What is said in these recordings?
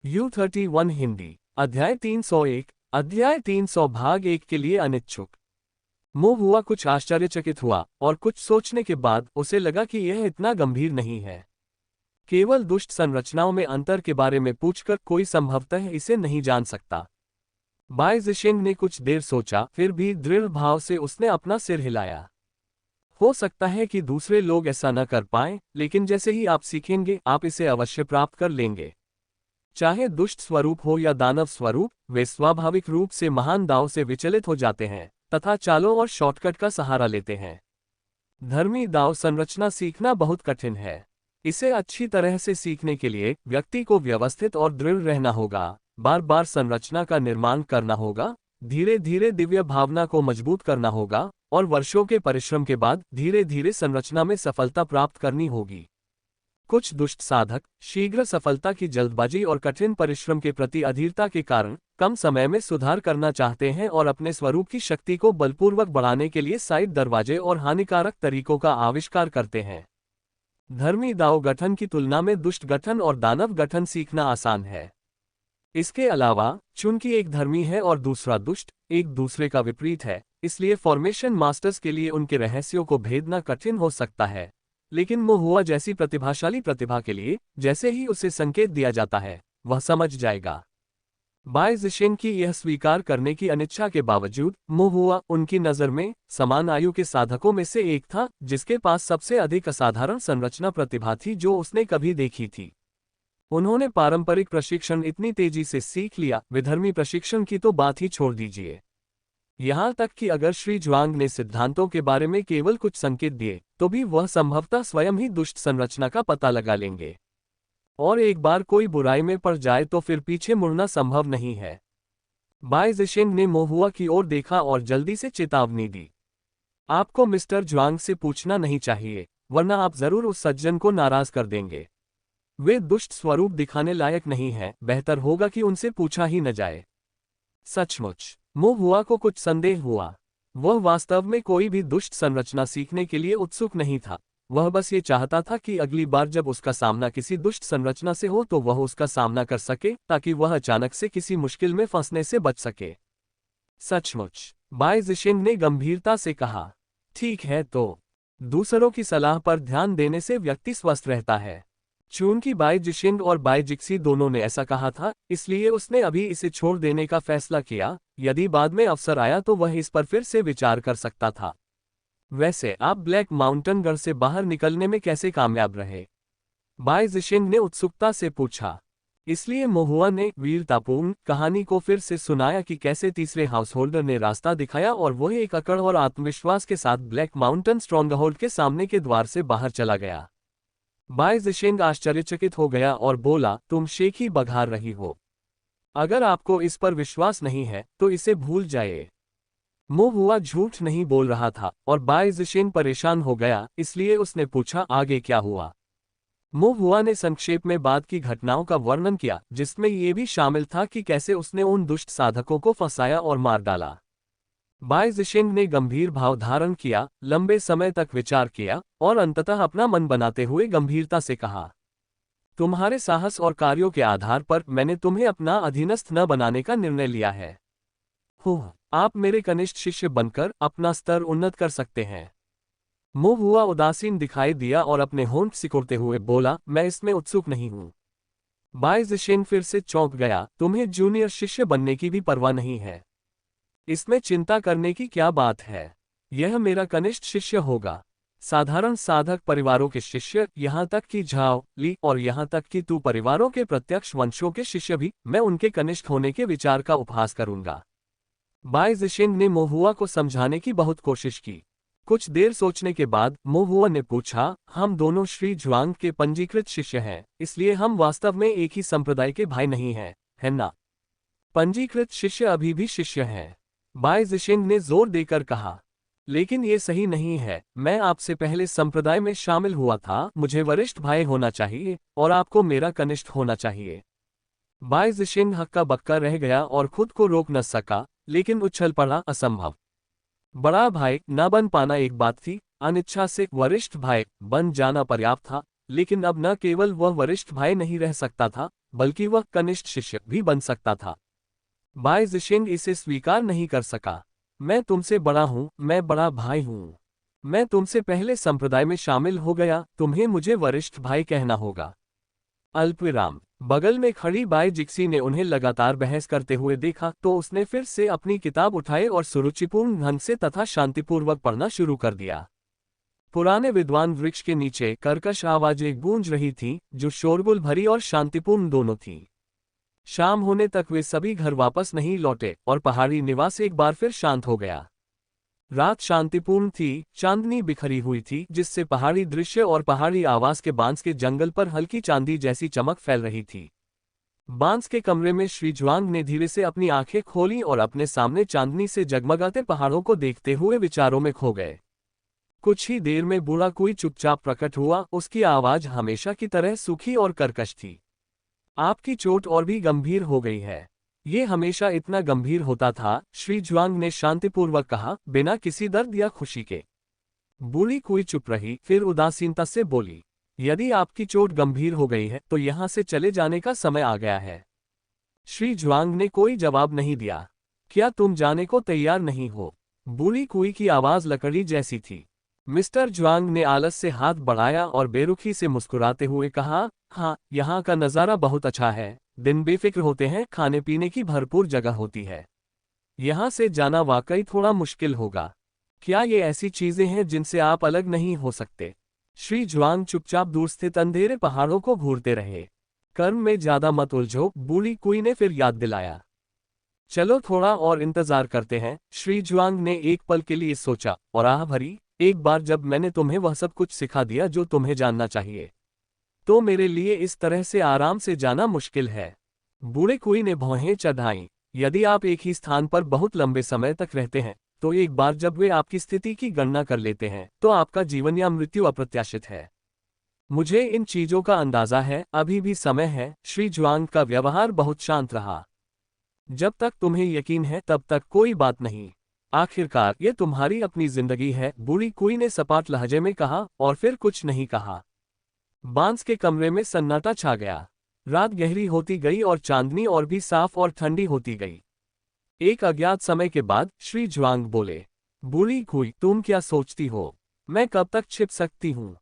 U31 Hindi अध्याय 301 अध्याय 300 भाग 1 के लिए अनिच्छुक। मुंह हुआ कुछ आश्चर्यचकित हुआ और कुछ सोचने के बाद उसे लगा कि यह इतना गंभीर नहीं है। केवल दुष्ट संरचनाओं में अंतर के बारे में पूछकर कोई संभवतः इसे नहीं जान सकता। बाई ज़िशिंग ने कुछ देर सोचा, फिर भी दृढ़ भाव से उसने अपना सिर हिलाया। हो सकता है कि दूसरे लोग ऐसा न कर पाएं, लेकिन जैसे ही आप सीखेंगे आप इसे अवश्य प्राप्त कर लेंगे। चाहे दुष्ट स्वरूप हो या दानव स्वरूप, वे स्वाभाविक रूप से महान दाव से विचलित हो जाते हैं तथा चालों और शॉर्टकट का सहारा लेते हैं। धर्मी दाव संरचना सीखना बहुत कठिन है। इसे अच्छी तरह से सीखने के लिए व्यक्ति को व्यवस्थित और दृढ़ रहना होगा, बार बार संरचना का निर्माण करना होगा, धीरे धीरे दिव्य भावना को मजबूत करना होगा और वर्षों के परिश्रम के बाद धीरे धीरे संरचना में सफलता प्राप्त करनी होगी। कुछ दुष्ट साधक शीघ्र सफलता की जल्दबाजी और कठिन परिश्रम के प्रति अधीरता के कारण कम समय में सुधार करना चाहते हैं और अपने स्वरूप की शक्ति को बलपूर्वक बढ़ाने के लिए साइड दरवाजे और हानिकारक तरीकों का आविष्कार करते हैं। धर्मी दाव गठन की तुलना में दुष्ट गठन और दानव गठन सीखना आसान है। इसके अलावा चूंकि एक धर्मी है और दूसरा दुष्ट, एक दूसरे का विपरीत है, इसलिए फॉर्मेशन मास्टर्स के लिए उनके रहस्यों को भेदना कठिन हो सकता है। लेकिन मुंह हुआ जैसी प्रतिभाशाली प्रतिभा के लिए जैसे ही उसे संकेत दिया जाता है वह समझ जाएगा। बाई ज़िशिंग की यह स्वीकार करने की अनिच्छा के बावजूद मुंह हुआ उनकी नज़र में समान आयु के साधकों में से एक था जिसके पास सबसे अधिक असाधारण संरचना प्रतिभा थी जो उसने कभी देखी थी। उन्होंने पारंपरिक प्रशिक्षण इतनी तेजी से सीख लिया, विधर्मी प्रशिक्षण की तो बात ही छोड़ दीजिए। यहाँ तक कि अगर श्री ज्वांग ने सिद्धांतों के बारे में केवल कुछ संकेत दिए तो भी वह संभवतः स्वयं ही दुष्ट संरचना का पता लगा लेंगे। और एक बार कोई बुराई में पड़ जाए तो फिर पीछे मुड़ना संभव नहीं है। बाई ज़िशिंग ने मोहुआ की ओर देखा और जल्दी से चेतावनी दी। आपको मिस्टर ज्वांग से पूछना नहीं चाहिए, वरना आप जरूर उस सज्जन को नाराज कर देंगे। वे दुष्ट स्वरूप दिखाने लायक नहीं है, बेहतर होगा कि उनसे पूछा ही न जाए। सचमुच मुंह हुआ को कुछ संदेह हुआ। वह वास्तव में कोई भी दुष्ट संरचना सीखने के लिए उत्सुक नहीं था। वह बस ये चाहता था कि अगली बार जब उसका सामना किसी दुष्ट संरचना से हो तो वह उसका सामना कर सके, ताकि वह अचानक से किसी मुश्किल में फंसने से बच सके। सचमुच, बाई ज़िशिंग ने गंभीरता से कहा। ठीक है, तो दूसरों की सलाह पर ध्यान देने से व्यक्ति स्वस्थ रहता है। चूंकि बाई ज़िशिंग और बाई जिक्सी दोनों ने ऐसा कहा था, इसलिए उसने अभी इसे छोड़ देने का फैसला किया। यदि बाद में अवसर आया तो वह इस पर फिर से विचार कर सकता था। वैसे आप ब्लैक माउंटेन गढ़ से बाहर निकलने में कैसे कामयाब रहे? बाई ज़िशिंग ने उत्सुकता से पूछा। इसलिए मोहुआ ने वीरतापूर्ण कहानी को फिर से सुनाया कि कैसे तीसरे हाउसहोल्डर ने रास्ता दिखाया और वह एक अकड़ और आत्मविश्वास के साथ ब्लैक माउंटेन स्ट्रॉन्गहोल्ड के सामने के द्वार से बाहर चला गया। बाई ज़िशिंग आश्चर्यचकित हो गया और बोला, तुम शेख ही बघार रही हो। अगर आपको इस पर विश्वास नहीं है तो इसे भूल जाइए। मुंह हुआ झूठ नहीं बोल रहा था और बाई ज़िशिंग परेशान हो गया, इसलिए उसने पूछा, आगे क्या हुआ? मुंह हुआ ने संक्षेप में बाद की घटनाओं का वर्णन किया, जिसमें यह भी शामिल था कि कैसे उसने उन दुष्ट साधकों को फंसाया और मार डाला। बाई ज़िशिंग ने गंभीर भाव धारण किया, लंबे समय तक विचार किया और अंततः अपना मन बनाते हुए गंभीरता से कहा, तुम्हारे साहस और कार्यों के आधार पर मैंने तुम्हें अपना अधीनस्थ न बनाने का निर्णय लिया है। आप मेरे कनिष्ठ शिष्य बनकर अपना स्तर उन्नत कर सकते हैं। मुंह हुआ उदासीन दिखाई दिया और अपने होंठ सिकुड़ते हुए बोला, मैं इसमें उत्सुक नहीं हूं। बाई ज़िशिंग फिर से चौंक गया, तुम्हें जूनियर शिष्य बनने की भी परवाह नहीं है? इसमें चिंता करने की क्या बात है? यह मेरा कनिष्ठ शिष्य होगा। साधारण साधक परिवारों के शिष्य, यहाँ तक कि झाओ, ली और यहाँ तक कि तू परिवारों के प्रत्यक्ष वंशों के शिष्य भी मैं उनके कनिष्ठ होने के विचार का उपहास करूंगा। बाई ज़िशिंग ने मोहुआ को समझाने की बहुत कोशिश की। कुछ देर सोचने के बाद मोहुआ ने पूछा, हम दोनों श्री ज्वांग के पंजीकृत शिष्य हैं, इसलिए हम वास्तव में एक ही संप्रदाय के भाई नहीं हैं, है ना? पंजीकृत शिष्य अभी भी शिष्य हैं, बाई ज़िशिंग ने जोर देकर कहा। लेकिन ये सही नहीं है, मैं आपसे पहले संप्रदाय में शामिल हुआ था, मुझे वरिष्ठ भाई होना चाहिए और आपको मेरा कनिष्ठ होना चाहिए। बाई ज़िशिंग हक्का बक्का रह गया और खुद को रोक न सका, लेकिन उछल पड़ा, असंभव। बड़ा भाई न बन पाना एक बात थी, अनिच्छा से वरिष्ठ भाई बन जाना पर्याप्त था, लेकिन अब न केवल वह वरिष्ठ भाई नहीं रह सकता था, बल्कि वह कनिष्ठ शिष्य भी बन सकता था। बाय ज़िशेंग इसे स्वीकार नहीं कर सका। मैं तुमसे बड़ा हूँ, मैं बड़ा भाई हूँ। मैं तुमसे पहले संप्रदाय में शामिल हो गया, तुम्हें मुझे वरिष्ठ भाई कहना होगा। अल्पविराम। बगल में खड़ी बाई जिक्सी ने उन्हें लगातार बहस करते हुए देखा तो उसने फिर से अपनी किताब उठाई और सुरुचिपूर्ण ढंग से तथा शांतिपूर्वक पढ़ना शुरू कर दिया। पुराने विद्वान वृक्ष के नीचे कर्कश आवाजें गूंज रही थीं, जो शोरगुल भरी और शांतिपूर्ण दोनों थीं। शाम होने तक वे सभी घर वापस नहीं लौटे और पहाड़ी निवास एक बार फिर शांत हो गया। रात शांतिपूर्ण थी, चांदनी बिखरी हुई थी जिससे पहाड़ी दृश्य और पहाड़ी आवास के बांस के जंगल पर हल्की चांदी जैसी चमक फैल रही थी। बांस के कमरे में श्री जुआंग ने धीरे से अपनी आंखें खोलीं और अपने सामने चांदनी से जगमगाते पहाड़ों को देखते हुए विचारों में खो गए। कुछ ही देर में बूढ़ा कोई चुपचाप प्रकट हुआ, उसकी आवाज हमेशा की तरह सूखी और कर्कश थी। आपकी चोट और भी गंभीर हो गई है। ये हमेशा इतना गंभीर होता था, श्री जुआंग ने शांतिपूर्वक कहा, बिना किसी दर्द या खुशी के। बूढ़ी कोई चुप रही, फिर उदासीनता से बोली, यदि आपकी चोट गंभीर हो गई है तो यहाँ से चले जाने का समय आ गया है। श्री जुआंग ने कोई जवाब नहीं दिया। क्या तुम जाने को तैयार नहीं हो? बूढ़ी कुई की आवाज लकड़ी जैसी थी। मिस्टर जुआंग ने आलस से हाथ बढ़ाया और बेरुखी से मुस्कुराते हुए कहा, हाँ, यहाँ का नज़ारा बहुत अच्छा है। दिन बेफिक्र होते हैं, खाने पीने की भरपूर जगह होती है। यहाँ से जाना वाकई थोड़ा मुश्किल होगा। क्या ये ऐसी चीजें हैं जिनसे आप अलग नहीं हो सकते? श्री जुआंग चुपचाप दूर स्थित अंधेरे पहाड़ों को घूरते रहे। कर्म में ज्यादा मत उलझो, बूढ़ी कुई ने फिर याद दिलाया। चलो थोड़ा और इंतजार करते हैं, श्री जुआंग ने एक पल के लिए सोचा और आह भरी, एक बार जब मैंने तुम्हें वह सब कुछ सिखा दिया जो तुम्हें जानना चाहिए, तो मेरे लिए इस तरह से आराम से जाना मुश्किल है। बूढ़े कुई ने भौहें चढ़ाईं। यदि आप एक ही स्थान पर बहुत लंबे समय तक रहते हैं, तो एक बार जब वे आपकी स्थिति की गणना कर लेते हैं, तो आपका जीवन या मृत्यु अप्रत्याशित है। मुझे इन चीजों का अंदाजा है, अभी भी समय है। श्री जुआंग का व्यवहार बहुत शांत रहा। जब तक तुम्हें यकीन है तब तक कोई बात नहीं। आखिरकार ये तुम्हारी अपनी जिंदगी है, बूढ़ी कुई ने सपाट लहजे में कहा और फिर कुछ नहीं कहा। बांस के कमरे में सन्नाटा छा गया। रात गहरी होती गई और चांदनी और भी साफ और ठंडी होती गई। एक अज्ञात समय के बाद श्री जुआंग बोले, बूढ़ी कुई, तुम क्या सोचती हो? मैं कब तक छिप सकती हूँ?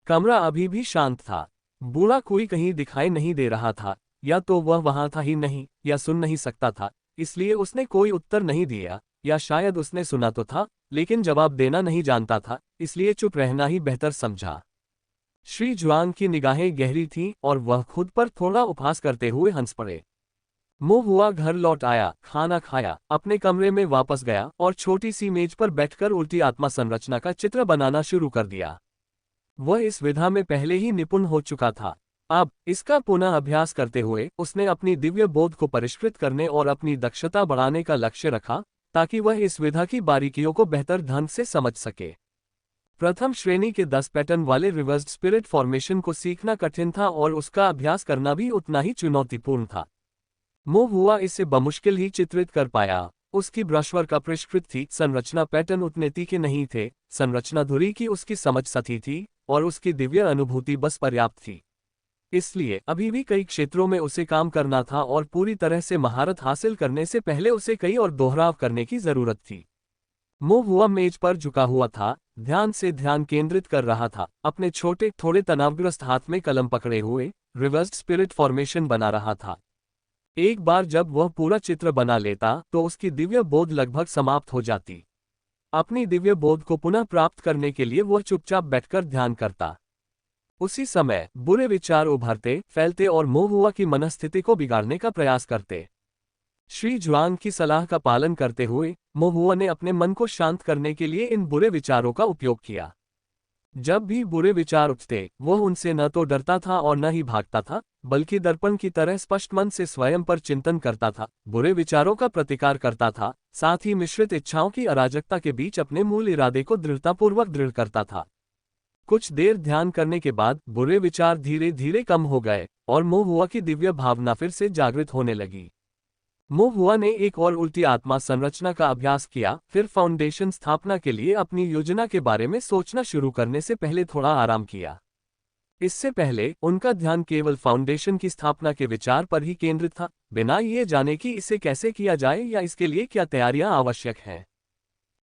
कमरा अभी भी शांत था। बूढ़ा कोई कहीं दिखाई नहीं दे रहा था, या तो वह वहां था ही नहीं, या सुन नहीं सकता था, इसलिए उसने कोई उत्तर नहीं दिया, या शायद उसने सुना तो था लेकिन जवाब देना नहीं जानता था, इसलिए चुप रहना ही बेहतर समझा। श्री जुआंग की निगाहें गहरी थीं और वह खुद पर थोड़ा उपहास करते हुए हंस पड़े। मुंह हुआ घर लौट आया, खाना खाया, अपने कमरे में वापस गया और छोटी सी मेज पर बैठकर उल्टी आत्मा संरचना का चित्र बनाना शुरू कर दिया। वह इस विधा में पहले ही निपुण हो चुका था। अब इसका पुनः अभ्यास करते हुए उसने अपनी दिव्य बोध को परिष्कृत करने और अपनी दक्षता बढ़ाने का लक्ष्य रखा, ताकि वह इस विधा की बारीकियों को बेहतर ढंग से समझ सके। प्रथम श्रेणी के 10 पैटर्न वाले रिवर्स्ड स्पिरिट फॉर्मेशन को सीखना कठिन था और उसका अभ्यास करना भी उतना ही चुनौतीपूर्ण था। मुंह हुआ इसे बमुश्किल ही चित्रित कर पाया। उसकी ब्रशवर्क अपरिष्कृत थी, संरचना पैटर्न उतने तीखे नहीं थे, संरचना धुरी की उसकी समझ सती थी और उसकी दिव्य अनुभूति बस पर्याप्त थी। इसलिए अभी भी कई क्षेत्रों में उसे काम करना था और पूरी तरह से महारत हासिल करने से पहले उसे कई और दोहराव करने की जरूरत थी। मुंह हुआ मेज पर झुका हुआ था, ध्यान से ध्यान केंद्रित कर रहा था, अपने छोटे थोड़े तनावग्रस्त हाथ में कलम पकड़े हुए रिवर्स्ड स्पिरिट फॉर्मेशन बना रहा था। एक बार जब वह पूरा चित्र बना लेता तो उसकी दिव्य बोध लगभग समाप्त हो जाती। अपनी दिव्य बोध को पुनः प्राप्त करने के लिए वह चुपचाप बैठकर ध्यान करता। उसी समय बुरे विचार उभरते, फैलते और मुंह हुआ की मनस्थिति को बिगाड़ने का प्रयास करते। श्री जुआंग की सलाह का पालन करते हुए मुंह हुआ ने अपने मन को शांत करने के लिए इन बुरे विचारों का उपयोग किया। जब भी बुरे विचार उठते, वह उनसे न तो डरता था और न ही भागता था, बल्कि दर्पण की तरह स्पष्ट मन से स्वयं पर चिंतन करता था, बुरे विचारों का प्रतिकार करता था, साथ ही मिश्रित इच्छाओं की अराजकता के बीच अपने मूल इरादे को दृढ़तापूर्वक दृढ़ करता था। कुछ देर ध्यान करने के बाद बुरे विचार धीरे धीरे कम हो गए और मुंह हुआ की दिव्य भावना फिर से जागृत होने लगी। मुंह हुआ ने एक और उल्टी आत्मा संरचना का अभ्यास किया, फिर फाउंडेशन स्थापना के लिए अपनी योजना के बारे में सोचना शुरू करने से पहले थोड़ा आराम किया। इससे पहले उनका ध्यान केवल फाउंडेशन की स्थापना के विचार पर ही केंद्रित था, बिना ये जाने कि इसे कैसे किया जाए या इसके लिए क्या तैयारियां आवश्यक हैं।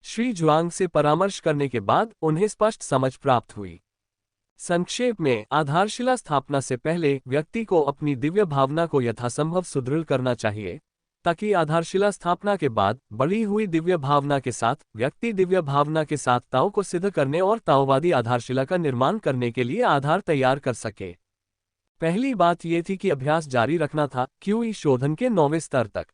श्री जुआंग से परामर्श करने के बाद उन्हें स्पष्ट समझ प्राप्त हुई। संक्षेप में, आधारशिला स्थापना से पहले व्यक्ति को अपनी दिव्य भावना को यथासंभव सुदृढ़ करना चाहिए, ताकि आधारशिला स्थापना के बाद बढ़ी हुई दिव्य भावना के साथ व्यक्ति दिव्य भावना के साथ ताओ को सिद्ध करने और ताओवादी आधारशिला का निर्माण करने के लिए आधार तैयार कर सके। पहली बात यह थी कि अभ्यास जारी रखना था, क्यूई शोधन के 9वें स्तर तक।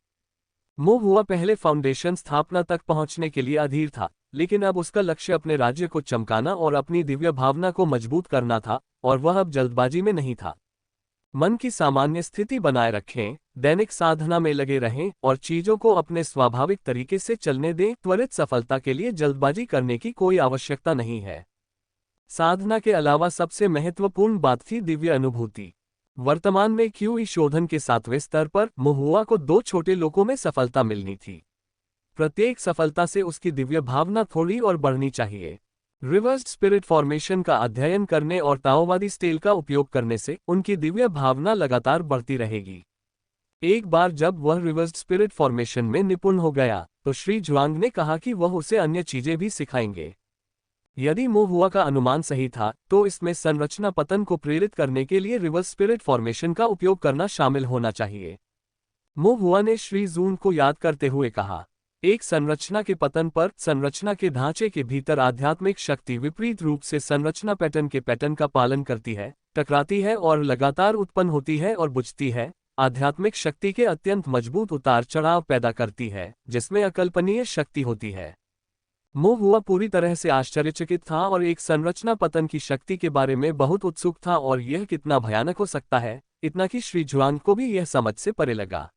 मो हुआ पहले फाउंडेशन स्थापना तक पहुंचने के लिए अधीर था, लेकिन अब उसका लक्ष्य अपने राज्य को चमकाना और अपनी दिव्य भावना को मजबूत करना था, और वह अब जल्दबाजी में नहीं था। मन की सामान्य स्थिति बनाए रखें, दैनिक साधना में लगे रहें और चीजों को अपने स्वाभाविक तरीके से चलने दें। त्वरित सफलता के लिए जल्दबाजी करने की कोई आवश्यकता नहीं है। साधना के अलावा सबसे महत्वपूर्ण बात थी दिव्य अनुभूति। वर्तमान में क्यूई शोधन के 7वें स्तर पर महुआ को 2 छोटे लोकों में सफलता मिलनी थी। प्रत्येक सफलता से उसकी दिव्य भावना थोड़ी और बढ़नी चाहिए। रिवर्स्ड स्पिरिट फॉर्मेशन का अध्ययन करने और ताओवादी स्टेल का उपयोग करने से उनकी दिव्य भावना लगातार बढ़ती रहेगी। एक बार जब वह रिवर्स्ड स्पिरिट फॉर्मेशन में निपुण हो गया, तो श्री जुआंग ने कहा कि वह उसे अन्य चीजें भी सिखाएंगे। यदि मो हुआ का अनुमान सही था, तो इसमें संरचना पतन को प्रेरित करने के लिए रिवर्स स्पिरिट फॉर्मेशन का उपयोग करना शामिल होना चाहिए। मो हुआ ने श्री जून को याद करते हुए कहा, एक संरचना के पतन पर संरचना के ढांचे के भीतर आध्यात्मिक शक्ति विपरीत रूप से संरचना पैटर्न का पालन करती है, टकराती है और लगातार उत्पन्न होती है और बुझती है। आध्यात्मिक शक्ति के अत्यंत मजबूत उतार चढ़ाव पैदा करती है, जिसमें अकल्पनीय शक्ति होती है। मो हुआ पूरी तरह से आश्चर्यचकित था और एक संरचना पतन की शक्ति के बारे में बहुत उत्सुक था, और यह कितना भयानक हो सकता है, इतना कि श्री जुआंग को भी यह समझ से परे लगा।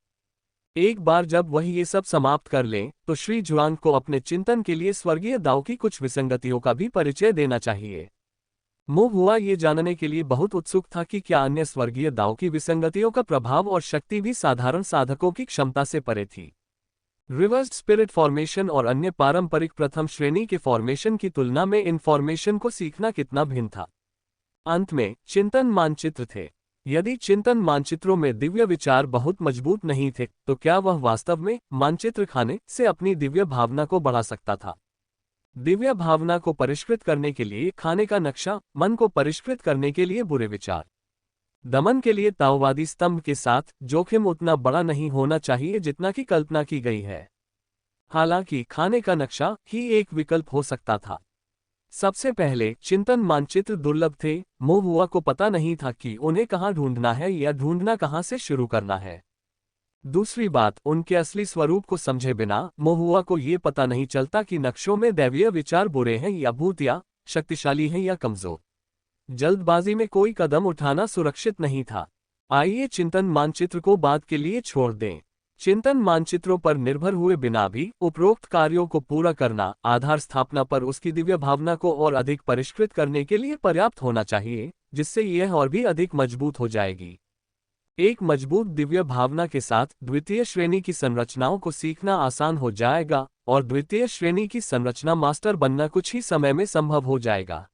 एक बार जब वह ये सब समाप्त कर लें, तो श्री जुआंग को अपने चिंतन के लिए स्वर्गीय दाओ की कुछ विसंगतियों का भी परिचय देना चाहिए। मो हुआ ये जानने के लिए बहुत उत्सुक था कि क्या अन्य स्वर्गीय दाओ की विसंगतियों का प्रभाव और शक्ति भी साधारण साधकों की क्षमता से परे थी। रिवर्स्ड स्पिरिट फॉर्मेशन और अन्य पारंपरिक प्रथम श्रेणी के फॉर्मेशन की तुलना में इन फॉर्मेशन को सीखना कितना भिन्न था। अंत में चिंतन मानचित्र थे। यदि चिंतन मानचित्रों में दिव्य विचार बहुत मजबूत नहीं थे, तो क्या वह वास्तव में मानचित्र खाने से अपनी दिव्य भावना को बढ़ा सकता था? दिव्य भावना को परिष्कृत करने के लिए खाने का नक्शा, मन को परिष्कृत करने के लिए बुरे विचार। दमन के लिए ताओवादी स्तंभ के साथ जोखिम उतना बड़ा नहीं होना चाहिए जितना की कल्पना की गई है। हालांकि खाने का नक्शा ही एक विकल्प हो सकता था। सबसे पहले चिंतन मानचित्र दुर्लभ थे। मो हुआ को पता नहीं था कि उन्हें कहाँ ढूंढना है या ढूंढना कहाँ से शुरू करना है। दूसरी बात, उनके असली स्वरूप को समझे बिना मो हुआ को ये पता नहीं चलता कि नक्शों में दैवीय विचार बुरे हैं या भूतिया, शक्तिशाली हैं या कमजोर। जल्दबाजी में कोई कदम उठाना सुरक्षित नहीं था। आइए चिंतन मानचित्र को बाद के लिए छोड़ दें। चिंतन मानचित्रों पर निर्भर हुए बिना भी उपरोक्त कार्यों को पूरा करना आधार स्थापना पर उसकी दिव्य भावना को और अधिक परिष्कृत करने के लिए पर्याप्त होना चाहिए, जिससे यह और भी अधिक मजबूत हो जाएगी। एक मजबूत दिव्य भावना के साथ द्वितीय श्रेणी की संरचनाओं को सीखना आसान हो जाएगा, और द्वितीय श्रेणी की संरचना मास्टर बनना कुछ ही समय में संभव हो जाएगा।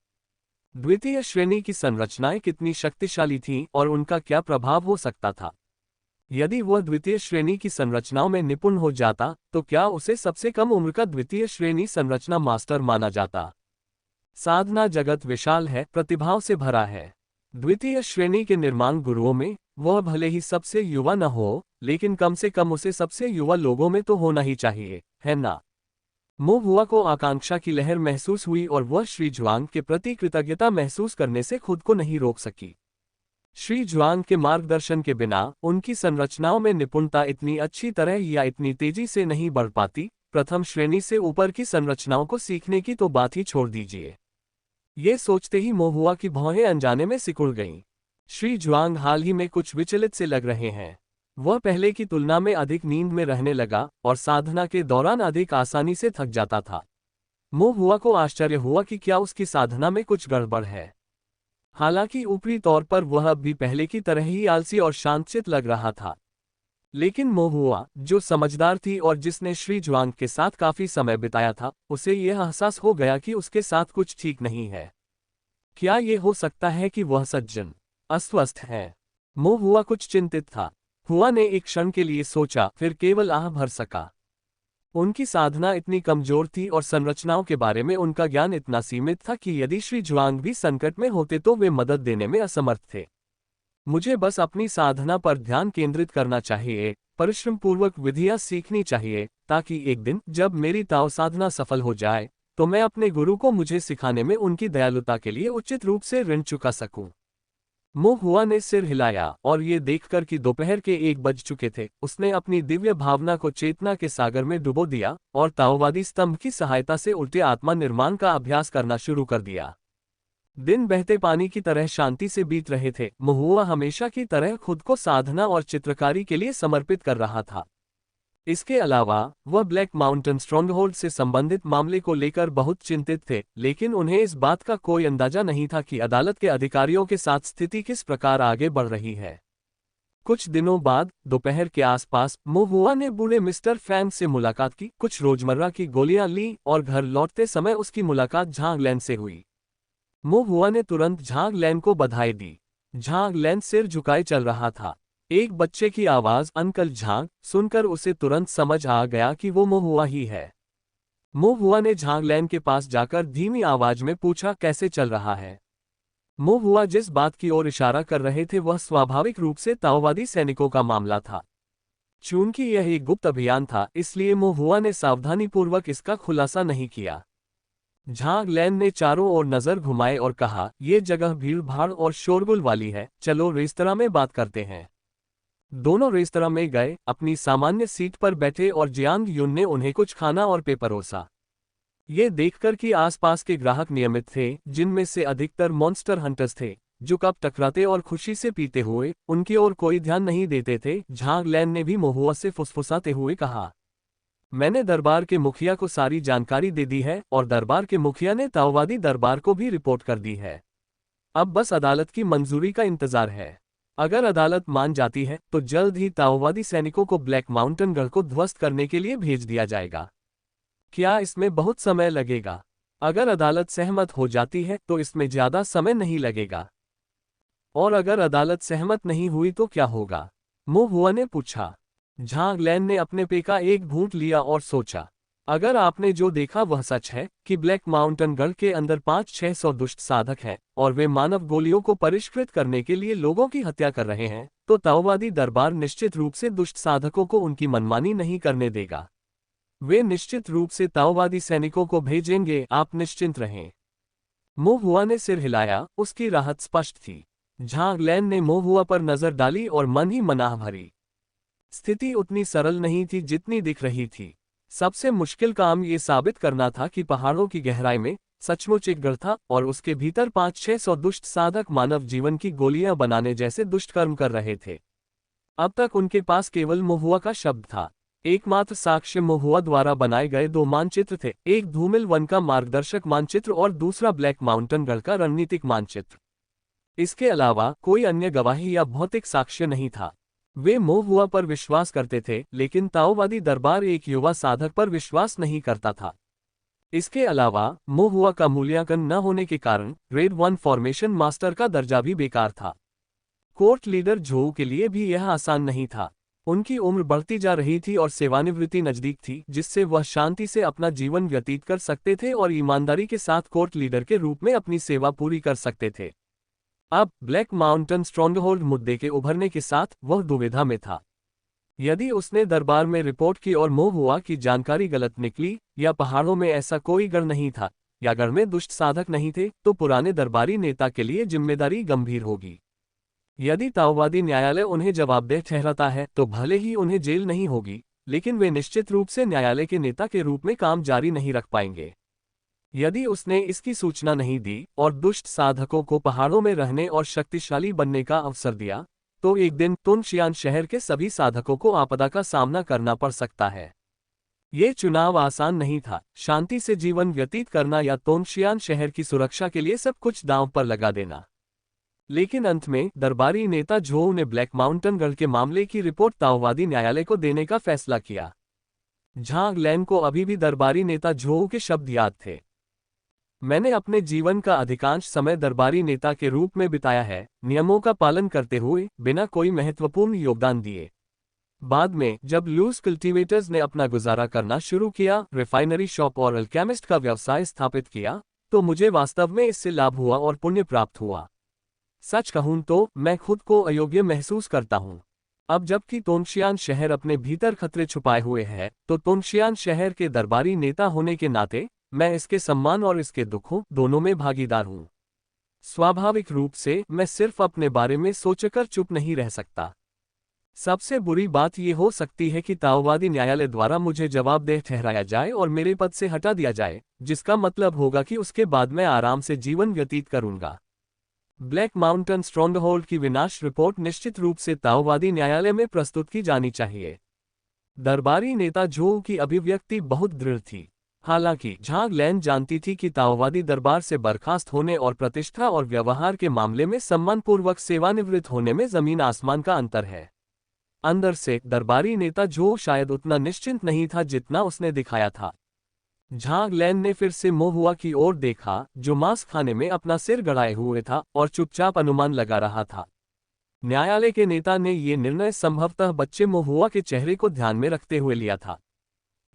द्वितीय श्रेणी की संरचनाएं कितनी शक्तिशाली थीं और उनका क्या प्रभाव हो सकता था? यदि वह द्वितीय श्रेणी की संरचनाओं में निपुण हो जाता, तो क्या उसे सबसे कम उम्र का द्वितीय श्रेणी संरचना मास्टर माना जाता? साधना जगत विशाल है, प्रतिभाओं से भरा है। द्वितीय श्रेणी के निर्माण गुरुओं में वह भले ही सबसे युवा न हो, लेकिन कम से कम उसे सबसे युवा लोगों में तो होना ही चाहिए, है ना? मो हुआ को आकांक्षा की लहर महसूस हुई और वह श्री जुआंग के प्रति कृतज्ञता महसूस करने से खुद को नहीं रोक सकी। श्री जुआंग के मार्गदर्शन के बिना उनकी संरचनाओं में निपुणता इतनी अच्छी तरह या इतनी तेजी से नहीं बढ़ पाती। प्रथम श्रेणी से ऊपर की संरचनाओं को सीखने की तो बात ही छोड़ दीजिए। ये सोचते ही मो हुआ की भौहें अनजाने में सिकुड़ गईं। श्री जुआंग हाल ही में कुछ विचलित से लग रहे हैं। वह पहले की तुलना में अधिक नींद में रहने लगा और साधना के दौरान अधिक आसानी से थक जाता था। मो हुआ को आश्चर्य हुआ कि क्या उसकी साधना में कुछ गड़बड़ है। हालांकि ऊपरी तौर पर वह अब भी पहले की तरह ही आलसी और शांतचित्त लग रहा था, लेकिन मो हुआ, जो समझदार थी और जिसने श्री जुआंग के साथ काफी समय बिताया था, उसे यह एहसास हो गया कि उसके साथ कुछ ठीक नहीं है। क्या ये हो सकता है कि वह सज्जन अस्वस्थ है? मो हुआ कुछ चिंतित था। हुआ ने एक क्षण के लिए सोचा, फिर केवल आह भर सका। उनकी साधना इतनी कमजोर थी और संरचनाओं के बारे में उनका ज्ञान इतना सीमित था कि यदि श्री जुआंग भी संकट में होते तो वे मदद देने में असमर्थ थे। मुझे बस अपनी साधना पर ध्यान केंद्रित करना चाहिए, परिश्रम पूर्वक विधियां सीखनी चाहिए, ताकि एक दिन जब मेरी ताओ साधना सफल हो जाए तो मैं अपने गुरु को मुझे सिखाने में उनकी दयालुता के लिए उचित रूप से ऋण चुका सकूं। मो हुआ ने सिर हिलाया और ये देखकर कि दोपहर के 1 बज चुके थे, उसने अपनी दिव्य भावना को चेतना के सागर में डुबो दिया और ताओवादी स्तंभ की सहायता से उल्टे आत्मा निर्माण का अभ्यास करना शुरू कर दिया। दिन बहते पानी की तरह शांति से बीत रहे थे। मो हुआ हमेशा की तरह खुद को साधना और चित्रकारी के लिए समर्पित कर रहा था। इसके अलावा वह ब्लैक माउंटेन स्ट्रॉन्गहोल्ड से संबंधित मामले को लेकर बहुत चिंतित थे, लेकिन उन्हें इस बात का कोई अंदाजा नहीं था कि अदालत के अधिकारियों के साथ स्थिति किस प्रकार आगे बढ़ रही है। कुछ दिनों बाद दोपहर के आसपास मो हुआ ने बूढ़े मिस्टर फैंग से मुलाकात की, कुछ रोजमर्रा की गोलियां ली और घर लौटते समय उसकी मुलाकात झांग लैन से हुई। मो हुआ ने तुरंत झांग लैन को बधाई दी। झांग लैन सिर झुकाए चल रहा था। एक बच्चे की आवाज अंकल झांग सुनकर उसे तुरंत समझ आ गया कि वो मो हुआ ही है। मो हुआ ने झांग लैन के पास जाकर धीमी आवाज में पूछा, कैसे चल रहा है? मो हुआ जिस बात की ओर इशारा कर रहे थे वह स्वाभाविक रूप से ताओवादी सैनिकों का मामला था। चूंकि यह एक गुप्त अभियान था, इसलिए मो हुआ ने सावधानीपूर्वक इसका खुलासा नहीं किया। झांग लैन ने चारों ओर नजर घुमाए और कहा, यह जगह भीड़ भाड़ और शोरगुल वाली है, चलो रेस्तरां में बात करते हैं। दोनों रेस्तरां में गए, अपनी सामान्य सीट पर बैठे और जियांग युन ने उन्हें कुछ खाना और पेय परोसा। ये देखकर कि आसपास के ग्राहक नियमित थे, जिनमें से अधिकतर मॉन्स्टर हंटर्स थे, जो कप टकराते और खुशी से पीते हुए उनकी ओर कोई ध्यान नहीं देते थे, झांग लैन ने भी मोहुआ से फुसफुसाते हुए कहा, मैंने दरबार के मुखिया को सारी जानकारी दे दी है और दरबार के मुखिया ने ताओवादी दरबार को भी रिपोर्ट कर दी है। अब बस अदालत की मंजूरी का इंतजार है। अगर अदालत मान जाती है तो जल्द ही ताओवादी सैनिकों को ब्लैक माउंटेन गढ़ को ध्वस्त करने के लिए भेज दिया जाएगा। क्या इसमें बहुत समय लगेगा? अगर अदालत सहमत हो जाती है तो इसमें ज्यादा समय नहीं लगेगा। और अगर अदालत सहमत नहीं हुई तो क्या होगा? मो हुआ ने पूछा। झांग लैन ने अपने पे का एक घूंट लिया और सोचा, अगर आपने जो देखा वह सच है कि ब्लैक माउंटेन गढ़ के अंदर 500-600 दुष्ट साधक हैं और वे मानव गोलियों को परिष्कृत करने के लिए लोगों की हत्या कर रहे हैं, तो ताओवादी दरबार निश्चित रूप से दुष्ट साधकों को उनकी मनमानी नहीं करने देगा। वे निश्चित रूप से ताओवादी सैनिकों को भेजेंगे, आप निश्चिंत रहें। मो हुआ ने सिर हिलाया, उसकी राहत स्पष्ट थी। झांग लैन ने मो हुआ पर नजर डाली और मन ही मनाह भरी। स्थिति उतनी सरल नहीं थी जितनी दिख रही थी। सबसे मुश्किल काम ये साबित करना था कि पहाड़ों की गहराई में सचमुच एक गढ़ था और उसके भीतर 500-600 दुष्ट साधक मानव जीवन की गोलियां बनाने जैसे दुष्कर्म कर रहे थे। अब तक उनके पास केवल मोहुआ का शब्द था। एकमात्र साक्ष्य मोहुआ द्वारा बनाए गए 2 मानचित्र थे, एक धूमिल वन का मार्गदर्शक मानचित्र और दूसरा ब्लैक माउंटेन गढ़ का रणनीतिक मानचित्र। इसके अलावा कोई अन्य गवाही या भौतिक साक्ष्य नहीं था। वे मो हुआ पर विश्वास करते थे, लेकिन ताओवादी दरबार एक युवा साधक पर विश्वास नहीं करता था। इसके अलावा मो हुआ का मूल्यांकन न होने के कारण ग्रेड 1 फॉर्मेशन मास्टर का दर्जा भी बेकार था। कोर्ट लीडर झोऊ के लिए भी यह आसान नहीं था। उनकी उम्र बढ़ती जा रही थी और सेवानिवृत्ति नजदीक थी, जिससे वह शांति से अपना जीवन व्यतीत कर सकते थे और ईमानदारी के साथ कोर्ट लीडर के रूप में अपनी सेवा पूरी कर सकते थे। अब ब्लैक माउंटेन स्ट्रॉन्गहोल्ड मुद्दे के उभरने के साथ वह दुविधा में था। यदि उसने दरबार में रिपोर्ट की और मो हुआ की जानकारी गलत निकली, या पहाड़ों में ऐसा कोई गढ़ नहीं था, या गढ़ में दुष्ट साधक नहीं थे, तो पुराने दरबारी नेता के लिए जिम्मेदारी गंभीर होगी। यदि ताओवादी न्यायालय उन्हें जवाबदेह ठहराता है तो भले ही उन्हें जेल नहीं होगी, लेकिन वे निश्चित रूप से न्यायालय के नेता के रूप में काम जारी नहीं रख पाएंगे। यदि उसने इसकी सूचना नहीं दी और दुष्ट साधकों को पहाड़ों में रहने और शक्तिशाली बनने का अवसर दिया, तो एक दिन तुनशियान शहर के सभी साधकों को आपदा का सामना करना पड़ सकता है। ये चुनाव आसान नहीं था, शांति से जीवन व्यतीत करना या तुनशियान शहर की सुरक्षा के लिए सब कुछ दांव पर लगा देना। लेकिन अंत में दरबारी नेता झोऊ ने ब्लैक माउंटेन गढ़ के मामले की रिपोर्ट ताओवादी न्यायालय को देने का फैसला किया। झांग लैन को अभी भी दरबारी नेता झोऊ के शब्द याद थे। मैंने अपने जीवन का अधिकांश समय दरबारी नेता के रूप में बिताया है, नियमों का पालन करते हुए, बिना कोई महत्वपूर्ण योगदान दिए। बाद में जब लूज कल्टीवेटर्स ने अपना गुजारा करना शुरू किया, रिफाइनरी शॉप और अल्केमिस्ट का व्यवसाय स्थापित किया, तो मुझे वास्तव में इससे लाभ हुआ और पुण्य प्राप्त हुआ। सच कहूं तो मैं खुद को अयोग्य महसूस करता हूं। अब जबकि तोंगशियान शहर अपने भीतर खतरे छुपाए हुए है, तो तोंगशियान शहर के दरबारी नेता होने के नाते मैं इसके सम्मान और इसके दुखों दोनों में भागीदार हूं। स्वाभाविक रूप से मैं सिर्फ अपने बारे में सोचकर चुप नहीं रह सकता। सबसे बुरी बात यह हो सकती है कि ताओवादी न्यायालय द्वारा मुझे जवाबदेह ठहराया जाए और मेरे पद से हटा दिया जाए, जिसका मतलब होगा कि उसके बाद मैं आराम से जीवन व्यतीत करूंगा। ब्लैक माउंटेन स्ट्रॉन्गहोल्ड की विनाश रिपोर्ट निश्चित रूप से ताओवादी न्यायालय में प्रस्तुत की जानी चाहिए। दरबारी नेता झोउ की अभिव्यक्ति बहुत दृढ़ थी। हालांकि झांग लैन जानती थी कि ताओवादी दरबार से बर्खास्त होने और प्रतिष्ठा और व्यवहार के मामले में सम्मानपूर्वक सेवानिवृत्त होने में जमीन आसमान का अंतर है। अंदर से दरबारी नेता झोउ शायद उतना निश्चिंत नहीं था जितना उसने दिखाया था। झांग लैन ने फिर से मोहुआ की ओर देखा, जो मांस खाने में अपना सिर गड़ाए हुए था और चुपचाप अनुमान लगा रहा था। न्यायालय के नेता ने यह निर्णय संभवतः बच्चे मोहुआ के चेहरे को ध्यान में रखते हुए लिया था।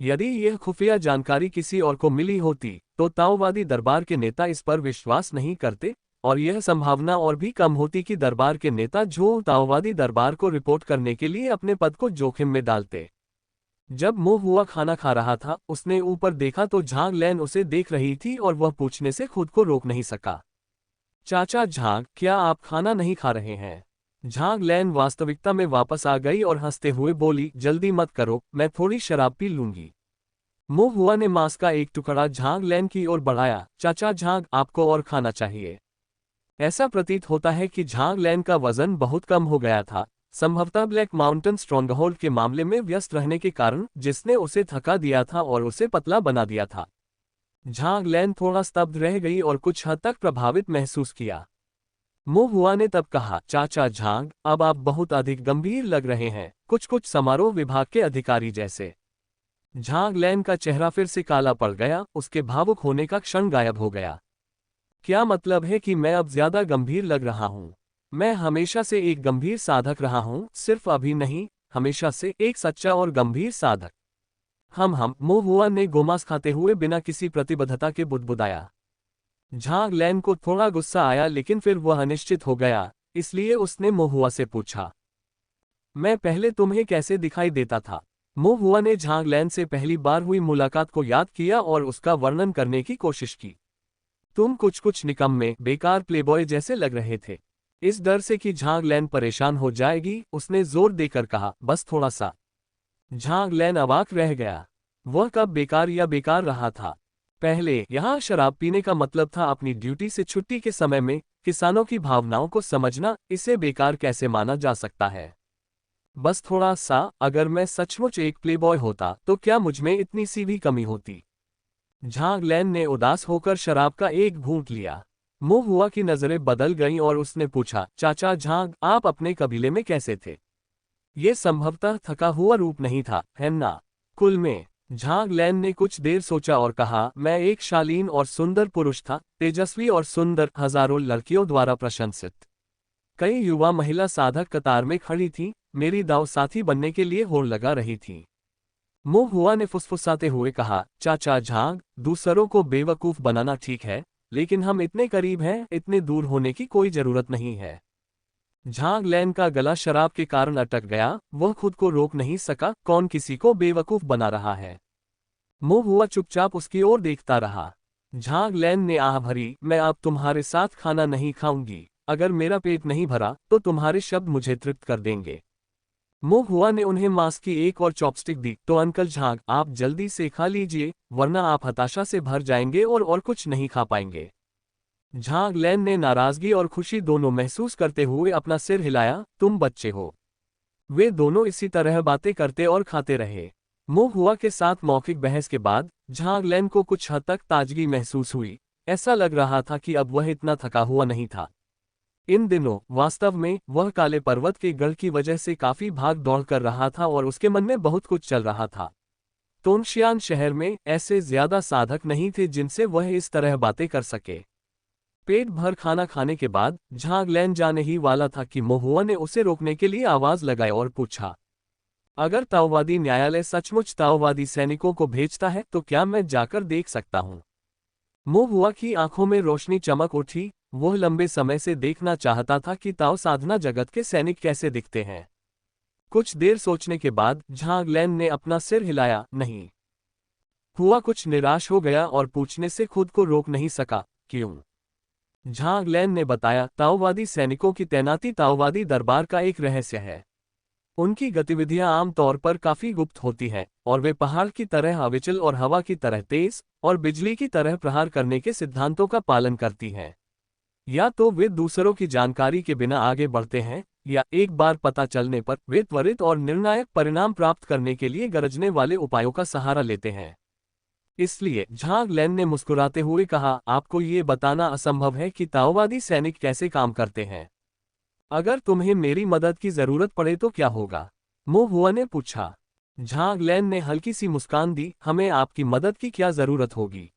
यदि यह खुफिया जानकारी किसी और को मिली होती, तो ताओवादी दरबार के नेता इस पर विश्वास नहीं करते, और यह संभावना और भी कम होती कि दरबार के नेता झोउ ताओवादी दरबार को रिपोर्ट करने के लिए अपने पद को जोखिम में डालते। जब मोहुआ खाना खा रहा था, उसने ऊपर देखा तो झांग लैन उसे देख रही थी और वह पूछने से खुद को रोक नहीं सका। चाचा झांग, क्या आप खाना नहीं खा रहे हैं? झांग लैन वास्तविकता में वापस आ गई और हंसते हुए बोली, जल्दी मत करो, मैं थोड़ी शराब पी लूंगी। मोहुआ ने मांस का एक टुकड़ा झांग लैन की ओर बढ़ाया। चाचा झांग, आपको और खाना चाहिए। ऐसा प्रतीत होता है कि झांग लैन का वजन बहुत कम हो गया था, संभवतः ब्लैक माउंटेन स्ट्रॉन्गहोल्ड के मामले में व्यस्त रहने के कारण, जिसने उसे थका दिया था और उसे पतला बना दिया था। झांग लैन थोड़ा स्तब्ध रह गई और कुछ हद तक प्रभावित महसूस किया। मोहुआ ने तब कहा, चाचा झांग, अब आप बहुत अधिक गंभीर लग रहे हैं, कुछ समारोह विभाग के अधिकारी जैसे। झांग लैन का चेहरा फिर से काला पड़ गया, उसके भावुक होने का क्षण गायब हो गया। क्या मतलब है कि मैं अब ज्यादा गंभीर लग रहा हूं? मैं हमेशा से एक गंभीर साधक रहा हूं, सिर्फ अभी नहीं, हमेशा से एक सच्चा और गंभीर साधक। हम मोहुआ ने गोमांस खाते हुए बिना किसी प्रतिबद्धता के बुदबुदाया। झांग लैन को थोड़ा गुस्सा आया, लेकिन फिर वह अनिश्चित हो गया, इसलिए उसने मोहुआ से पूछा, मैं पहले तुम्हें कैसे दिखाई देता था? मोहुआ ने झांग लैन से पहली बार हुई मुलाकात को याद किया और उसका वर्णन करने की कोशिश की। तुम कुछ निकम्मे, बेकार प्लेबॉय जैसे लग रहे थे। इस डर से कि झांग लैन परेशान हो जाएगी, उसने जोर देकर कहा, बस थोड़ा सा। झांग लैन अवाक रह गया। वह कब बेकार या बेकार रहा था? पहले यहां शराब पीने का मतलब था अपनी ड्यूटी से छुट्टी के समय में किसानों की भावनाओं को समझना। इसे बेकार कैसे माना जा सकता है? बस थोड़ा सा। अगर मैं सचमुच एक प्लेबॉय होता तो क्या मुझमें इतनी सी भी कमी होती? झांग लैन ने उदास होकर शराब का एक घूंट लिया। मोहुआ की नजरें बदल गईं और उसने पूछा, चाचा झांग, आप अपने कबीले में कैसे थे? ये संभवतः थका हुआ रूप नहीं था, है ना? कुल में। झांग लैन ने कुछ देर सोचा और कहा, मैं एक शालीन और सुंदर पुरुष था, तेजस्वी और सुंदर, हजारों लड़कियों द्वारा प्रशंसित। कई युवा महिला साधक कतार में खड़ी थीं, मेरी दाव साथी बनने के लिए होड़ लगा रही थीं। मोहुआ ने फुसफुसाते हुए कहा, चाचा झांग, दूसरों को बेवकूफ बनाना ठीक है, लेकिन हम इतने करीब हैं, इतने दूर होने की कोई जरूरत नहीं है। झांग लैन का गला शराब के कारण अटक गया, वह खुद को रोक नहीं सका। कौन किसी को बेवकूफ बना रहा है? मोहुआ चुपचाप उसकी ओर देखता रहा। झांग लैन ने आह भरी, मैं अब तुम्हारे साथ खाना नहीं खाऊंगी। अगर मेरा पेट नहीं भरा तो तुम्हारे शब्द मुझे तृप्त कर देंगे। मोहुआ ने उन्हें मांस की एक और चॉपस्टिक दी। तो अंकल झांग, आप जल्दी से खा लीजिए, वरना आप हताशा से भर जाएंगे और कुछ नहीं खा पाएंगे। झांग लैन ने नाराजगी और खुशी दोनों महसूस करते हुए अपना सिर हिलाया, तुम बच्चे हो। वे दोनों इसी तरह बातें करते और खाते रहे। मोहुआ के साथ मौखिक बहस के बाद झांग लैन को कुछ हद तक ताजगी महसूस हुई। ऐसा लग रहा था कि अब वह इतना थका हुआ नहीं था। इन दिनों वास्तव में वह काले पर्वत के गढ़ की वजह से काफी भाग दौड़ कर रहा था और उसके मन में बहुत कुछ चल रहा था। तोनशियान शहर में ऐसे ज्यादा साधक नहीं थे जिनसे वह इस तरह बातें कर सके। पेट भर खाना खाने के बाद झांग लैन जाने ही वाला था कि मोहुआ ने उसे रोकने के लिए आवाज लगाई और पूछा, अगर ताओवादी न्यायालय सचमुच ताओवादी सैनिकों को भेजता है तो क्या मैं जाकर देख सकता हूं? मोहुआ की आंखों में रोशनी चमक उठी। वह लंबे समय से देखना चाहता था कि ताओ साधना जगत के सैनिक कैसे दिखते हैं। कुछ देर सोचने के बाद झांग लैन ने अपना सिर हिलाया। नहीं। हुआ कुछ निराश हो गया और पूछने से खुद को रोक नहीं सका, क्यों? झांग लैन ने बताया, ताओवादी सैनिकों की तैनाती ताओवादी दरबार का एक रहस्य है। उनकी गतिविधियां आमतौर पर काफी गुप्त होती हैं और वे पहाड़ की तरह अविचल और हवा की तरह तेज और बिजली की तरह प्रहार करने के सिद्धांतों का पालन करती हैं। या तो वे दूसरों की जानकारी के बिना आगे बढ़ते हैं, या एक बार पता चलने पर वे त्वरित और निर्णायक परिणाम प्राप्त करने के लिए गरजने वाले उपायों का सहारा लेते हैं। इसलिए झांग लैन ने मुस्कुराते हुए कहा, आपको ये बताना असंभव है कि ताओवादी सैनिक कैसे काम करते हैं। अगर तुम्हें मेरी मदद की जरूरत पड़े तो क्या होगा? मो हुआ ने पूछा। झांग लैन ने हल्की सी मुस्कान दी, हमें आपकी मदद की क्या जरूरत होगी?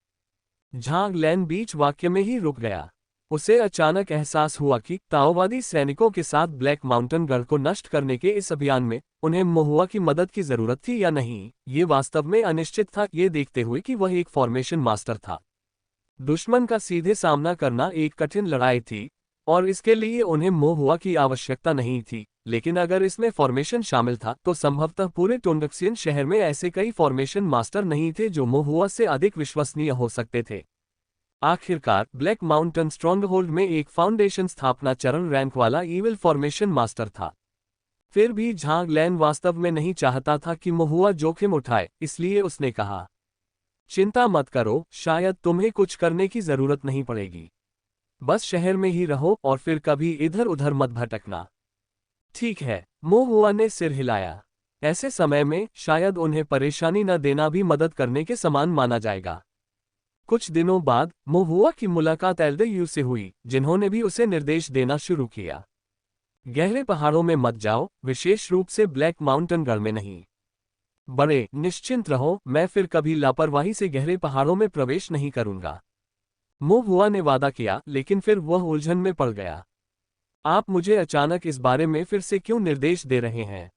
झांग लैन बीच वाक्य में ही रुक गया। उसे अचानक एहसास हुआ कि ताओवादी सैनिकों के साथ ब्लैक माउंटेन गढ़ को नष्ट करने के इस अभियान में उन्हें मोहुआ की मदद की जरूरत थी या नहीं, ये वास्तव में अनिश्चित था, ये देखते हुए कि वह एक फॉर्मेशन मास्टर था। दुश्मन का सीधे सामना करना एक कठिन लड़ाई थी और इसके लिए उन्हें मोहुआ की आवश्यकता नहीं थी, लेकिन अगर इसमें फॉर्मेशन शामिल था तो संभवतः पूरे टोंडक्सियन शहर में ऐसे कई फॉर्मेशन मास्टर नहीं थे जो मोहुआ से अधिक विश्वसनीय हो सकते थे। आखिरकार ब्लैक माउंटेन स्ट्रॉन्गहोल्ड में एक फाउंडेशन स्थापना चरण रैंक वाला ईविल फॉर्मेशन मास्टर था। फिर भी झांग लैन वास्तव में नहीं चाहता था कि मोहुआ जोखिम उठाए, इसलिए उसने कहा, चिंता मत करो, शायद तुम्हें कुछ करने की जरूरत नहीं पड़ेगी। बस शहर में ही रहो और फिर कभी इधर उधर मत भटकना। ठीक है, मोहुआ ने सिर हिलाया। ऐसे समय में शायद उन्हें परेशानी न देना भी मदद करने के समान माना जाएगा। कुछ दिनों बाद मोहुआ की मुलाकात एल्डर यू से हुई, जिन्होंने भी उसे निर्देश देना शुरू किया। गहरे पहाड़ों में मत जाओ, विशेष रूप से ब्लैक माउंटेन गढ़ में नहीं। बड़े निश्चिंत रहो, मैं फिर कभी लापरवाही से गहरे पहाड़ों में प्रवेश नहीं करूंगा। मोहुआ ने वादा किया, लेकिन फिर वह उलझन में पड़ गया। आप मुझे अचानक इस बारे में फिर से क्यों निर्देश दे रहे हैं?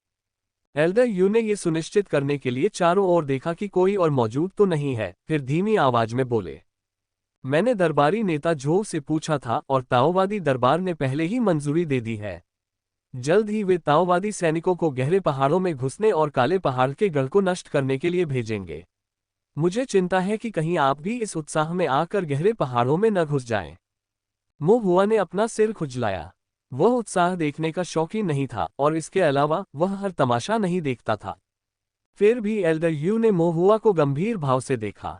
एल्डर यू ने यह सुनिश्चित करने के लिए चारों ओर देखा कि कोई और मौजूद तो नहीं है, फिर धीमी आवाज में बोले, मैंने दरबारी नेता झो से पूछा था और ताओवादी दरबार ने पहले ही मंजूरी दे दी है। जल्द ही वे ताओवादी सैनिकों को गहरे पहाड़ों में घुसने और काले पहाड़ के गढ़ को नष्ट करने के लिए भेजेंगे। मुझे चिंता है कि कहीं आप भी इस उत्साह में आकर गहरे पहाड़ों में न घुस जाएं। मोहुआ ने अपना सिर खुजलाया। वह उत्साह देखने का शौकीन नहीं था और इसके अलावा वह हर तमाशा नहीं देखता था। फिर भी एल्डर यू ने मोहुआ को गंभीर भाव से देखा।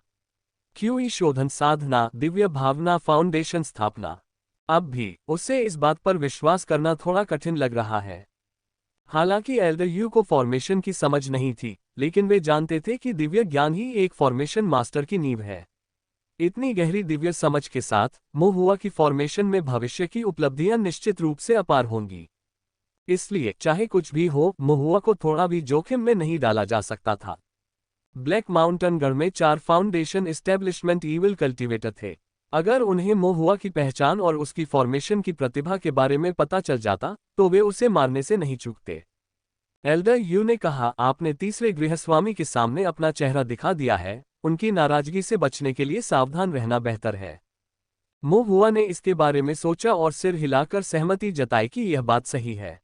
क्यूई शोधन साधना दिव्य भावना फाउंडेशन स्थापना। अब भी उसे इस बात पर विश्वास करना थोड़ा कठिन लग रहा है। हालांकि एल्डर यू को फॉर्मेशन की समझ नहीं थी, लेकिन वे जानते थे कि दिव्य ज्ञान ही एक फॉर्मेशन मास्टर की नींव है। इतनी गहरी दिव्य समझ के साथ मोहुआ की फॉर्मेशन में भविष्य की उपलब्धियां निश्चित रूप से अपार होंगी। इसलिए चाहे कुछ भी हो, मोहुआ को थोड़ा भी जोखिम में नहीं डाला जा सकता था। ब्लैक माउंटेन गढ़ में 4 फाउंडेशन एस्टेब्लिशमेंट ईविल कल्टीवेटर थे। अगर उन्हें मोहुआ की पहचान और उसकी फॉर्मेशन की प्रतिभा के बारे में पता चल जाता तो वे उसे मारने से नहीं चूकते। एल्डर यू ने कहा, आपने तीसरे गृहस्वामी के सामने अपना चेहरा दिखा दिया है, उनकी नाराजगी से बचने के लिए सावधान रहना बेहतर है। मोहुआ ने इसके बारे में सोचा और सिर हिलाकर सहमति जताई कि यह बात सही है।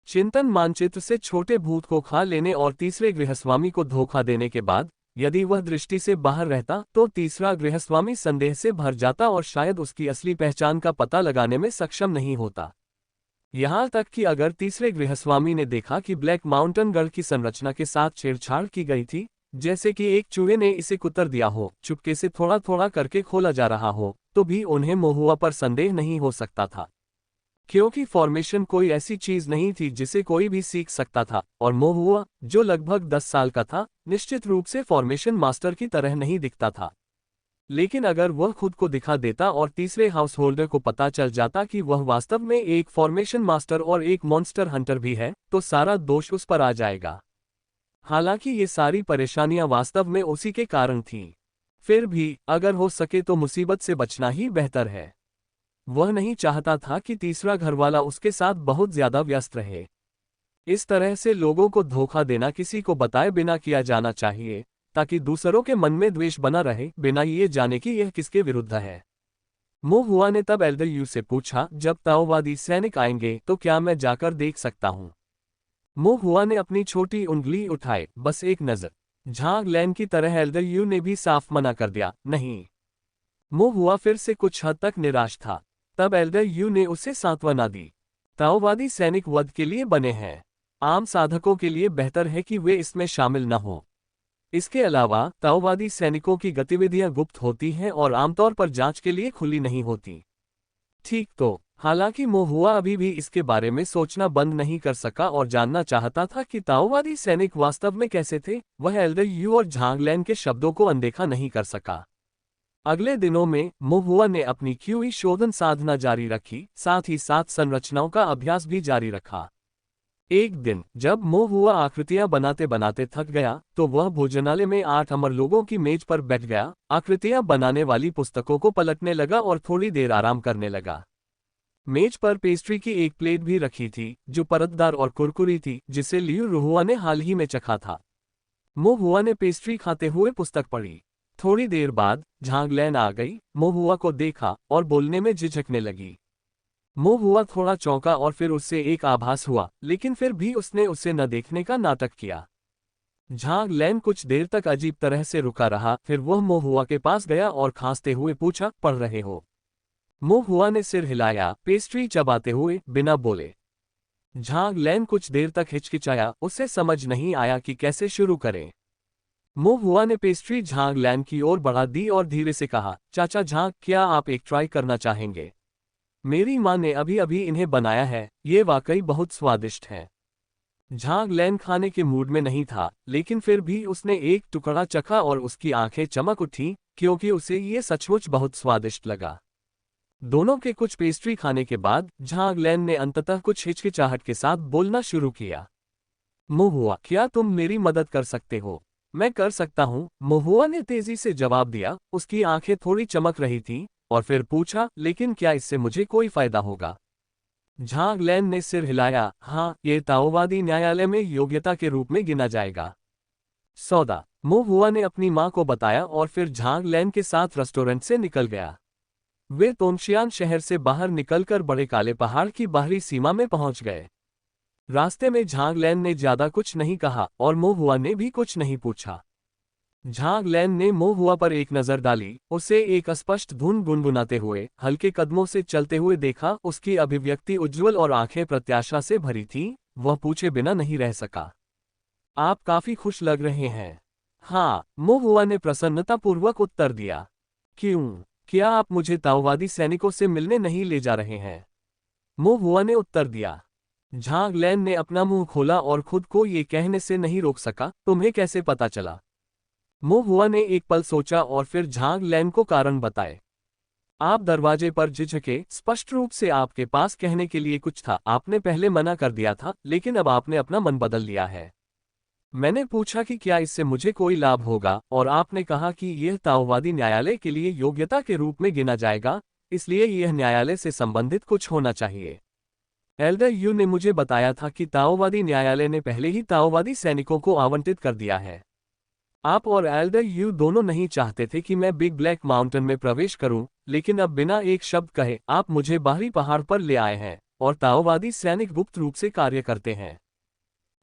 चिंतन मानचित्र से छोटे भूत को खा लेने और तीसरे गृहस्वामी को धोखा देने के बाद यदि वह दृष्टि से बाहर रहता तो तीसरा गृहस्वामी संदेह से भर जाता और शायद उसकी असली पहचान का पता लगाने में सक्षम नहीं होता। यहां तक कि अगर तीसरे गृहस्वामी ने देखा कि ब्लैक माउंटेन गढ़ की संरचना के साथ छेड़छाड़ की गई थी, जैसे कि एक चूहे ने इसे कुतर दिया हो, चुपके से थोड़ा थोड़ा करके खोला जा रहा हो, तो भी उन्हें मोहुआ पर संदेह नहीं हो सकता था। क्योंकि फॉर्मेशन कोई ऐसी चीज नहीं थी जिसे कोई भी सीख सकता था, और मोहुआ, जो लगभग 10 साल का था, निश्चित रूप से फॉर्मेशन मास्टर की तरह नहीं दिखता था। लेकिन अगर वह खुद को दिखा देता और तीसरे हाउस होल्डर को पता चल जाता कि वह वास्तव में एक फॉर्मेशन मास्टर और एक मॉन्स्टर हंटर भी है, तो सारा दोष उस पर आ जाएगा। हालांकि ये सारी परेशानियां वास्तव में उसी के कारण थीं। फिर भी अगर हो सके तो मुसीबत से बचना ही बेहतर है। वह नहीं चाहता था कि तीसरा घरवाला उसके साथ बहुत ज्यादा व्यस्त रहे। इस तरह से लोगों को धोखा देना किसी को बताए बिना किया जाना चाहिए, ताकि दूसरों के मन में द्वेष बना रहे बिना ये जाने कि यह किसके विरुद्ध है। मो हुआ ने तब एल्डर यू से पूछा, जब ताओवादी सैनिक आएंगे तो क्या मैं जाकर देख सकता हूँ? मो हुआ ने अपनी छोटी उंगली उठाई, बस एक नजर। झांग लैन की तरह एल्डर यू ने भी साफ मना कर दिया, नहीं। मो हुआ फिर से कुछ हद तक निराश था। तब एल्डर यू ने उसे सांत्वना दी। ताओवादी सैनिक वध के लिए बने हैं। आम साधकों के लिए बेहतर है कि वे इसमें शामिल न हों। इसके अलावा ताओवादी सैनिकों की गतिविधियां गुप्त होती हैं और आमतौर पर जांच के लिए खुली नहीं होती। ठीक तो, हालांकि मो हुआ अभी भी इसके बारे में सोचना बंद नहीं कर सका और जानना चाहता था कि ताओवादी सैनिक वास्तव में कैसे थे। वह एल्डर यू और झांगलैन के शब्दों को अनदेखा नहीं कर सका। अगले दिनों में मो हुआ ने अपनी क्यूई शोधन साधना जारी रखी, साथ ही साथ संरचनाओं का अभ्यास भी जारी रखा। एक दिन जब मो हुआ आकृतियां बनाते बनाते थक गया तो वह भोजनालय में 8 अमर लोगों की मेज पर बैठ गया, आकृतियां बनाने वाली पुस्तकों को पलटने लगा और थोड़ी देर आराम करने लगा। मेज पर पेस्ट्री की एक प्लेट भी रखी थी, जो परतदार और कुरकुरी थी, जिसे लियू रुहुआ ने हाल ही में चखा था। मो हुआ ने पेस्ट्री खाते हुए पुस्तक पढ़ी। थोड़ी देर बाद झांगलैन आ गई, मो हुआ को देखा और बोलने में झिझकने लगी। मो हुआ थोड़ा चौंका और फिर उससे एक आभास हुआ, लेकिन फिर भी उसने उसे न देखने का नाटक किया। झांगलैन कुछ देर तक अजीब तरह से रुका रहा, फिर वह मो हुआ के पास गया और खांसते हुए पूछा, पढ़ रहे हो? मो हुआ ने सिर हिलाया, पेस्ट्री चबाते हुए, बिना बोले। झांगलैन कुछ देर तक हिचकिचाया, उसे समझ नहीं आया कि कैसे शुरू करे। मो हुआ ने पेस्ट्री झांगलैन की ओर बढ़ा दी और धीरे से कहा, चाचा झांग, क्या आप एक ट्राई करना चाहेंगे? मेरी माँ ने अभी अभी इन्हें बनाया है, ये वाकई बहुत स्वादिष्ट है। झांगलैन खाने के मूड में नहीं था, लेकिन फिर भी उसने एक टुकड़ा चखा और उसकी आंखें चमक उठी, क्योंकि उसे ये सचमुच बहुत स्वादिष्ट लगा। दोनों के कुछ पेस्ट्री खाने के बाद झांगलैन ने अंततः कुछ हिचकिचाहट के साथ बोलना शुरू किया। मो हुआ, क्या तुम मेरी मदद कर सकते हो? मैं कर सकता हूँ, मो हुआ ने तेजी से जवाब दिया। उसकी आंखें थोड़ी चमक रही थीं, और फिर पूछा, लेकिन क्या इससे मुझे कोई फायदा होगा? झांगलैन ने सिर हिलाया, हाँ, ये ताओवादी न्यायालय में योग्यता के रूप में गिना जाएगा। सौदा, मो हुआ ने अपनी माँ को बताया और फिर झांगलैन के साथ रेस्टोरेंट से निकल गया। वे तोंगशियान शहर से बाहर निकलकर बड़े काले पहाड़ की बाहरी सीमा में पहुंच गए। रास्ते में झांगलैन ने ज्यादा कुछ नहीं कहा और मो हुआ ने भी कुछ नहीं पूछा। झांगलैन ने मो हुआ पर एक नजर डाली, उसे एक अस्पष्ट धुन गुनगुनाते हुए हल्के कदमों से चलते हुए देखा। उसकी अभिव्यक्ति उज्ज्वल और आंखें प्रत्याशा से भरी थीं। वह पूछे बिना नहीं रह सका, आप काफी खुश लग रहे हैं। हाँ, मो हुआ ने प्रसन्नतापूर्वक उत्तर दिया। क्यों, क्या आप मुझे ताओवादी सैनिकों से मिलने नहीं ले जा रहे हैं? मो हुआ ने उत्तर दिया। झांगलैन ने अपना मुंह खोला और खुद को ये कहने से नहीं रोक सका, तुम्हें कैसे पता चला? मो हुआ ने एक पल सोचा और फिर झांगलैन को कारण बताए। आप दरवाजे पर झिझके, स्पष्ट रूप से आपके पास कहने के लिए कुछ था। आपने पहले मना कर दिया था, लेकिन अब आपने अपना मन बदल लिया है। मैंने पूछा कि क्या इससे मुझे कोई लाभ होगा, और आपने कहा कि यह ताओवादी न्यायालय के लिए योग्यता के रूप में गिना जाएगा, इसलिए यह न्यायालय से संबंधित कुछ होना चाहिए। एल्डर यू ने मुझे बताया था कि ताओवादी न्यायालय ने पहले ही ताओवादी सैनिकों को आवंटित कर दिया है। आप और एल्डर यू दोनों नहीं चाहते थे कि मैं बिग ब्लैक माउंटेन में प्रवेश करूं, लेकिन अब बिना एक शब्द कहे आप मुझे बाहरी पहाड़ पर ले आए हैं, और ताओवादी सैनिक गुप्त रूप से कार्य करते हैं।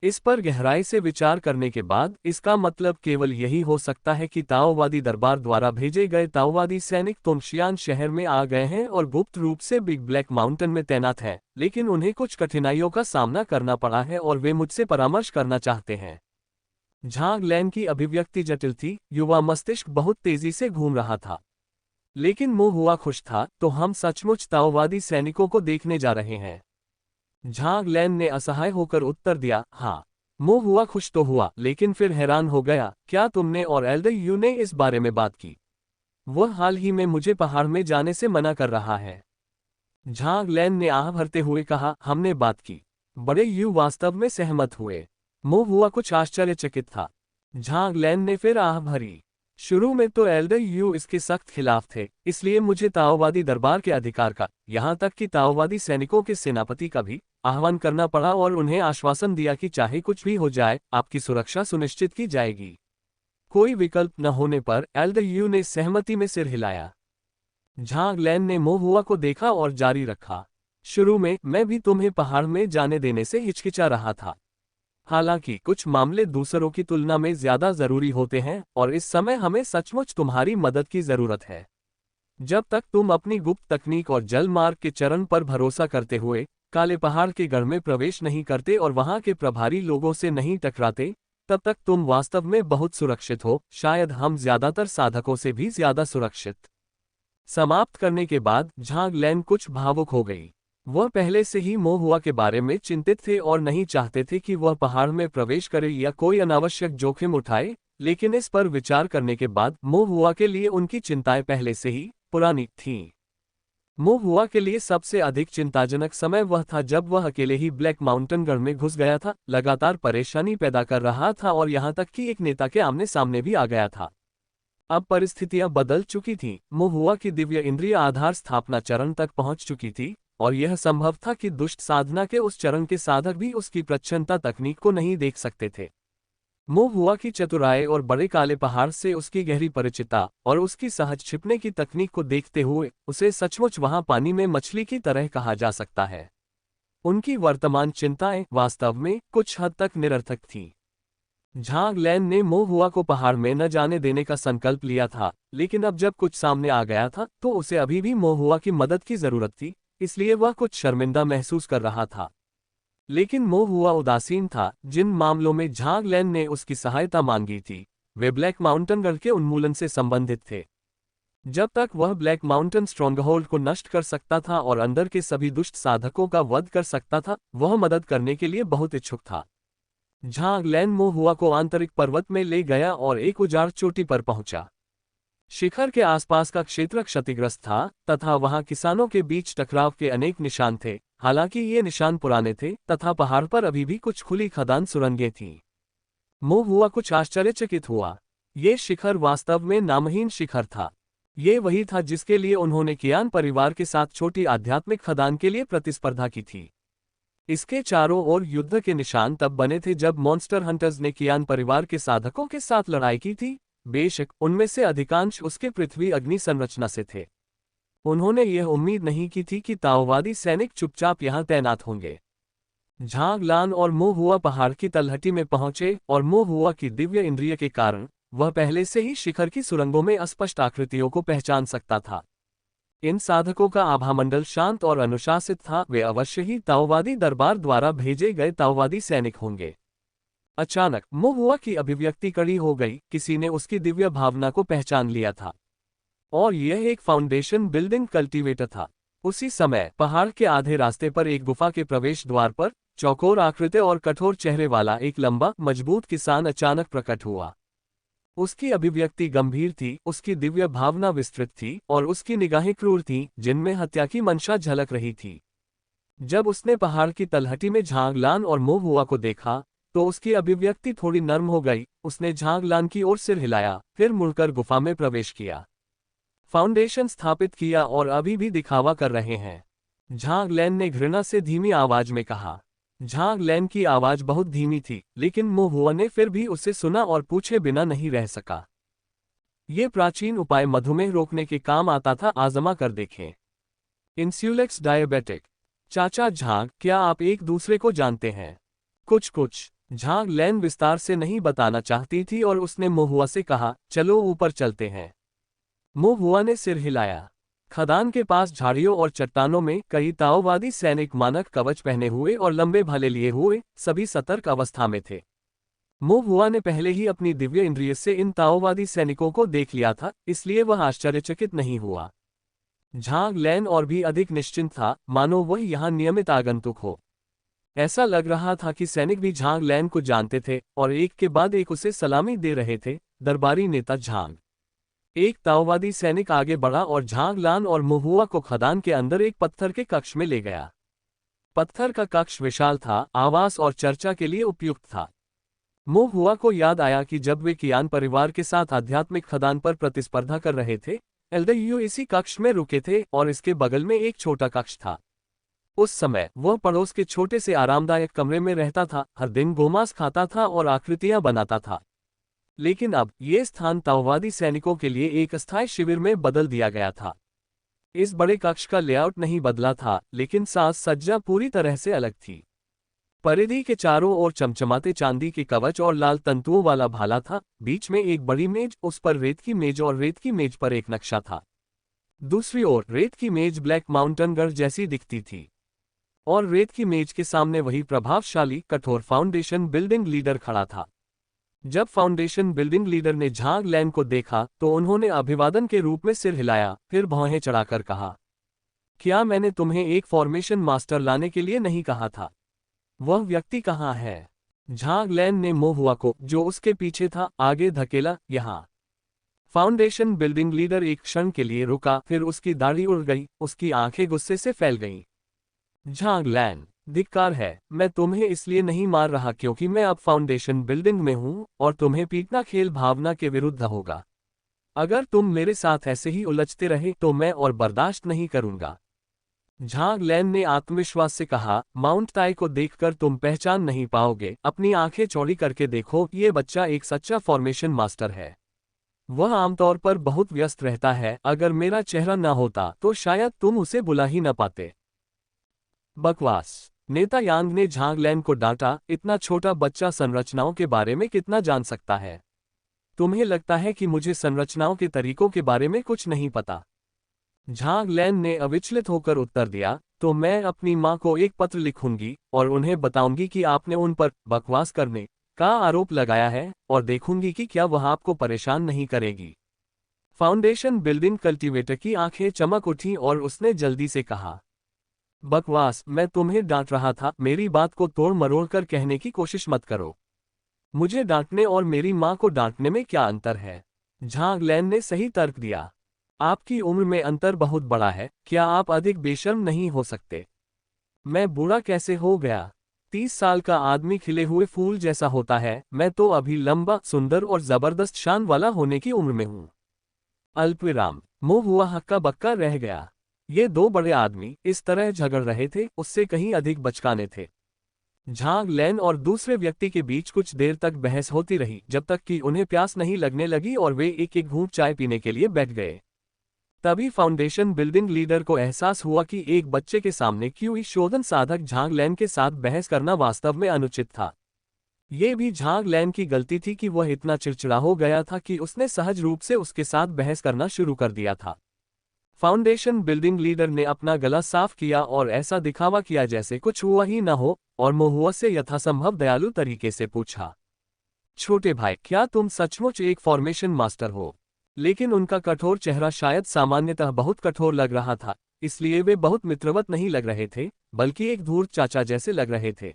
इस पर गहराई से विचार करने के बाद इसका मतलब केवल यही हो सकता है कि ताओवादी दरबार द्वारा भेजे गए ताओवादी सैनिक तोंगशियान शहर में आ गए हैं और गुप्त रूप से बिग ब्लैक माउंटेन में तैनात हैं, लेकिन उन्हें कुछ कठिनाइयों का सामना करना पड़ा है और वे मुझसे परामर्श करना चाहते हैं। झांगलैन की अभिव्यक्ति जटिल थी, युवा मस्तिष्क बहुत तेजी से घूम रहा था। लेकिन मो हुआ खुश था, तो हम सचमुच ताओवादी सैनिकों को देखने जा रहे हैं? झांगलैन ने असहाय होकर उत्तर दिया, हाँ। मो हुआ खुश तो हुआ, लेकिन फिर हैरान हो गया, क्या तुमने और एल्डर यू ने इस बारे में बात की? वह हाल ही में मुझे पहाड़ में जाने से मना कर रहा है। झांगलैन ने आह भरते हुए कहा, हमने बात की। बड़े यू वास्तव में सहमत हुए। मोहुआ कुछ आश्चर्यचकित था। झांग लैन ने फिर आह भरी। शुरू में तो एल्डर यू इसके सख्त खिलाफ थे, इसलिए मुझे ताओवादी दरबार के अधिकार का, यहाँ तक कि ताओवादी सैनिकों के सेनापति का भी आह्वान करना पड़ा और उन्हें आश्वासन दिया कि चाहे कुछ भी हो जाए, आपकी सुरक्षा सुनिश्चित की जाएगी। कोई विकल्प न होने पर एल्डर यू ने सहमति में सिर हिलाया। झांग लैन ने मोहुआ को देखा और जारी रखा। शुरू में मैं भी तुम्हें पहाड़ में जाने देने से हिचकिचा रहा था। हालांकि कुछ मामले दूसरों की तुलना में ज्यादा जरूरी होते हैं और इस समय हमें सचमुच तुम्हारी मदद की जरूरत है। जब तक तुम अपनी गुप्त तकनीक और जल मार्ग के चरण पर भरोसा करते हुए काले पहाड़ के गढ़ में प्रवेश नहीं करते और वहां के प्रभारी लोगों से नहीं टकराते, तब तक तुम वास्तव में बहुत सुरक्षित हो, शायद हम ज्यादातर साधकों से भी ज्यादा सुरक्षित। समाप्त करने के बाद झांग लैन कुछ भावुक हो गई। वह पहले से ही मोहुआ के बारे में चिंतित थे और नहीं चाहते थे कि वह पहाड़ में प्रवेश करे या कोई अनावश्यक जोखिम उठाए, लेकिन इस पर विचार करने के बाद मोहुआ के लिए उनकी चिंताएं पहले से ही पुरानी थीं। मोहुआ के लिए सबसे अधिक चिंताजनक समय वह था जब वह अकेले ही ब्लैक माउंटेन गढ़ में घुस गया था, लगातार परेशानी पैदा कर रहा था और यहां तक कि एक नेता के आमने सामने भी आ गया था। अब परिस्थितियां बदल चुकी थीं। मोहुआ की दिव्य इंद्रिय आधार स्थापना चरण तक पहुंच चुकी थी और यह संभव था कि दुष्ट साधना के उस चरण के साधक भी उसकी प्रचंडता तकनीक को नहीं देख सकते थे। मोहुआ की चतुराई और बड़े काले पहाड़ से उसकी गहरी परिचितता और उसकी सहज छिपने की तकनीक को देखते हुए उसे सचमुच वहां पानी में मछली की तरह कहा जा सकता है। उनकी वर्तमान चिंताएं वास्तव में कुछ हद तक निरर्थक थीं। झांग लैन ने मोहुआ को पहाड़ में न जाने देने का संकल्प लिया था, लेकिन अब जब कुछ सामने आ गया था तो उसे अभी भी मोहुआ की मदद की जरूरत थी, इसलिए वह कुछ शर्मिंदा महसूस कर रहा था। लेकिन मोहुआ उदासीन था। जिन मामलों में झांग लैन ने उसकी सहायता मांगी थी वे ब्लैक माउंटेन गढ़ के उन्मूलन से संबंधित थे। जब तक वह ब्लैक माउंटेन स्ट्रॉन्गहोल्ड को नष्ट कर सकता था और अंदर के सभी दुष्ट साधकों का वध कर सकता था, वह मदद करने के लिए बहुत इच्छुक था। झांग लैन मोहुआ को आंतरिक पर्वत में ले गया और एक उजाड़ चोटी पर पहुंचा। शिखर के आसपास का क्षेत्र क्षतिग्रस्त था तथा वहां किसानों के बीच टकराव के अनेक निशान थे। हालांकि ये निशान पुराने थे तथा पहाड़ पर अभी भी कुछ खुली खदान सुरंगें थीं। मोहुआ कुछ आश्चर्यचकित हुआ। ये शिखर वास्तव में नामहीन शिखर था। ये वही था जिसके लिए उन्होंने कियान परिवार के साथ छोटी आध्यात्मिक खदान के लिए प्रतिस्पर्धा की थी। इसके चारों ओर युद्ध के निशान तब बने थे जब मॉन्स्टर हंटर्स ने कियान परिवार के साधकों के साथ लड़ाई की थी। बेशक उनमें से अधिकांश उसके पृथ्वी अग्नि संरचना से थे। उन्होंने यह उम्मीद नहीं की थी कि ताओवादी सैनिक चुपचाप यहां तैनात होंगे। झांग लान और मोहुआ पहाड़ की तलहटी में पहुंचे और मोहुआ की दिव्य इंद्रिय के कारण वह पहले से ही शिखर की सुरंगों में अस्पष्ट आकृतियों को पहचान सकता था। इन साधकों का आभामंडल शांत और अनुशासित था। वे अवश्य ही ताओवादी दरबार द्वारा भेजे गए ताओवादी सैनिक होंगे। अचानक मोहुआ की अभिव्यक्ति कड़ी हो गई। किसी ने उसकी दिव्य भावना को पहचान लिया था और यह एक फाउंडेशन बिल्डिंग कल्टीवेटर था। उसी समय पहाड़ के आधे रास्ते पर एक गुफा के प्रवेश द्वार पर चौकोर आकृति और कठोर चेहरे वाला एक लंबा मजबूत किसान अचानक प्रकट हुआ। उसकी अभिव्यक्ति गंभीर थी, उसकी दिव्य भावना विस्तृत थी और उसकी निगाहें क्रूर थीं, जिनमें हत्या की मंशा झलक रही थी। जब उसने पहाड़ की तलहटी में झांग लान और मोहुआ को देखा तो उसकी अभिव्यक्ति थोड़ी नर्म हो गई। उसने झांग लान की ओर सिर हिलाया, फिर मुड़कर गुफा में प्रवेश किया। फाउंडेशन स्थापित किया और अभी भी दिखावा कर रहे हैं, झांग लैन ने घृणा से धीमी आवाज में कहा। झांग लैन की आवाज बहुत धीमी थी, लेकिन मोहुआ ने फिर भी उसे सुना और पूछे बिना नहीं रह सका। ये प्राचीन उपाय मधुमेह रोकने के काम आता था, आजमा कर देखें। इंसुलेक्स डायबिटिक। चाचा झांग, क्या आप एक दूसरे को जानते हैं? कुछ। झांग लैन विस्तार से नहीं बताना चाहती थी और उसने मोहुआ से कहा, चलो ऊपर चलते हैं। मोहुआ ने सिर हिलाया। खदान के पास झाड़ियों और चट्टानों में कई ताओवादी सैनिक मानक कवच पहने हुए और लंबे भाले लिए हुए, सभी सतर्क अवस्था में थे। मोहुआ ने पहले ही अपनी दिव्य इंद्रिय से इन ताओवादी सैनिकों को देख लिया था, इसलिए वह आश्चर्यचकित नहीं हुआ। झांग लैन और भी अधिक निश्चिंत था, मानो वह यहाँ नियमित आगंतुक हो। ऐसा लग रहा था कि सैनिक भी झांग लैन को जानते थे और एक के बाद एक उसे सलामी दे रहे थे। दरबारी नेता झांग। एक ताओवादी सैनिक आगे बढ़ा और झांग लान और मोहुआ को खदान के अंदर एक पत्थर के कक्ष में ले गया। पत्थर का कक्ष विशाल था, आवास और चर्चा के लिए उपयुक्त था। मो हुआ को याद आया कि जब वे कियान परिवार के साथ आध्यात्मिक खदान पर प्रतिस्पर्धा कर रहे थे, एलडीयू इसी कक्ष में रुके थे और इसके बगल में एक छोटा कक्ष था। उस समय वह पड़ोस के छोटे से आरामदायक कमरे में रहता था, हर दिन गोमांस खाता था और आकृतियां बनाता था। लेकिन अब ये स्थान ताओवादी सैनिकों के लिए एक अस्थायी शिविर में बदल दिया गया था। इस बड़े कक्ष का लेआउट नहीं बदला था, लेकिन साज सज्जा पूरी तरह से अलग थी। परिधि के चारों ओर चमचमाते चांदी के कवच और लाल तंतुओं वाला भाला था। बीच में एक बड़ी मेज, उस पर रेत की मेज और रेत की मेज पर एक नक्शा था। दूसरी ओर रेत की मेज ब्लैक माउंटेन गढ़ जैसी दिखती थी और रेत की मेज के सामने वही प्रभावशाली कठोर फाउंडेशन बिल्डिंग लीडर खड़ा था। जब फाउंडेशन बिल्डिंग लीडर ने झांग लैन को देखा तो उन्होंने अभिवादन के रूप में सिर हिलाया, फिर भौहें चढ़ाकर कहा, क्या मैंने तुम्हें एक फॉर्मेशन मास्टर लाने के लिए नहीं कहा था? वह व्यक्ति कहाँ है? झांग लैन ने मो हुआ को, जो उसके पीछे था, आगे धकेला। यहाँ। फाउंडेशन बिल्डिंग लीडर एक क्षण के लिए रुका, फिर उसकी दाढ़ी उड़ गई, उसकी आंखें गुस्से से फैल गईं। झांग लैन, धिक्कार है, मैं तुम्हें इसलिए नहीं मार रहा क्योंकि मैं अब फाउंडेशन बिल्डिंग में हूं और तुम्हें पीटना खेल भावना के विरुद्ध होगा। अगर तुम मेरे साथ ऐसे ही उलझते रहे तो मैं और बर्दाश्त नहीं करूंगा। झांग लैन ने आत्मविश्वास से कहा, माउंट ताई को देखकर तुम पहचान नहीं पाओगे, अपनी आंखें चौड़ी करके देखो, ये बच्चा एक सच्चा फॉर्मेशन मास्टर है। वह आमतौर पर बहुत व्यस्त रहता है, अगर मेरा चेहरा न होता तो शायद तुम उसे बुला ही न पाते। बकवास। नेता यांग ने झांग लैन को डांटा, इतना छोटा बच्चा संरचनाओं के बारे में कितना जान सकता है? तुम्हें लगता है कि मुझे संरचनाओं के तरीकों के बारे में कुछ नहीं पता? झांग लैन ने अविचलित होकर उत्तर दिया, तो मैं अपनी मां को एक पत्र लिखूंगी और उन्हें बताऊंगी कि आपने उन पर बकवास करने का आरोप लगाया है और देखूंगी कि क्या वह आपको परेशान नहीं करेगी। फाउंडेशन बिल्डिंग कल्टीवेटर की आंखें चमक उठी और उसने जल्दी से कहा, बकवास, मैं तुम्हें डांट रहा था, मेरी बात को तोड़ मरोड़ कर कहने की कोशिश मत करो। मुझे डांटने और मेरी मां को डांटने में क्या अंतर है? झांग लैन ने सही तर्क दिया। आपकी उम्र में अंतर बहुत बड़ा है, क्या आप अधिक बेशर्म नहीं हो सकते? मैं बूढ़ा कैसे हो गया? 30 साल का आदमी खिले हुए फूल जैसा होता है, मैं तो अभी लंबा, सुंदर और जबरदस्त शान वाला होने की उम्र में हूं। अल्पविराम। मुंह हुआ हक्का बक्का रह गया। ये दो बड़े आदमी इस तरह झगड़ रहे थे, उससे कहीं अधिक बचकाने थे। झांग लैन और दूसरे व्यक्ति के बीच कुछ देर तक बहस होती रही, जब तक कि उन्हें प्यास नहीं लगने लगी और वे एक एक घूंट चाय पीने के लिए बैठ गए। तभी फाउंडेशन बिल्डिंग लीडर को एहसास हुआ कि एक बच्चे के सामने क्यूई शोधन साधक झांग लैन के साथ बहस करना वास्तव में अनुचित था। ये भी झांग लैन की गलती थी कि वह इतना चिड़चिड़ा हो गया था कि उसने सहज रूप से उसके साथ बहस करना शुरू कर दिया था। फाउंडेशन बिल्डिंग लीडर ने अपना गला साफ किया और ऐसा दिखावा किया जैसे कुछ हुआ ही न हो और मोहुआ से यथासंभव दयालु तरीके से पूछा, छोटे भाई, क्या तुम सचमुच एक फॉर्मेशन मास्टर हो? लेकिन उनका कठोर चेहरा शायद सामान्यतः बहुत कठोर लग रहा था, इसलिए वे बहुत मित्रवत नहीं लग रहे थे, बल्कि एक धूर्त चाचा जैसे लग रहे थे।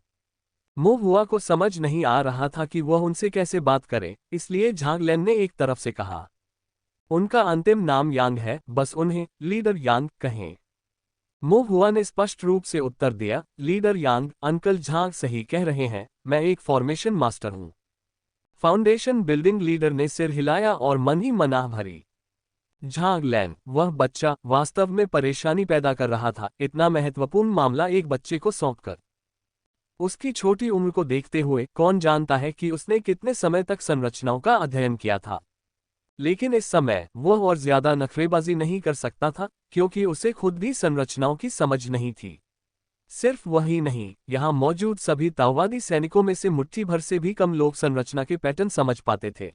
मोहुआ को समझ नहीं आ रहा था कि वह उनसे कैसे बात करे, इसलिए झांग लैन ने एक तरफ से कहा, उनका अंतिम नाम यांग है, बस उन्हें लीडर यांग कहें। मो हुआ ने स्पष्ट रूप से उत्तर दिया, लीडर यांग, अंकल झांग सही कह रहे हैं, मैं एक फॉर्मेशन मास्टर हूं। फाउंडेशन बिल्डिंग लीडर ने सिर हिलाया और मन ही मनाह भरी। झांग लैन, वह बच्चा वास्तव में परेशानी पैदा कर रहा था, इतना महत्वपूर्ण मामला एक बच्चे को सौंपकर। उसकी छोटी उम्र को देखते हुए कौन जानता है कि उसने कितने समय तक संरचनाओं का अध्ययन किया था। लेकिन इस समय वह और ज्यादा नखरेबाजी नहीं कर सकता था, क्योंकि उसे खुद भी संरचनाओं की समझ नहीं थी। सिर्फ वही नहीं, यहाँ मौजूद सभी ताओवादी सैनिकों में से मुट्ठी भर से भी कम लोग संरचना के पैटर्न समझ पाते थे।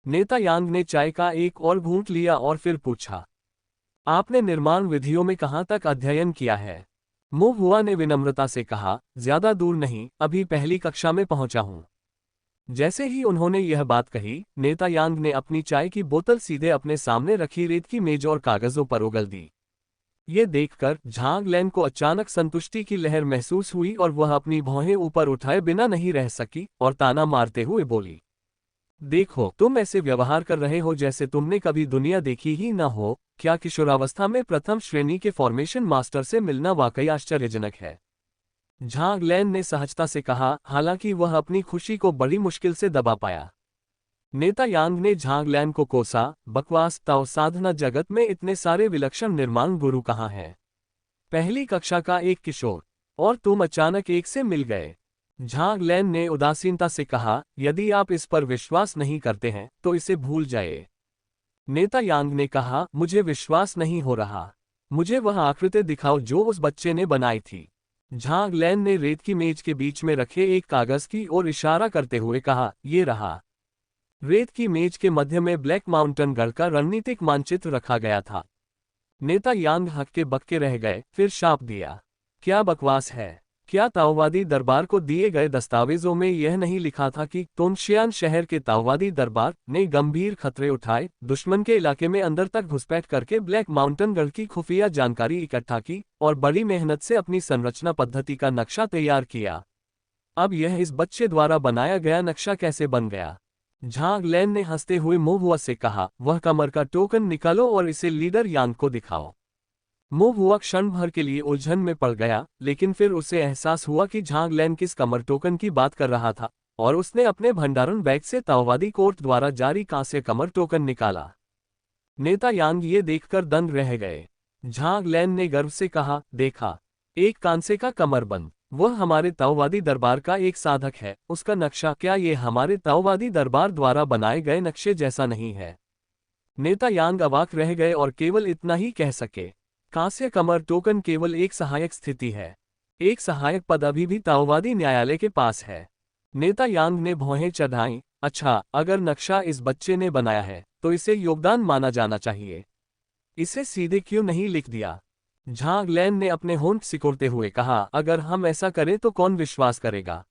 नेता यांग ने चाय का एक और घूंट लिया और फिर पूछा, आपने निर्माण विधियों में कहाँ तक अध्ययन किया है? मो हुआ ने विनम्रता से कहा, ज्यादा दूर नहीं, अभी पहली कक्षा में पहुंचा हूं। जैसे ही उन्होंने यह बात कही, नेता यांग ने अपनी चाय की बोतल सीधे अपने सामने रखी रेत की मेज और कागजों पर उगल दी। ये देखकर झांग लैन को अचानक संतुष्टि की लहर महसूस हुई और वह अपनी भौहें ऊपर उठाए बिना नहीं रह सकी और ताना मारते हुए बोली, देखो, तुम ऐसे व्यवहार कर रहे हो जैसे तुमने कभी दुनिया देखी ही न हो। क्या किशोरावस्था में प्रथम श्रेणी के फॉर्मेशन मास्टर से मिलना वाकई आश्चर्यजनक है। झांग लैन ने सहजता से कहा, हालांकि वह अपनी खुशी को बड़ी मुश्किल से दबा पाया। नेता यांग ने झांग लैन को कोसा, बकवास, ताओ साधना जगत में इतने सारे विलक्षण निर्माण गुरु कहाँ हैं? पहली कक्षा का एक किशोर, और तुम अचानक एक से मिल गए। झांग लैन ने उदासीनता से कहा, यदि आप इस पर विश्वास नहीं करते हैं तो इसे भूल जाइए। नेता यांग ने कहा, मुझे विश्वास नहीं हो रहा। मुझे वह आकृति दिखाओ जो उस बच्चे ने बनाई थी। झांग लैन ने रेत की मेज के बीच में रखे एक कागज की ओर इशारा करते हुए कहा, ये रहा। रेत की मेज के मध्य में ब्लैक माउंटेन गढ़ का रणनीतिक मानचित्र रखा गया था। नेता यांग हक्के बक्के रह गए, फिर शाप दिया, क्या बकवास है? क्या ताओवादी दरबार को दिए गए दस्तावेजों में यह नहीं लिखा था कि तोंगशियान शहर के ताओवादी दरबार ने गंभीर खतरे उठाए, दुश्मन के इलाके में अंदर तक घुसपैठ करके ब्लैक माउंटेन गढ़ की खुफिया जानकारी इकट्ठा की और बड़ी मेहनत से अपनी संरचना पद्धति का नक्शा तैयार किया? अब यह इस बच्चे द्वारा बनाया गया नक्शा कैसे बन गया? झांग लैन ने हंसते हुए मोहुआ से कहा, वह कमर का टोकन निकालो और इसे लीडर यांग को दिखाओ। मोहुआ क्षण भर के लिए उलझन में पड़ गया, लेकिन फिर उसे एहसास हुआ कि झांग लैन किस कमर टोकन की बात कर रहा था, और उसने अपने भंडारण बैग से ताओवादी कोर्ट द्वारा जारी कांस्य कमर टोकन निकाला। नेता यांग ये देखकर दंग रह गए। झांग लैन ने गर्व से कहा, देखा, एक कांसे का कमरबंद, वह हमारे ताओवादी दरबार का एक साधक है। उसका नक्शा, क्या ये हमारे ताओवादी दरबार द्वारा बनाए गए नक्शे जैसा नहीं है? नेता यांग अवाक रह गए और केवल इतना ही कह सके, कांस्य कमर टोकन केवल एक सहायक स्थिति है। एक सहायक पद अभी भी ताओवादी न्यायालय के पास है। नेता यांग ने भौहें चढ़ाईं, अच्छा, अगर नक्शा इस बच्चे ने बनाया है तो इसे योगदान माना जाना चाहिए। इसे सीधे क्यों नहीं लिख दिया? झांग लैन ने अपने होंठ सिकोड़ते हुए कहा, अगर हम ऐसा करें तो कौन विश्वास करेगा?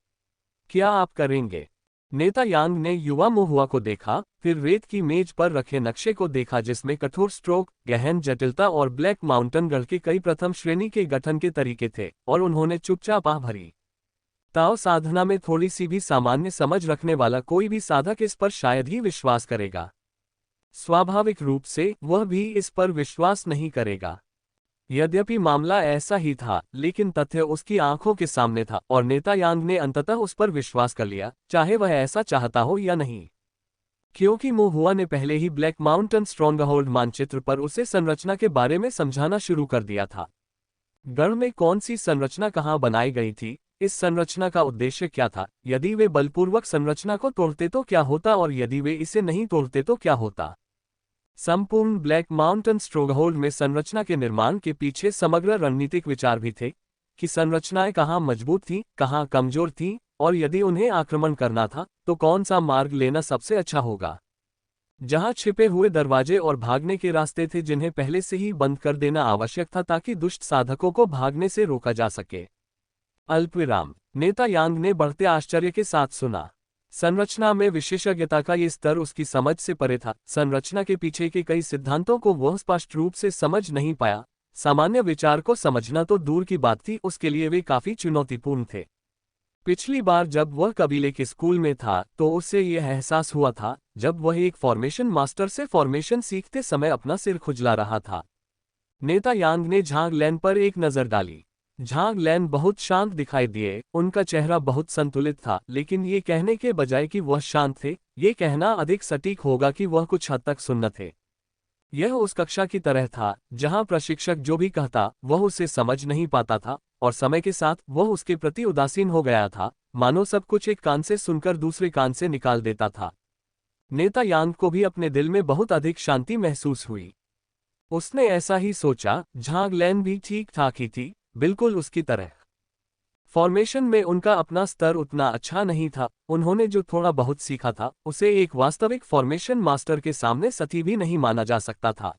क्या आप करेंगे? नेता यांग ने युवा मोहुआ को देखा, फिर रेत की मेज पर रखे नक्शे को देखा जिसमें कठोर स्ट्रोक, गहन जटिलता और ब्लैक माउंटेन गढ़ के कई प्रथम श्रेणी के गठन के तरीके थे, और उन्होंने चुपचाप आह भरी। ताओ साधना में थोड़ी सी भी सामान्य समझ रखने वाला कोई भी साधक इस पर शायद ही विश्वास करेगा। स्वाभाविक रूप से वह भी इस पर विश्वास नहीं करेगा। यद्यपि मामला ऐसा ही था, लेकिन तथ्य उसकी आंखों के सामने था और नेता यांग ने अंततः उस पर विश्वास कर लिया, चाहे वह ऐसा चाहता हो या नहीं। क्योंकि मोहुआ ने पहले ही ब्लैक माउंटेन स्ट्रॉन्गहोल्ड मानचित्र पर उसे संरचना के बारे में समझाना शुरू कर दिया था। गढ़ में कौन सी संरचना कहाँ बनाई गई थी, इस संरचना का उद्देश्य क्या था, यदि वे बलपूर्वक संरचना को तोड़ते तो क्या होता और यदि वे इसे नहीं तोड़ते तो क्या होता। संपूर्ण ब्लैक माउंटेन स्ट्रॉन्गहोल्ड में संरचना के निर्माण के पीछे समग्र रणनीतिक विचार भी थे कि संरचनाएं कहाँ मजबूत थीं, कहाँ कमजोर थीं, और यदि उन्हें आक्रमण करना था तो कौन सा मार्ग लेना सबसे अच्छा होगा। जहां छिपे हुए दरवाजे और भागने के रास्ते थे जिन्हें पहले से ही बंद कर देना आवश्यक था ताकि दुष्ट साधकों को भागने से रोका जा सके। अल्पविराम। नेता यांग ने बढ़ते आश्चर्य के साथ सुना। संरचना में विशेषज्ञता का ये स्तर उसकी समझ से परे था। संरचना के पीछे के कई सिद्धांतों को वह स्पष्ट रूप से समझ नहीं पाया। सामान्य विचार को समझना तो दूर की बात थी, उसके लिए वे काफी चुनौतीपूर्ण थे। पिछली बार जब वह कबीले के स्कूल में था तो उससे यह एहसास हुआ था जब वह एक फॉर्मेशन मास्टर से फॉर्मेशन सीखते समय अपना सिर खुजला रहा था। नेता यांग ने झांग लैन पर एक नजर डाली। झांग लैन बहुत शांत दिखाई दिए, उनका चेहरा बहुत संतुलित था, लेकिन ये कहने के बजाय कि वह शांत थे, ये कहना अधिक सटीक होगा कि वह कुछ हद तक सुन्न थे। यह उस कक्षा की तरह था जहां प्रशिक्षक जो भी कहता वह उसे समझ नहीं पाता था, और समय के साथ वह उसके प्रति उदासीन हो गया था, मानो सब कुछ एक कान से सुनकर दूसरे कान से निकाल देता था। नेता यांग को भी अपने दिल में बहुत अधिक शांति महसूस हुई। उसने ऐसा ही सोचा, झांग लैन भी ठीक ठाक ही थी, बिल्कुल उसकी तरह। फॉर्मेशन में उनका अपना स्तर उतना अच्छा नहीं था, उन्होंने जो थोड़ा बहुत सीखा था उसे एक वास्तविक फॉर्मेशन मास्टर के सामने सही भी नहीं माना जा सकता था।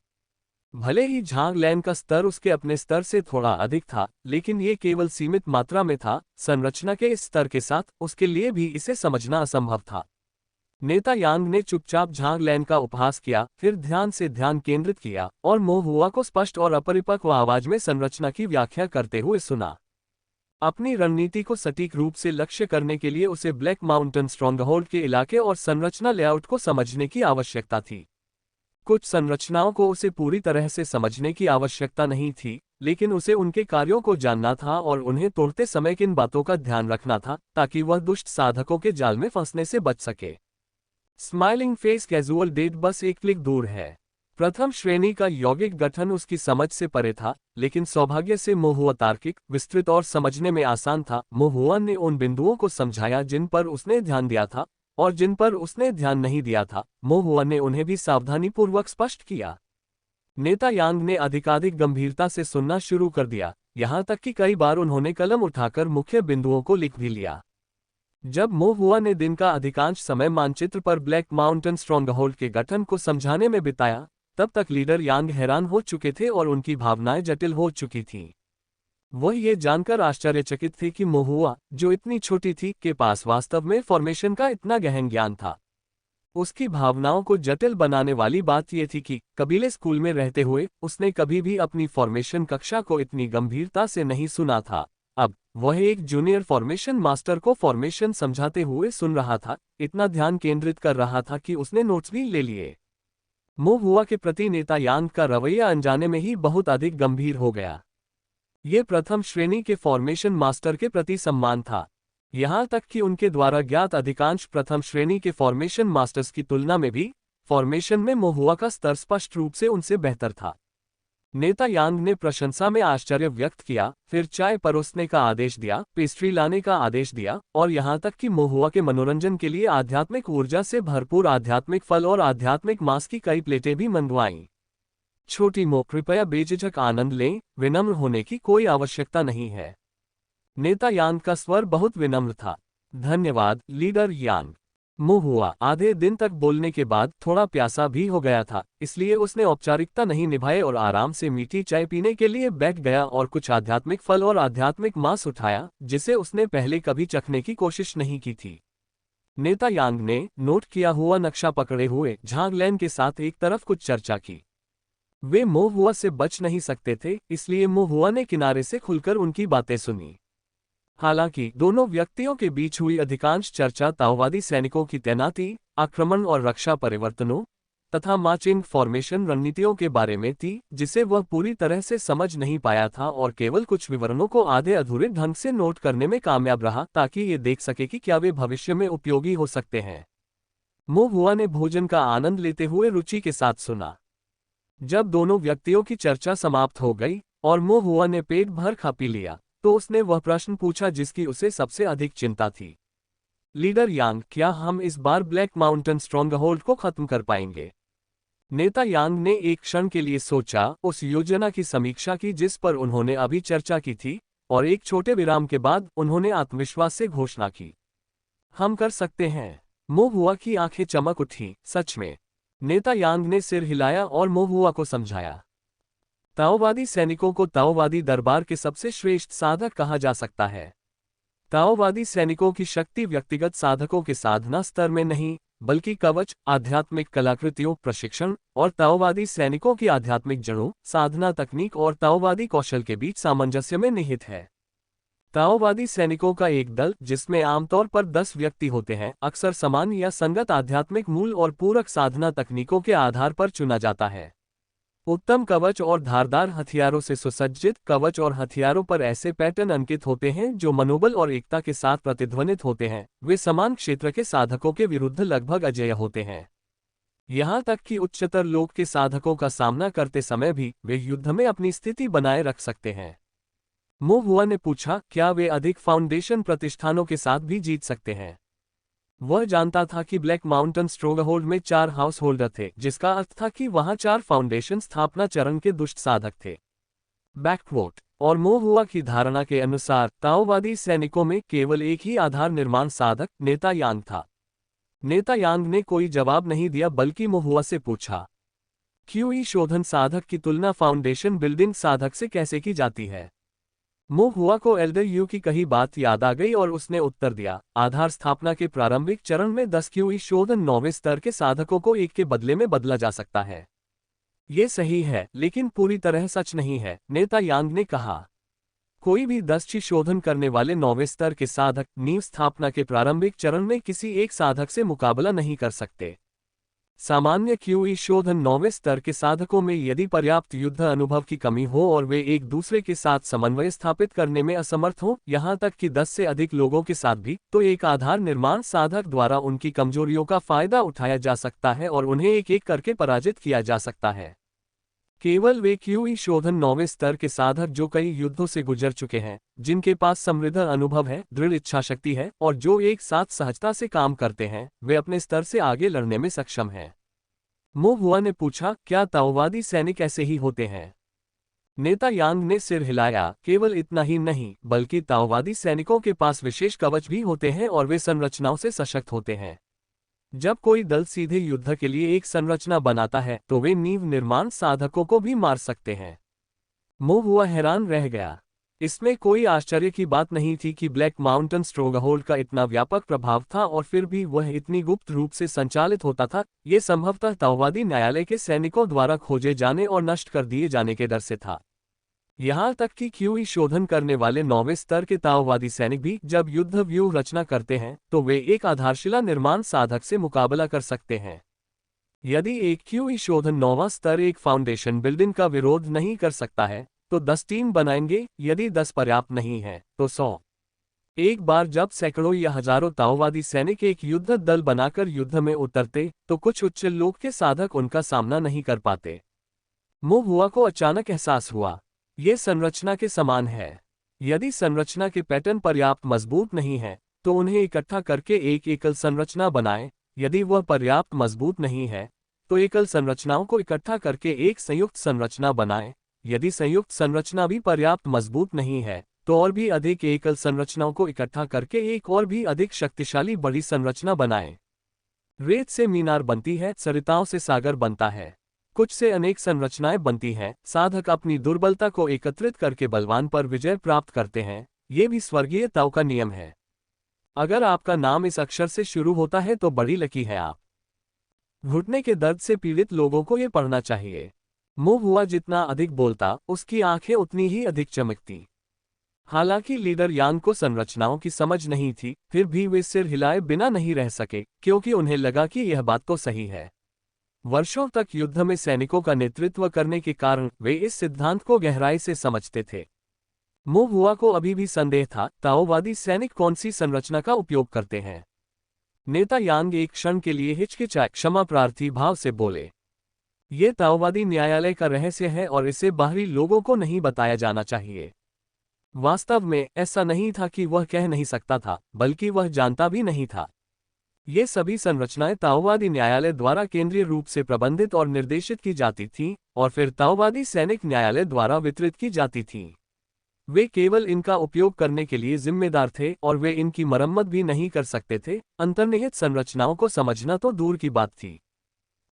भले ही झांग लैन का स्तर उसके अपने स्तर से थोड़ा अधिक था, लेकिन ये केवल सीमित मात्रा में था। संरचना के इस स्तर के साथ उसके लिए भी इसे समझना असंभव था। नेता यांग ने चुपचाप झांग लैन का उपहास किया, फिर ध्यान से ध्यान केंद्रित किया और मोहुआ को स्पष्ट और अपरिपक्व आवाज में संरचना की व्याख्या करते हुए सुना। अपनी रणनीति को सटीक रूप से लक्ष्य करने के लिए उसे ब्लैक माउंटेन स्ट्रॉन्गहोल्ड के इलाके और संरचना लेआउट को समझने की आवश्यकता थी। कुछ संरचनाओं को उसे पूरी तरह से समझने की आवश्यकता नहीं थी, लेकिन उसे उनके कार्यों को जानना था और उन्हें तोड़ते समय किन बातों का ध्यान रखना था ताकि वह दुष्ट साधकों के जाल में फंसने से बच सके। स्माइलिंग फेस कैजुअल डेट बस एक क्लिक दूर है। प्रथम श्रेणी का यौगिक गठन उसकी समझ से परे था, लेकिन सौभाग्य से महुआ तार्किक, विस्तृत और समझने में आसान था। महुआ ने उन बिंदुओं को समझाया जिन पर उसने ध्यान दिया था, और जिन पर उसने ध्यान नहीं दिया था महुआ ने उन्हें भी सावधानीपूर्वक स्पष्ट किया। नेता यांग ने अधिकाधिक गंभीरता से सुनना शुरू कर दिया, यहाँ तक कि कई बार उन्होंने कलम उठाकर मुख्य बिंदुओं को लिख भी लिया। जब महुआ ने दिन का अधिकांश समय मानचित्र पर ब्लैक माउंटेन स्ट्रॉन्गहोल्ड के गठन को समझाने में बिताया, तब तक लीडर यांग हैरान हो चुके थे और उनकी भावनाएं जटिल हो चुकी थीं। वह ये जानकर आश्चर्यचकित थे कि महुआ, जो इतनी छोटी थी, के पास वास्तव में फॉर्मेशन का इतना गहन ज्ञान था। उसकी भावनाओं को जटिल बनाने वाली बात यह थी कि कबीले स्कूल में रहते हुए उसने कभी भी अपनी फॉर्मेशन कक्षा को इतनी गंभीरता से नहीं सुना था। अब वह एक जूनियर फॉर्मेशन मास्टर को फॉर्मेशन समझाते हुए सुन रहा था, इतना ध्यान केंद्रित कर रहा था कि उसने नोट्स भी ले लिए। महुआ के प्रति नेता यांग का रवैया अनजाने में ही बहुत अधिक गंभीर हो गया। ये प्रथम श्रेणी के फॉर्मेशन मास्टर के प्रति सम्मान था, यहाँ तक कि उनके द्वारा ज्ञात अधिकांश प्रथम श्रेणी के फॉर्मेशन मास्टर्स की तुलना में भी फॉर्मेशन में महुआ का स्तर स्पष्ट रूप से उनसे बेहतर था। नेता यांग ने प्रशंसा में आश्चर्य व्यक्त किया, फिर चाय परोसने का आदेश दिया, पेस्ट्री लाने का आदेश दिया और यहाँ तक कि महुआ के मनोरंजन के लिए आध्यात्मिक ऊर्जा से भरपूर आध्यात्मिक फल और आध्यात्मिक मांस की कई प्लेटें भी मंगवाईं। छोटी मो, कृपया बेझिझक आनंद लें, विनम्र होने की कोई आवश्यकता नहीं है। नेता यांग का स्वर बहुत विनम्र था। धन्यवाद लीडर यांग। महुआ आधे दिन तक बोलने के बाद थोड़ा प्यासा भी हो गया था, इसलिए उसने औपचारिकता नहीं निभाए और आराम से मीठी चाय पीने के लिए बैठ गया और कुछ आध्यात्मिक फल और आध्यात्मिक मांस उठाया जिसे उसने पहले कभी चखने की कोशिश नहीं की थी। नेता यांग ने नोट किया हुआ नक्शा पकड़े हुए झांगलैन के साथ एक तरफ कुछ चर्चा की। वे महुआ से बच नहीं सकते थे, इसलिए महुआ ने किनारे से खुलकर उनकी बातें सुनी। हालांकि दोनों व्यक्तियों के बीच हुई अधिकांश चर्चा ताओवादी सैनिकों की तैनाती, आक्रमण और रक्षा परिवर्तनों तथा मार्चिंग फॉर्मेशन रणनीतियों के बारे में थी, जिसे वह पूरी तरह से समझ नहीं पाया था और केवल कुछ विवरणों को आधे अधूरे ढंग से नोट करने में कामयाब रहा ताकि ये देख सके कि क्या वे भविष्य में उपयोगी हो सकते हैं। महुआ ने भोजन का आनंद लेते हुए रुचि के साथ सुना। जब दोनों व्यक्तियों की चर्चा समाप्त हो गई और महुआ ने पेट भर खा पी लिया, तो उसने वह प्रश्न पूछा जिसकी उसे सबसे अधिक चिंता थी। लीडर यांग, क्या हम इस बार ब्लैक माउंटेन स्ट्रॉन्गहोल्ड को खत्म कर पाएंगे? नेता यांग ने एक क्षण के लिए सोचा, उस योजना की समीक्षा की जिस पर उन्होंने अभी चर्चा की थी, और एक छोटे विराम के बाद उन्होंने आत्मविश्वास से घोषणा की, हम कर सकते हैं। महुआ की आंखें चमक उठी, सच में? नेता यांग ने सिर हिलाया और महुआ को समझाया। ताओवादी सैनिकों को ताओवादी दरबार के सबसे श्रेष्ठ साधक कहा जा सकता है। ताओवादी सैनिकों की शक्ति व्यक्तिगत साधकों के साधना स्तर में नहीं, बल्कि कवच, आध्यात्मिक कलाकृतियों, प्रशिक्षण और ताओवादी सैनिकों की आध्यात्मिक जड़ों, साधना तकनीक और ताओवादी कौशल के बीच सामंजस्य में निहित है। ताओवादी सैनिकों का एक दल, जिसमें आमतौर पर 10 व्यक्ति होते हैं, अक्सर समान या संगत आध्यात्मिक मूल और पूरक साधना तकनीकों के आधार पर चुना जाता है। उत्तम कवच और धारदार हथियारों से सुसज्जित कवच और हथियारों पर ऐसे पैटर्न अंकित होते हैं जो मनोबल और एकता के साथ प्रतिध्वनित होते हैं। वे समान क्षेत्र के साधकों के विरुद्ध लगभग अजेय होते हैं। यहाँ तक कि उच्चतर लोक के साधकों का सामना करते समय भी वे युद्ध में अपनी स्थिति बनाए रख सकते हैं। महुआ ने पूछा, क्या वे अधिक फाउंडेशन प्रतिष्ठानों के साथ भी जीत सकते हैं? वह जानता था कि ब्लैक माउंटेन स्ट्रॉन्गहोल्ड में 4 हाउस होल्डर थे, जिसका अर्थ था कि वहां 4 फाउंडेशन स्थापना चरण के दुष्ट साधक थे। बैकवोट और महुआ की धारणा के अनुसार ताओवादी सैनिकों में केवल एक ही आधार निर्माण साधक नेता यांग था। नेता यांग ने कोई जवाब नहीं दिया, बल्कि महुआ से पूछा, क्यूई शोधन साधक की तुलना फाउंडेशन बिल्डिंग साधक से कैसे की जाती है? महुआ को एल्डर यू की कही बात याद आ गई और उसने उत्तर दिया, आधार स्थापना के प्रारंभिक चरण में 10 क्यूई शोधन 9वें स्तर के साधकों को एक के बदले में बदला जा सकता है। ये सही है, लेकिन पूरी तरह सच नहीं है, नेता यांग ने कहा। कोई भी 10 ची शोधन करने वाले 9वें स्तर के साधक नींव स्थापना के प्रारंभिक चरण में किसी एक साधक से मुकाबला नहीं कर सकते। सामान्य क्यूई शोधन 9वें स्तर के साधकों में यदि पर्याप्त युद्ध अनुभव की कमी हो और वे एक दूसरे के साथ समन्वय स्थापित करने में असमर्थ हों, यहाँ तक कि 10 से अधिक लोगों के साथ भी, तो एक आधार निर्माण साधक द्वारा उनकी कमजोरियों का फायदा उठाया जा सकता है और उन्हें एक एक करके पराजित किया जा सकता है। केवल वे क्यूई शोधन 9वें स्तर के साधक जो कई युद्धों से गुजर चुके हैं, जिनके पास समृद्ध अनुभव है, दृढ़ इच्छा शक्ति है और जो एक साथ सहजता से काम करते हैं, वे अपने स्तर से आगे लड़ने में सक्षम हैं। मो हुआ ने पूछा, क्या ताओवादी सैनिक ऐसे ही होते हैं? नेता यांग ने सिर हिलाया, केवल इतना ही नहीं, बल्कि ताओवादी सैनिकों के पास विशेष कवच भी होते हैं और वे संरचनाओं से सशक्त होते हैं। जब कोई दल सीधे युद्ध के लिए एक संरचना बनाता है तो वे नींव निर्माण साधकों को भी मार सकते हैं। मो हुआ हैरान रह गया। इसमें कोई आश्चर्य की बात नहीं थी कि ब्लैक माउंटेन स्ट्रोंगहोल्ड का इतना व्यापक प्रभाव था और फिर भी वह इतनी गुप्त रूप से संचालित होता था। ये संभवतः ताओवादी न्यायालय के सैनिकों द्वारा खोजे जाने और नष्ट कर दिए जाने के डर से था। यहाँ तक कि क्यूई शोधन करने वाले 9वें स्तर के ताओवादी सैनिक भी जब युद्ध व्यूह रचना करते हैं तो वे एक आधारशिला निर्माण साधक से मुकाबला कर सकते हैं। यदि एक क्यूई शोधन 9वां स्तर एक फाउंडेशन बिल्डिंग का विरोध नहीं कर सकता है तो 10 टीम बनाएंगे, यदि 10 पर्याप्त नहीं है तो 100। एक बार जब सैकड़ों या हजारों ताओवादी सैनिक एक युद्ध दल बनाकर युद्ध में उतरते तो कुछ उच्च लोक के साधक उनका सामना नहीं कर पाते। मो हुआ को अचानक एहसास हुआ, ये संरचना के समान है। यदि संरचना के पैटर्न पर्याप्त मजबूत नहीं है तो उन्हें इकट्ठा करके एक एकल संरचना बनाएं। यदि वह पर्याप्त मजबूत नहीं है तो एकल संरचनाओं को इकट्ठा करके एक संयुक्त संरचना बनाएं। यदि संयुक्त संरचना भी पर्याप्त मजबूत नहीं है तो और भी अधिक एकल संरचनाओं को इकट्ठा करके एक और भी अधिक शक्तिशाली बड़ी संरचना बनाएं। रेत से मीनार बनती है, सरिताओं से सागर बनता है। कुछ से अनेक संरचनाएं बनती हैं। साधक अपनी दुर्बलता को एकत्रित करके बलवान पर विजय प्राप्त करते हैं। ये भी स्वर्गीय ताओ का नियम है। अगर आपका नाम इस अक्षर से शुरू होता है तो बड़ी लकी है आप। घुटने के दर्द से पीड़ित लोगों को ये पढ़ना चाहिए। मो हुआ जितना अधिक बोलता, उसकी आंखें उतनी ही अधिक चमकती। हालांकि लीडर यांग को संरचनाओं की समझ नहीं थी, फिर भी वे सिर हिलाए बिना नहीं रह सके, क्योंकि उन्हें लगा कि यह बात तो सही है। वर्षों तक युद्ध में सैनिकों का नेतृत्व करने के कारण वे इस सिद्धांत को गहराई से समझते थे। मो हुआ को अभी भी संदेह था, ताओवादी सैनिक कौन सी संरचना का उपयोग करते हैं। नेता यांग एक क्षण के लिए हिचकिचाए, क्षमा प्रार्थी भाव से बोले, ये ताओवादी न्यायालय का रहस्य है और इसे बाहरी लोगों को नहीं बताया जाना चाहिए। वास्तव में ऐसा नहीं था कि वह कह नहीं सकता था, बल्कि वह जानता भी नहीं था। ये सभी संरचनाएं ताओवादी न्यायालय द्वारा केंद्रीय रूप से प्रबंधित और निर्देशित की जाती थीं और फिर ताओवादी सैनिक न्यायालय द्वारा वितरित की जाती थीं। वे केवल इनका उपयोग करने के लिए जिम्मेदार थे और वे इनकी मरम्मत भी नहीं कर सकते थे। अंतर्निहित संरचनाओं को समझना तो दूर की बात थी,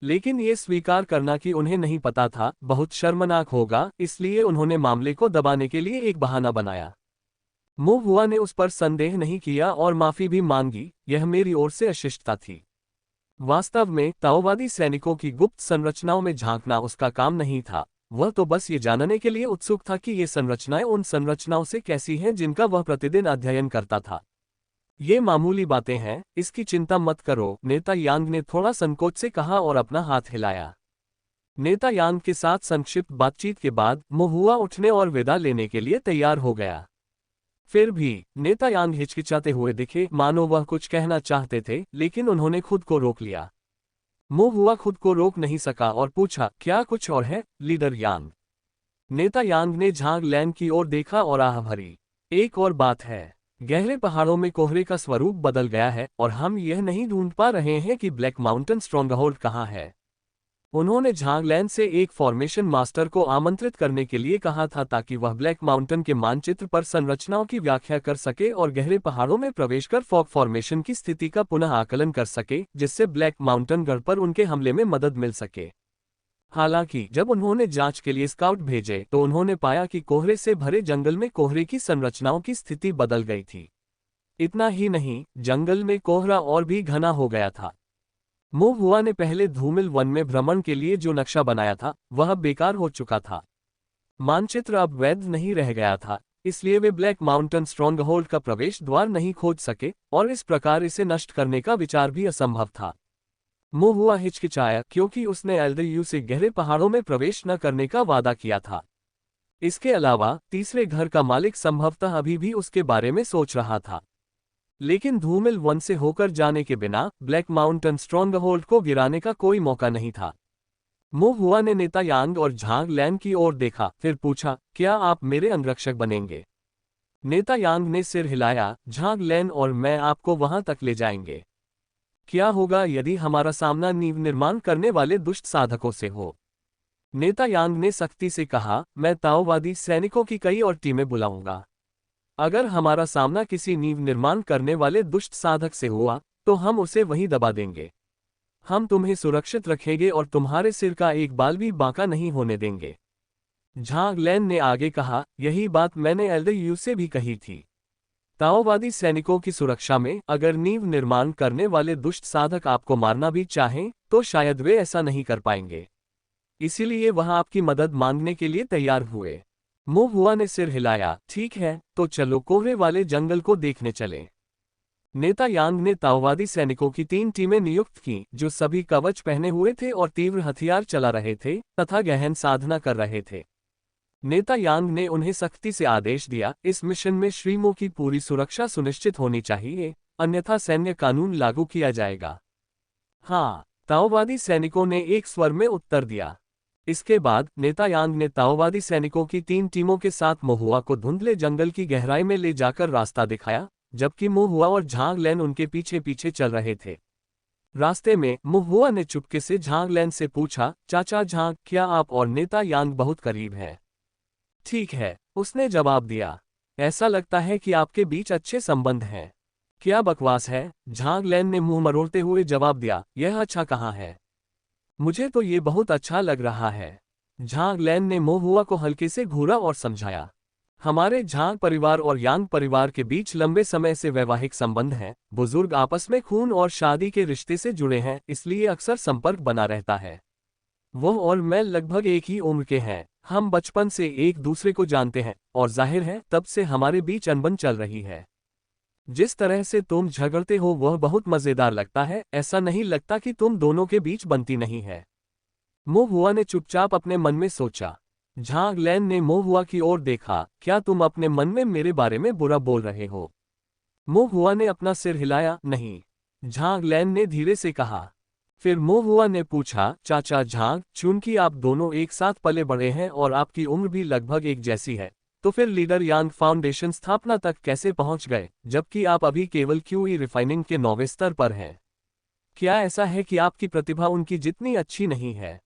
लेकिन ये स्वीकार करना कि उन्हें नहीं पता था बहुत शर्मनाक होगा, इसलिए उन्होंने मामले को दबाने के लिए एक बहाना बनाया। मो हुआ ने उस पर संदेह नहीं किया और माफी भी मांगी, यह मेरी ओर से अशिष्टता थी। वास्तव में ताओवादी सैनिकों की गुप्त संरचनाओं में झांकना उसका काम नहीं था। वह तो बस ये जानने के लिए उत्सुक था कि ये संरचनाएं उन संरचनाओं से कैसी हैं जिनका वह प्रतिदिन अध्ययन करता था। ये मामूली बातें हैं, इसकी चिंता मत करो, नेता यांग ने थोड़ा संकोच से कहा और अपना हाथ हिलाया। नेता यांग के साथ संक्षिप्त बातचीत के बाद मो हुआ उठने और विदा लेने के लिए तैयार हो गया। फिर भी नेता यांग हिचकिचाते हुए दिखे, मानो वह कुछ कहना चाहते थे, लेकिन उन्होंने खुद को रोक लिया। मो हुआ खुद को रोक नहीं सका और पूछा, क्या कुछ और है लीडर यांग? नेता यांग ने झांग लैंड की ओर देखा और आह भरी। एक और बात है, गहरे पहाड़ों में कोहरे का स्वरूप बदल गया है और हम यह नहीं ढूंढ पा रहे हैं कि ब्लैक माउंटेन स्ट्रॉन्गहोल्ड कहाँ है। उन्होंने झांगलैंड से एक फॉर्मेशन मास्टर को आमंत्रित करने के लिए कहा था ताकि वह ब्लैक माउंटेन के मानचित्र पर संरचनाओं की व्याख्या कर सके और गहरे पहाड़ों में प्रवेश कर फॉग फॉर्मेशन की स्थिति का पुनः आकलन कर सके, जिससे ब्लैक माउंटेन गढ़ पर उनके हमले में मदद मिल सके। हालांकि जब उन्होंने जांच के लिए स्काउट भेजे तो उन्होंने पाया कि कोहरे से भरे जंगल में कोहरे की संरचनाओं की स्थिति बदल गई थी। इतना ही नहीं, जंगल में कोहरा और भी घना हो गया था। मो हुआ ने पहले धूमिल वन में भ्रमण के लिए जो नक्शा बनाया था वह बेकार हो चुका था। मानचित्र अब वैध नहीं रह गया था, इसलिए वे ब्लैक माउंटेन स्ट्रॉन्गहोल्ड का प्रवेश द्वार नहीं खोज सके और इस प्रकार इसे नष्ट करने का विचार भी असंभव था। मोहुआ हिचकिचाया क्योंकि उसने एल्डरयू से गहरे पहाड़ों में प्रवेश न करने का वादा किया था। इसके अलावा तीसरे घर का मालिक संभवतः अभी भी उसके बारे में सोच रहा था। लेकिन धूमिल वन से होकर जाने के बिना ब्लैक माउंटेन स्ट्रॉन्गहोल्ड को गिराने का कोई मौका नहीं था। मोहुआ ने नेता यांग और झांग लैन की ओर देखा, फिर पूछा, क्या आप मेरे अंगरक्षक बनेंगे? नेता यांग ने सिर हिलाया, झांग लैन और मैं आपको वहां तक ले जाएंगे। क्या होगा यदि हमारा सामना नींव निर्माण करने वाले दुष्ट साधकों से हो? नेता यांग ने सख्ती से कहा, मैं ताओवादी सैनिकों की कई और टीमें बुलाऊंगा। अगर हमारा सामना किसी नींव निर्माण करने वाले दुष्ट साधक से हुआ तो हम उसे वहीं दबा देंगे। हम तुम्हें सुरक्षित रखेंगे और तुम्हारे सिर का एक बाल भी बांका नहीं होने देंगे। झांग लैन ने आगे कहा, यही बात मैंने एल्डरयू से भी कही थी। ताओवादी सैनिकों की सुरक्षा में अगर नींव निर्माण करने वाले दुष्ट साधक आपको मारना भी चाहें तो शायद वे ऐसा नहीं कर पाएंगे। इसीलिए वह आपकी मदद मांगने के लिए तैयार हुए। मोहुआ ने सिर हिलाया, ठीक है, तो चलो कोहरे वाले जंगल को देखने चले। नेता यांग ने ताओवादी सैनिकों की 3 टीमें नियुक्त की जो सभी कवच पहने हुए थे और तीव्र हथियार चला रहे थे तथा गहन साधना कर रहे थे। नेता यांग ने उन्हें सख्ती से आदेश दिया, इस मिशन में श्रीमो की पूरी सुरक्षा सुनिश्चित होनी चाहिए, अन्यथा सैन्य कानून लागू किया जाएगा। हाँ, ताओवादी सैनिकों ने एक स्वर में उत्तर दिया। इसके बाद नेता यांग ने ताओवादी सैनिकों की 3 टीमों के साथ मोहुआ को धुंधले जंगल की गहराई में ले जाकर रास्ता दिखाया, जबकि मोहुआ और झांग लैन उनके पीछे पीछे चल रहे थे। रास्ते में मोहुआ ने चुपके से झांग लैन से पूछा, चाचा झांग, क्या आप और नेता यांग बहुत करीब हैं? ठीक है, उसने जवाब दिया। ऐसा लगता है कि आपके बीच अच्छे संबंध हैं। क्या बकवास है? झांग लैन ने मुंह मरोड़ते हुए जवाब दिया, यह अच्छा कहाँ है? मुझे तो ये बहुत अच्छा लग रहा है। झांग लैन ने मोहुआ को हल्के से घूरा और समझाया, हमारे झांग परिवार और यांग परिवार के बीच लंबे समय से वैवाहिक संबंध हैं। बुजुर्ग आपस में खून और शादी के रिश्ते से जुड़े हैं, इसलिए अक्सर संपर्क बना रहता है। वो और मैं लगभग एक ही उम्र के हैं। हम बचपन से एक दूसरे को जानते हैं और जाहिर है तब से हमारे बीच अनबन चल रही है। जिस तरह से तुम झगड़ते हो वह बहुत मजेदार लगता है। ऐसा नहीं लगता कि तुम दोनों के बीच बनती नहीं है। मोहुआ ने चुपचाप अपने मन में सोचा। झांग लैन ने मोहुआ की ओर देखा, क्या तुम अपने मन में मेरे बारे में बुरा बोल रहे हो? मोहुआ ने अपना सिर हिलाया, नहीं। झांग लैन ने धीरे से कहा। फिर मोहुआ ने पूछा, चाचा झांग, चूंकि आप दोनों एक साथ पले बड़े हैं और आपकी उम्र भी लगभग एक जैसी है, तो फिर लीडर यांग फाउंडेशन स्थापना तक कैसे पहुंच गए, जबकि आप अभी केवल क्यूई रिफाइनिंग के 9वें स्तर पर हैं? क्या ऐसा है कि आपकी प्रतिभा उनकी जितनी अच्छी नहीं है?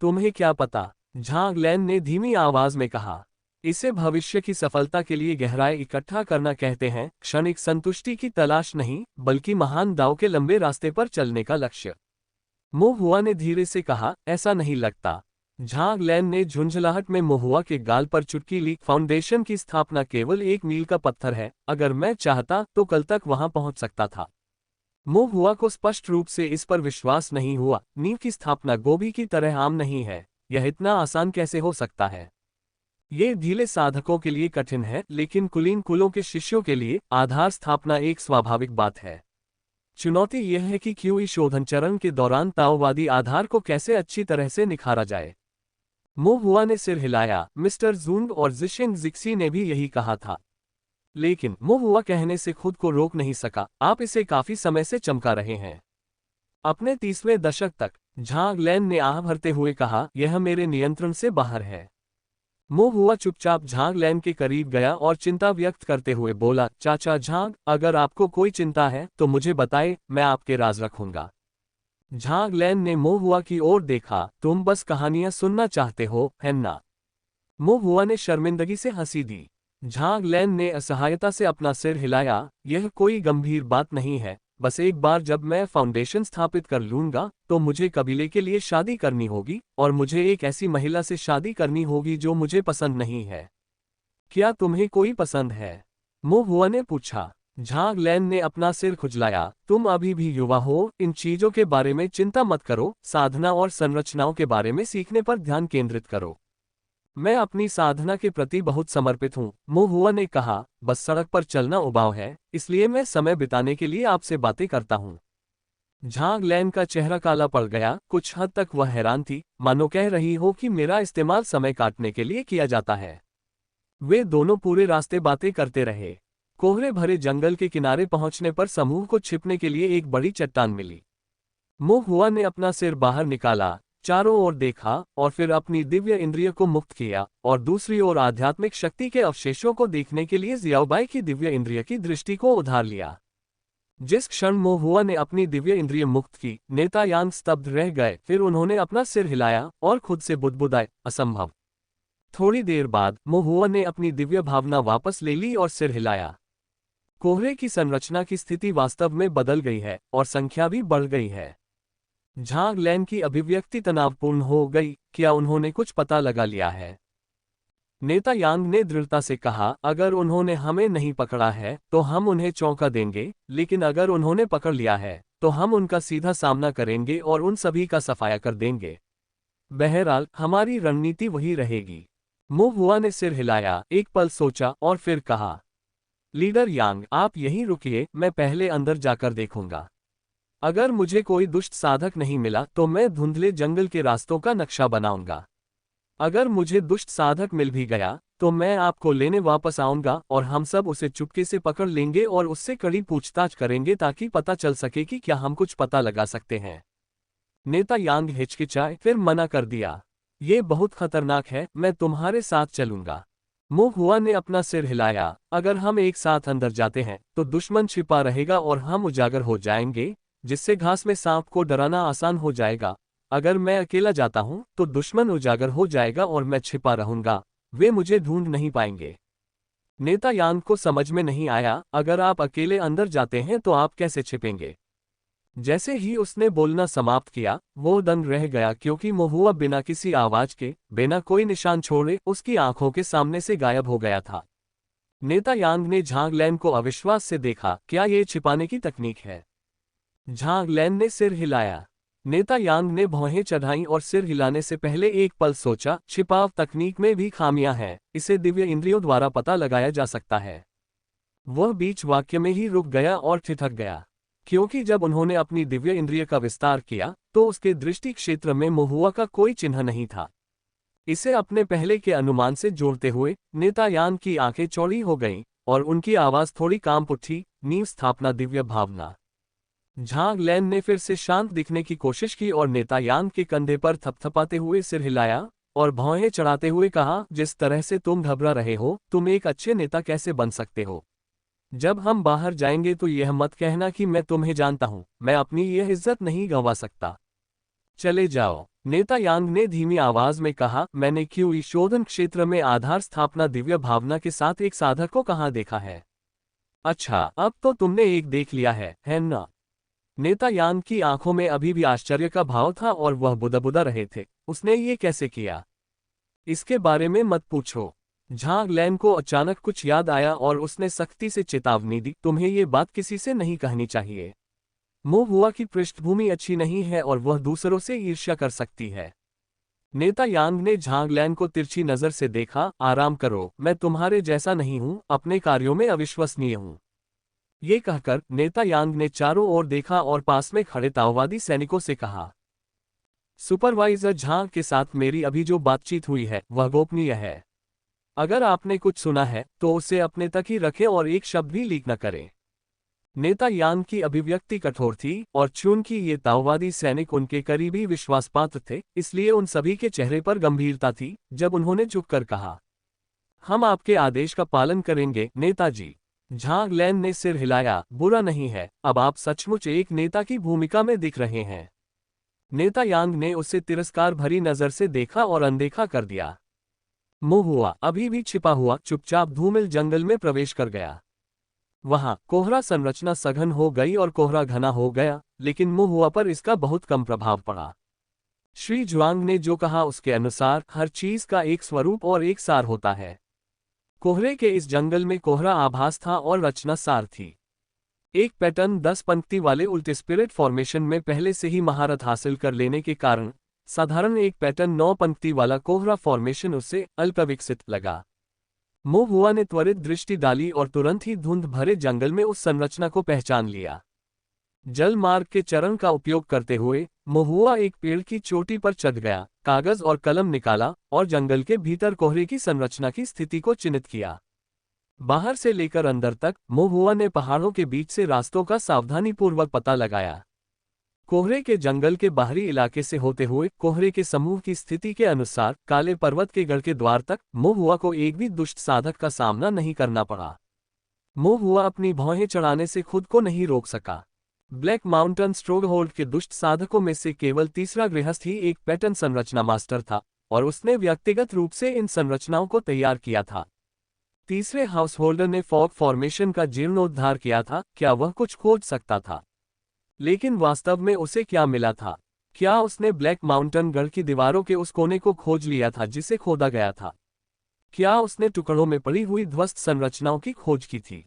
तुम्हें क्या पता? झांग लैन ने धीमी आवाज में कहा। इसे भविष्य की सफलता के लिए गहराई इकट्ठा करना कहते हैं, क्षणिक संतुष्टि की तलाश नहीं, बल्कि महान दाव के लंबे रास्ते पर चलने का लक्ष्य। मोहुआ ने धीरे से कहा, ऐसा नहीं लगता। झांग लैन ने झुंझलाहट में मोहुआ के गाल पर चुटकी ली, फाउंडेशन की स्थापना केवल एक मील का पत्थर है, अगर मैं चाहता तो कल तक वहां पहुंच सकता था। मोहुआ को स्पष्ट रूप से इस पर विश्वास नहीं हुआ। नींव की स्थापना गोभी की तरह आम नहीं है, यह इतना आसान कैसे हो सकता है? ये ढीले साधकों के लिए कठिन है, लेकिन कुलीन कुलों के शिष्यों के लिए आधार स्थापना एक स्वाभाविक बात है। चुनौती यह है कि क्यूई शोधन चरण के दौरान ताओवादी आधार को कैसे अच्छी तरह से निखारा जाए। मोहुआ ने सिर हिलाया, मिस्टर जूंग और जिशिंग जिक्सी ने भी यही कहा था। लेकिन मोहुआ कहने से खुद को रोक नहीं सका, आप इसे काफी समय से चमका रहे हैं। अपने 30वें दशक तक, झांग लैन ने आह भरते हुए कहा, यह मेरे नियंत्रण से बाहर है। मोहुआ चुपचाप झांग लैन के करीब गया और चिंता व्यक्त करते हुए बोला, चाचा झांग, अगर आपको कोई चिंता है तो मुझे बताएं, मैं आपके राज रखूंगा। झांग लैन ने मोहुआ की ओर देखा, तुम बस कहानियां सुनना चाहते हो, है ना? मोहुआ ने शर्मिंदगी से हंसी दी। झांग लैन ने असहायता से अपना सिर हिलाया, यह कोई गंभीर बात नहीं है, बस एक बार जब मैं फाउंडेशन स्थापित कर लूंगा तो मुझे कबीले के लिए शादी करनी होगी, और मुझे एक ऐसी महिला से शादी करनी होगी जो मुझे पसंद नहीं है। क्या तुम्हें कोई पसंद है? मोहुआ ने पूछा। झांग लैन ने अपना सिर खुजलाया, तुम अभी भी युवा हो, इन चीजों के बारे में चिंता मत करो, साधना और संरचनाओं के बारे में सीखने पर ध्यान केंद्रित करो। मैं अपनी साधना के प्रति बहुत समर्पित हूँ, मोहुआ ने कहा, बस सड़क पर चलना उबाऊ है, इसलिए मैं समय बिताने के लिए आपसे बातें करता हूँ। झांग लैन का चेहरा काला पड़ गया, कुछ हद तक वह हैरान थी, मानो कह रही हो कि मेरा इस्तेमाल समय काटने के लिए किया जाता है। वे दोनों पूरे रास्ते बातें करते रहे। कोहरे भरे जंगल के किनारे पहुंचने पर समूह को छिपने के लिए एक बड़ी चट्टान मिली। मुंह हुआ ने अपना सिर बाहर निकाला, चारों ओर देखा और फिर अपनी दिव्य इंद्रिय को मुक्त किया और दूसरी ओर आध्यात्मिक शक्ति के अवशेषों को देखने के लिए जियाओबाई की दिव्य इंद्रिय की दृष्टि को उधार लिया। जिस क्षण मोह हुआ ने अपनी दिव्य इंद्रिय मुक्त की, नेता यांग स्तब्ध रह गए। फिर उन्होंने अपना सिर हिलाया और खुद से बुदबुदाए, असंभव। थोड़ी देर बाद मोह हुआ ने अपनी दिव्य भावना वापस ले ली और सिर हिलाया। कोहरे की संरचना की स्थिति वास्तव में बदल गई है और संख्या भी बढ़ गई है। झांग लैन की अभिव्यक्ति तनावपूर्ण हो गई। क्या उन्होंने कुछ पता लगा लिया है? नेता यांग ने दृढ़ता से कहा, अगर उन्होंने हमें नहीं पकड़ा है तो हम उन्हें चौंका देंगे, लेकिन अगर उन्होंने पकड़ लिया है तो हम उनका सीधा सामना करेंगे और उन सभी का सफाया कर देंगे। बहरहाल हमारी रणनीति वही रहेगी। मुंह हुआ ने सिर हिलाया, एक पल सोचा और फिर कहा, लीडर यांग, आप यहीं रुकिए, मैं पहले अंदर जाकर देखूंगा। अगर मुझे कोई दुष्ट साधक नहीं मिला तो मैं धुंधले जंगल के रास्तों का नक्शा बनाऊंगा। अगर मुझे दुष्ट साधक मिल भी गया तो मैं आपको लेने वापस आऊंगा और हम सब उसे चुपके से पकड़ लेंगे और उससे कड़ी पूछताछ करेंगे ताकि पता चल सके कि क्या हम कुछ पता लगा सकते हैं। नेता यांग हिचकिचाए, फिर मना कर दिया, ये बहुत खतरनाक है, मैं तुम्हारे साथ चलूंगा। मुंह हुआ ने अपना सिर हिलाया, अगर हम एक साथ अंदर जाते हैं तो दुश्मन छिपा रहेगा और हम उजागर हो जाएंगे, जिससे घास में सांप को डराना आसान हो जाएगा। अगर मैं अकेला जाता हूं तो दुश्मन उजागर हो जाएगा और मैं छिपा रहूंगा, वे मुझे ढूंढ नहीं पाएंगे। नेता यांग को समझ में नहीं आया, अगर आप अकेले अंदर जाते हैं तो आप कैसे छिपेंगे? जैसे ही उसने बोलना समाप्त किया, वो दंग रह गया, क्योंकि महुआ बिना किसी आवाज के, बिना कोई निशान छोड़े उसकी आंखों के सामने से गायब हो गया था। नेता यांग ने झांग लैन को अविश्वास से देखा, क्या ये छिपाने की तकनीक है? झांग लैन ने सिर हिलाया। नेता यांग ने भौहें चढ़ाई और सिर हिलाने से पहले एक पल सोचा, छिपाव तकनीक में भी खामियां हैं, इसे दिव्य इंद्रियों द्वारा पता लगाया जा सकता है। वह बीच वाक्य में ही रुक गया और ठिठक गया, क्योंकि जब उन्होंने अपनी दिव्य इंद्रिय का विस्तार किया तो उसके दृष्टि क्षेत्र में महुआ का कोई चिन्ह नहीं था। इसे अपने पहले के अनुमान से जोड़ते हुए नेता यांग की आंखें चौड़ी हो गईं और उनकी आवाज थोड़ी कांप उठी, नींव स्थापना दिव्य भावना। झांग लैन ने फिर से शांत दिखने की कोशिश की और नेता यांग के कंधे पर थपथपाते हुए सिर हिलाया और भौहें चढ़ाते हुए कहा, जिस तरह से तुम घबरा रहे हो, तुम एक अच्छे नेता कैसे बन सकते हो? जब हम बाहर जाएंगे तो यह मत कहना कि मैं तुम्हें जानता हूं, मैं अपनी यह इज्जत नहीं गंवा सकता। चले जाओ। नेता यांग ने धीमी आवाज में कहा, मैंने क्यूई शोधन क्षेत्र में आधार स्थापना दिव्य भावना के साथ एक साधक को कहाँ देखा है? अच्छा, अब तो तुमने एक देख लिया है ना? नेता यांग की आंखों में अभी भी आश्चर्य का भाव था और वह बुदबुदा रहे थे, उसने ये कैसे किया? इसके बारे में मत पूछो। झांग लैन को अचानक कुछ याद आया और उसने सख्ती से चेतावनी दी, तुम्हें ये बात किसी से नहीं कहनी चाहिए। मुंह हुआ की पृष्ठभूमि अच्छी नहीं है और वह दूसरों से ईर्ष्या कर सकती है। नेता यांग ने झांग लैन को तिरछी नजर से देखा, आराम करो, मैं तुम्हारे जैसा नहीं हूं, अपने कार्यों में अविश्वसनीय हूं। ये कहकर नेता यांग ने चारों ओर देखा और पास में खड़े ताओवादी सैनिकों से कहा, सुपरवाइजर झांग के साथ मेरी अभी जो बातचीत हुई है वह गोपनीय है। अगर आपने कुछ सुना है तो उसे अपने तक ही रखें और एक शब्द भी लीक न करें। नेता यांग की अभिव्यक्ति कठोर थी और चूंकि ये ताओवादी सैनिक उनके करीबी विश्वासपात्र थे, इसलिए उन सभी के चेहरे पर गंभीरता थी जब उन्होंने झुककर कहा, हम आपके आदेश का पालन करेंगे नेताजी। झांग लैन ने सिर हिलाया, बुरा नहीं है, अब आप सचमुच एक नेता की भूमिका में दिख रहे हैं। नेता यांग ने उसे तिरस्कार भरी नजर से देखा और अनदेखा कर दिया। मुंह हुआ अभी भी छिपा हुआ चुपचाप धूमिल जंगल में प्रवेश कर गया। वहां कोहरा संरचना सघन हो गई और कोहरा घना हो गया, लेकिन मुंह हुआ पर इसका बहुत कम प्रभाव पड़ा। श्री जुआंग ने जो कहा उसके अनुसार हर चीज का एक स्वरूप और एक सार होता है। कोहरे के इस जंगल में कोहरा आभास था और रचना सार थी। एक पैटर्न 10 पंक्ति वाले उल्टे स्पिरिट फॉर्मेशन में पहले से ही महारत हासिल कर लेने के कारण साधारण एक पैटर्न 9 पंक्ति वाला कोहरा फॉर्मेशन उससे अल्प विकसित लगा। मुंह हुआ ने त्वरित दृष्टि डाली और तुरंत ही धुंध भरे जंगल में उस संरचना को पहचान लिया। जल मार्ग के चरण का उपयोग करते हुए महुआ एक पेड़ की चोटी पर चढ़ गया, कागज और कलम निकाला और जंगल के भीतर कोहरे की संरचना की स्थिति को चिन्हित किया। बाहर से लेकर अंदर तक महुआ ने पहाड़ों के बीच से रास्तों का सावधानीपूर्वक पता लगाया। कोहरे के जंगल के बाहरी इलाके से होते हुए कोहरे के समूह की स्थिति के अनुसार काले पर्वत के गढ़ के द्वार तक महुआ को एक भी दुष्ट साधक का सामना नहीं करना पड़ा। महुआ अपनी भौहें चढ़ाने से खुद को नहीं रोक सका। ब्लैक माउंटेन स्ट्रोंगहोल्ड के दुष्ट साधकों में से केवल तीसरा गृहस्थ ही एक पैटर्न संरचना मास्टर था और उसने व्यक्तिगत रूप से इन संरचनाओं को तैयार किया था। तीसरे हाउस होल्डर ने फॉग फॉर्मेशन का जीर्णोद्धार किया था। क्या वह कुछ खोज सकता था? लेकिन वास्तव में उसे क्या मिला था? क्या उसने ब्लैक माउंटेन गढ़ की दीवारों के उस कोने को खोज लिया था जिसे खोदा गया था? क्या उसने टुकड़ों में पड़ी हुई ध्वस्त संरचनाओं की खोज की थी,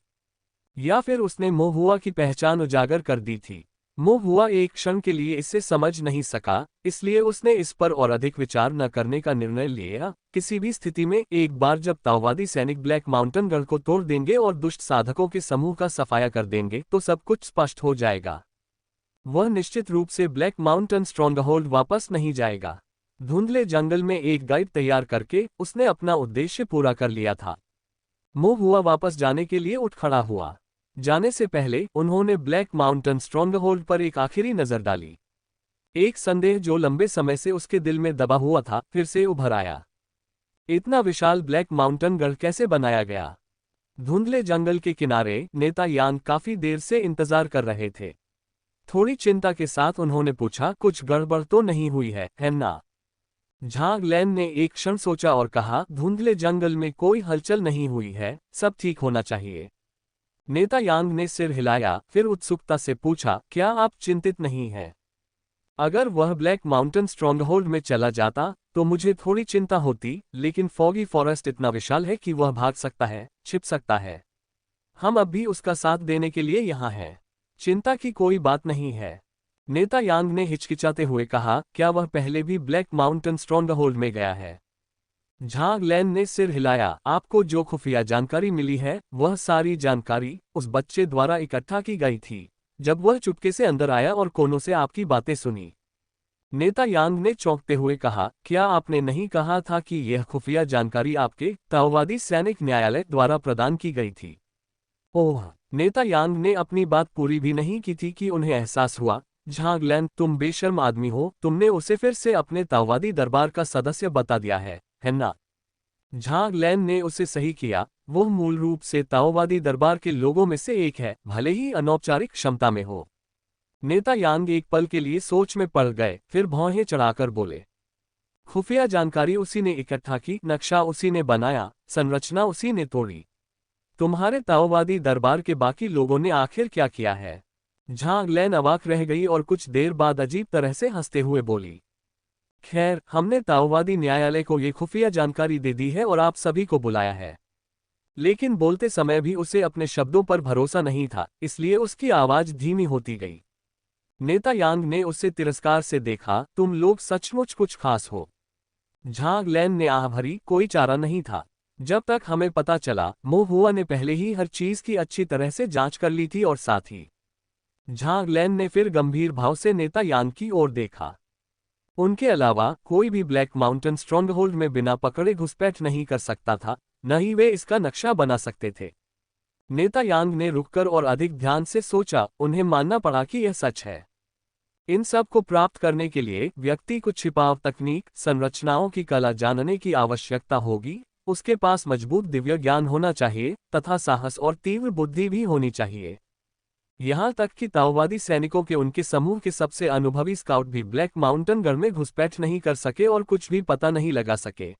या फिर उसने महुआ की पहचान उजागर कर दी थी? महुआ एक क्षण के लिए इसे समझ नहीं सका, इसलिए उसने इस पर और अधिक विचार न करने का निर्णय लिया। किसी भी स्थिति में एक बार जब ताओवादी सैनिक ब्लैक माउंटेन गढ़ को तोड़ देंगे और दुष्ट साधकों के समूह का सफाया कर देंगे तो सब कुछ स्पष्ट हो जाएगा। वह निश्चित रूप से ब्लैक माउंटेन स्ट्रॉन्गहोल्ड वापस नहीं जाएगा। धुंधले जंगल में एक गाइड तैयार करके उसने अपना उद्देश्य पूरा कर लिया था। महुआ वापस जाने के लिए उठ खड़ा हुआ। जाने से पहले उन्होंने ब्लैक माउंटेन स्ट्रॉन्गहोल्ड पर एक आखिरी नजर डाली। एक संदेह जो लंबे समय से उसके दिल में दबा हुआ था फिर से उभर आया। इतना विशाल ब्लैक माउंटेन गढ़ कैसे बनाया गया? धुंधले जंगल के किनारे नेता यांग काफी देर से इंतजार कर रहे थे। थोड़ी चिंता के साथ उन्होंने पूछा, कुछ गड़बड़ तो नहीं हुई है ना? झांग लैन ने एक क्षण सोचा और कहा, धुंधले जंगल में कोई हलचल नहीं हुई है, सब ठीक होना चाहिए। नेता यांग ने सिर हिलाया, फिर उत्सुकता से पूछा, क्या आप चिंतित नहीं हैं? अगर वह ब्लैक माउंटेन स्ट्रॉन्गहोल्ड में चला जाता तो मुझे थोड़ी चिंता होती, लेकिन फॉगी फॉरेस्ट इतना विशाल है कि वह भाग सकता है, छिप सकता है। हम अब भी उसका साथ देने के लिए यहाँ हैं। चिंता की कोई बात नहीं है। नेता यांग ने हिचकिचाते हुए कहा, क्या वह पहले भी ब्लैक माउंटेन स्ट्रॉन्गहोल्ड में गया है? झांग लैन ने सिर हिलाया, आपको जो खुफिया जानकारी मिली है वह सारी जानकारी उस बच्चे द्वारा इकट्ठा की गई थी जब वह चुपके से अंदर आया और कोनों से आपकी बातें सुनी। नेता यांग ने चौंकते हुए कहा, क्या आपने नहीं कहा था कि यह खुफिया जानकारी आपके ताओवादी सैनिक न्यायालय द्वारा प्रदान की गई थी? ओह! नेता यांग ने अपनी बात पूरी भी नहीं की थी कि उन्हें एहसास हुआ, झांग लैन तुम बेशर्म आदमी हो, तुमने उसे फिर से अपने ताओवादी दरबार का सदस्य बता दिया है ना? झांग लैन ने उसे सही किया, वह मूल रूप से ताओवादी दरबार के लोगों में से एक है, भले ही अनौपचारिक क्षमता में हो। नेता यांग एक पल के लिए सोच में पड़ गए, फिर भौहें चढ़ाकर बोले, खुफिया जानकारी उसी ने इकट्ठा की, नक्शा उसी ने बनाया, संरचना उसी ने तोड़ी। तुम्हारे ताओवादी दरबार के बाकी लोगों ने आखिर क्या किया है? झांग लैन अवाक रह गई और कुछ देर बाद अजीब तरह से हंसते हुए बोली, खैर, हमने ताओवादी न्यायालय को ये खुफिया जानकारी दे दी है और आप सभी को बुलाया है। लेकिन बोलते समय भी उसे अपने शब्दों पर भरोसा नहीं था, इसलिए उसकी आवाज धीमी होती गई। नेता यांग ने उसे तिरस्कार से देखा, तुम लोग सचमुच कुछ खास हो। झांग लैन ने आह भरी, कोई चारा नहीं था। जब तक हमें पता चला, महुआ ने पहले ही हर चीज की अच्छी तरह से जांच कर ली थी और साथ ही। झांग लैन ने फिर गंभीर भाव से नेता यांग की ओर देखा। उनके अलावा कोई भी ब्लैक माउंटेन स्ट्रॉन्गहोल्ड में बिना पकड़े घुसपैठ नहीं कर सकता था, न ही वे इसका नक्शा बना सकते थे। नेता यांग ने रुककर और अधिक ध्यान से सोचा, उन्हें मानना पड़ा कि यह सच है। इन सब को प्राप्त करने के लिए व्यक्ति को छिपाव तकनीक, संरचनाओं की कला जानने की आवश्यकता होगी, उसके पास मजबूत दिव्य ज्ञान होना चाहिए तथा साहस और तीव्र बुद्धि भी होनी चाहिए। यहाँ तक कि ताओवादी सैनिकों के उनके समूह के सबसे अनुभवी स्काउट भी ब्लैक माउंटेन गढ़ में घुसपैठ नहीं कर सके और कुछ भी पता नहीं लगा सके।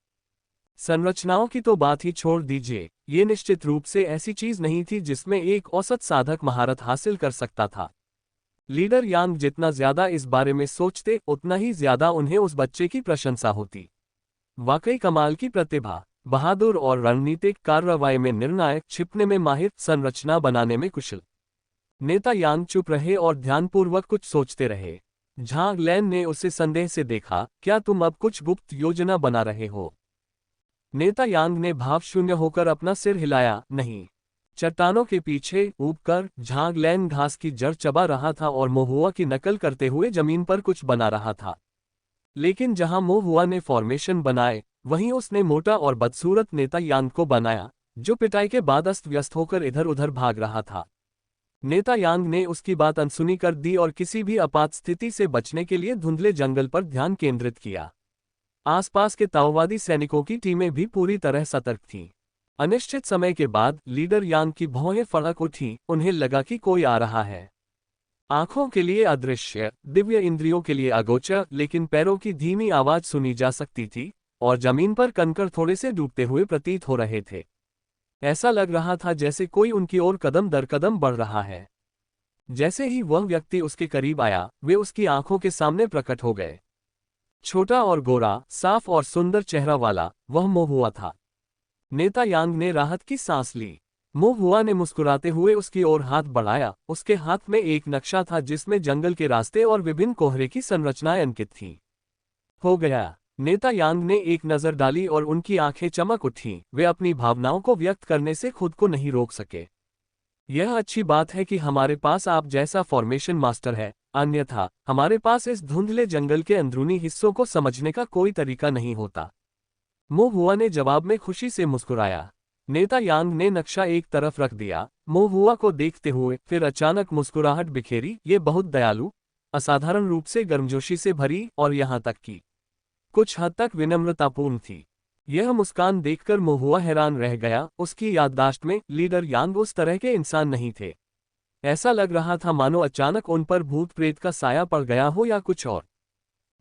संरचनाओं की तो बात ही छोड़ दीजिए, ये निश्चित रूप से ऐसी चीज नहीं थी जिसमें एक औसत साधक महारत हासिल कर सकता था। लीडर यांग जितना ज्यादा इस बारे में सोचते उतना ही ज्यादा उन्हें उस बच्चे की प्रशंसा होती। वाकई कमाल की प्रतिभा, बहादुर और रणनीतिक कार्रवाई में निर्णायक, छिपने में माहिर, संरचना बनाने में कुशल। नेता यांग चुप रहे और ध्यानपूर्वक कुछ सोचते रहे। झांग लैन ने उसे संदेह से देखा, क्या तुम अब कुछ गुप्त योजना बना रहे हो? नेता यांग ने भावशून्य होकर अपना सिर हिलाया, नहीं। चट्टानों के पीछे ऊबकर झांगलैन घास की जड़ चबा रहा था और मोहुआ की नकल करते हुए जमीन पर कुछ बना रहा था। लेकिन जहां मोहुआ ने फॉर्मेशन बनाए, वहीं उसने मोटा और बदसूरत नेता यांग को बनाया, जो पिटाई के बाद अस्त व्यस्त होकर इधर उधर भाग रहा था। नेता यांग ने उसकी बात अनसुनी कर दी और किसी भी आपात स्थिति से बचने के लिए धुंधले जंगल पर ध्यान केंद्रित किया। आसपास के ताओवादी सैनिकों की टीमें भी पूरी तरह सतर्क थीं। अनिश्चित समय के बाद लीडर यांग की भौहें फड़क उठी, उन्हें लगा कि कोई आ रहा है। आंखों के लिए अदृश्य, दिव्य इंद्रियों के लिए अगोचर, लेकिन पैरों की धीमी आवाज सुनी जा सकती थी और जमीन पर कंकड़ थोड़े से डूबते हुए प्रतीत हो रहे थे। ऐसा लग रहा था जैसे कोई उनकी ओर कदम दर कदम बढ़ रहा है। जैसे ही वह व्यक्ति उसके करीब आया, वे उसकी आंखों के सामने प्रकट हो गए। छोटा और गोरा, साफ और सुंदर चेहरा वाला, वह मोहुआ था। नेता यांग ने राहत की सांस ली। मोहुआ ने मुस्कुराते हुए उसकी ओर हाथ बढ़ाया। उसके हाथ में एक नक्शा था जिसमें जंगल के रास्ते और विभिन्न कोहरे की संरचनाएं अंकित थीं। हो गया। नेता यांग ने एक नजर डाली और उनकी आंखें चमक उठीं। वे अपनी भावनाओं को व्यक्त करने से खुद को नहीं रोक सके। यह अच्छी बात है कि हमारे पास आप जैसा फॉर्मेशन मास्टर है, अन्यथा हमारे पास इस धुंधले जंगल के अंदरूनी हिस्सों को समझने का कोई तरीका नहीं होता। मोहुआ ने जवाब में खुशी से मुस्कुराया। नेता यांग ने नक्शा एक तरफ रख दिया, मोहुआ को देखते हुए, फिर अचानक मुस्कुराहट बिखेरी। ये बहुत दयालु, असाधारण रूप से गर्मजोशी से भरी और यहाँ तक कि कुछ हद तक विनम्रतापूर्ण थी। यह मुस्कान देखकर मोहुआ हैरान रह गया। उसकी याददाश्त में लीडर यांग उस तरह के इंसान नहीं थे। ऐसा लग रहा था मानो अचानक उन पर भूत प्रेत का साया पड़ गया हो या कुछ और।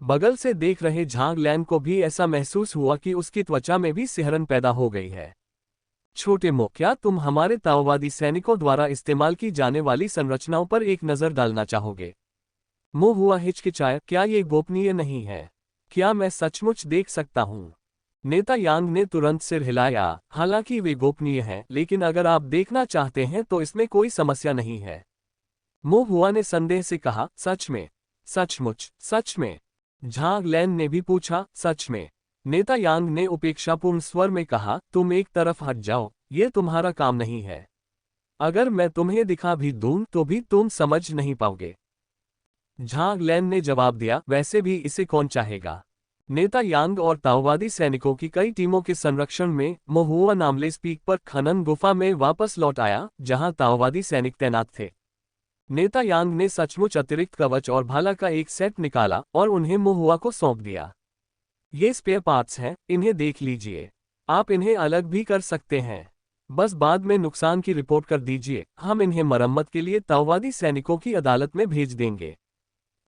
बगल से देख रहे झांगलैन को भी ऐसा महसूस हुआ कि उसकी त्वचा में भी सिहरन पैदा हो गई है। छोटे मो, क्या तुम हमारे ताओवादी सैनिकों द्वारा इस्तेमाल की जाने वाली संरचनाओं पर एक नज़र डालना चाहोगे? मोहुआ हिचकिचाया, क्या ये गोपनीय नहीं है? क्या मैं सचमुच देख सकता हूँ? नेता यांग ने तुरंत सिर हिलाया। हालांकि वे गोपनीय हैं, लेकिन अगर आप देखना चाहते हैं तो इसमें कोई समस्या नहीं है। मोहुआ ने संदेह से कहा, सच में? सचमुच? सच में? झांगलैन ने भी पूछा, सच में? नेता यांग ने उपेक्षापूर्ण स्वर में कहा, तुम एक तरफ हट जाओ, ये तुम्हारा काम नहीं है। अगर मैं तुम्हें दिखा भी दूं तो भी तुम समझ नहीं पाओगे। झांगलैन ने जवाब दिया, वैसे भी इसे कौन चाहेगा? नेता यांग और ताओवादी सैनिकों की कई टीमों के संरक्षण में मोहुआ नामलेस पीक पर खनन गुफा में वापस लौट आया, जहां ताओवादी सैनिक तैनात थे। नेता यांग ने सचमुच अतिरिक्त कवच और भाला का एक सेट निकाला और उन्हें मोहुआ को सौंप दिया। ये स्पेयर पार्ट्स हैं, इन्हें देख लीजिए। आप इन्हें अलग भी कर सकते हैं। बस बाद में नुकसान की रिपोर्ट कर दीजिए। हम इन्हें मरम्मत के लिए ताओवादी सैनिकों की अदालत में भेज देंगे।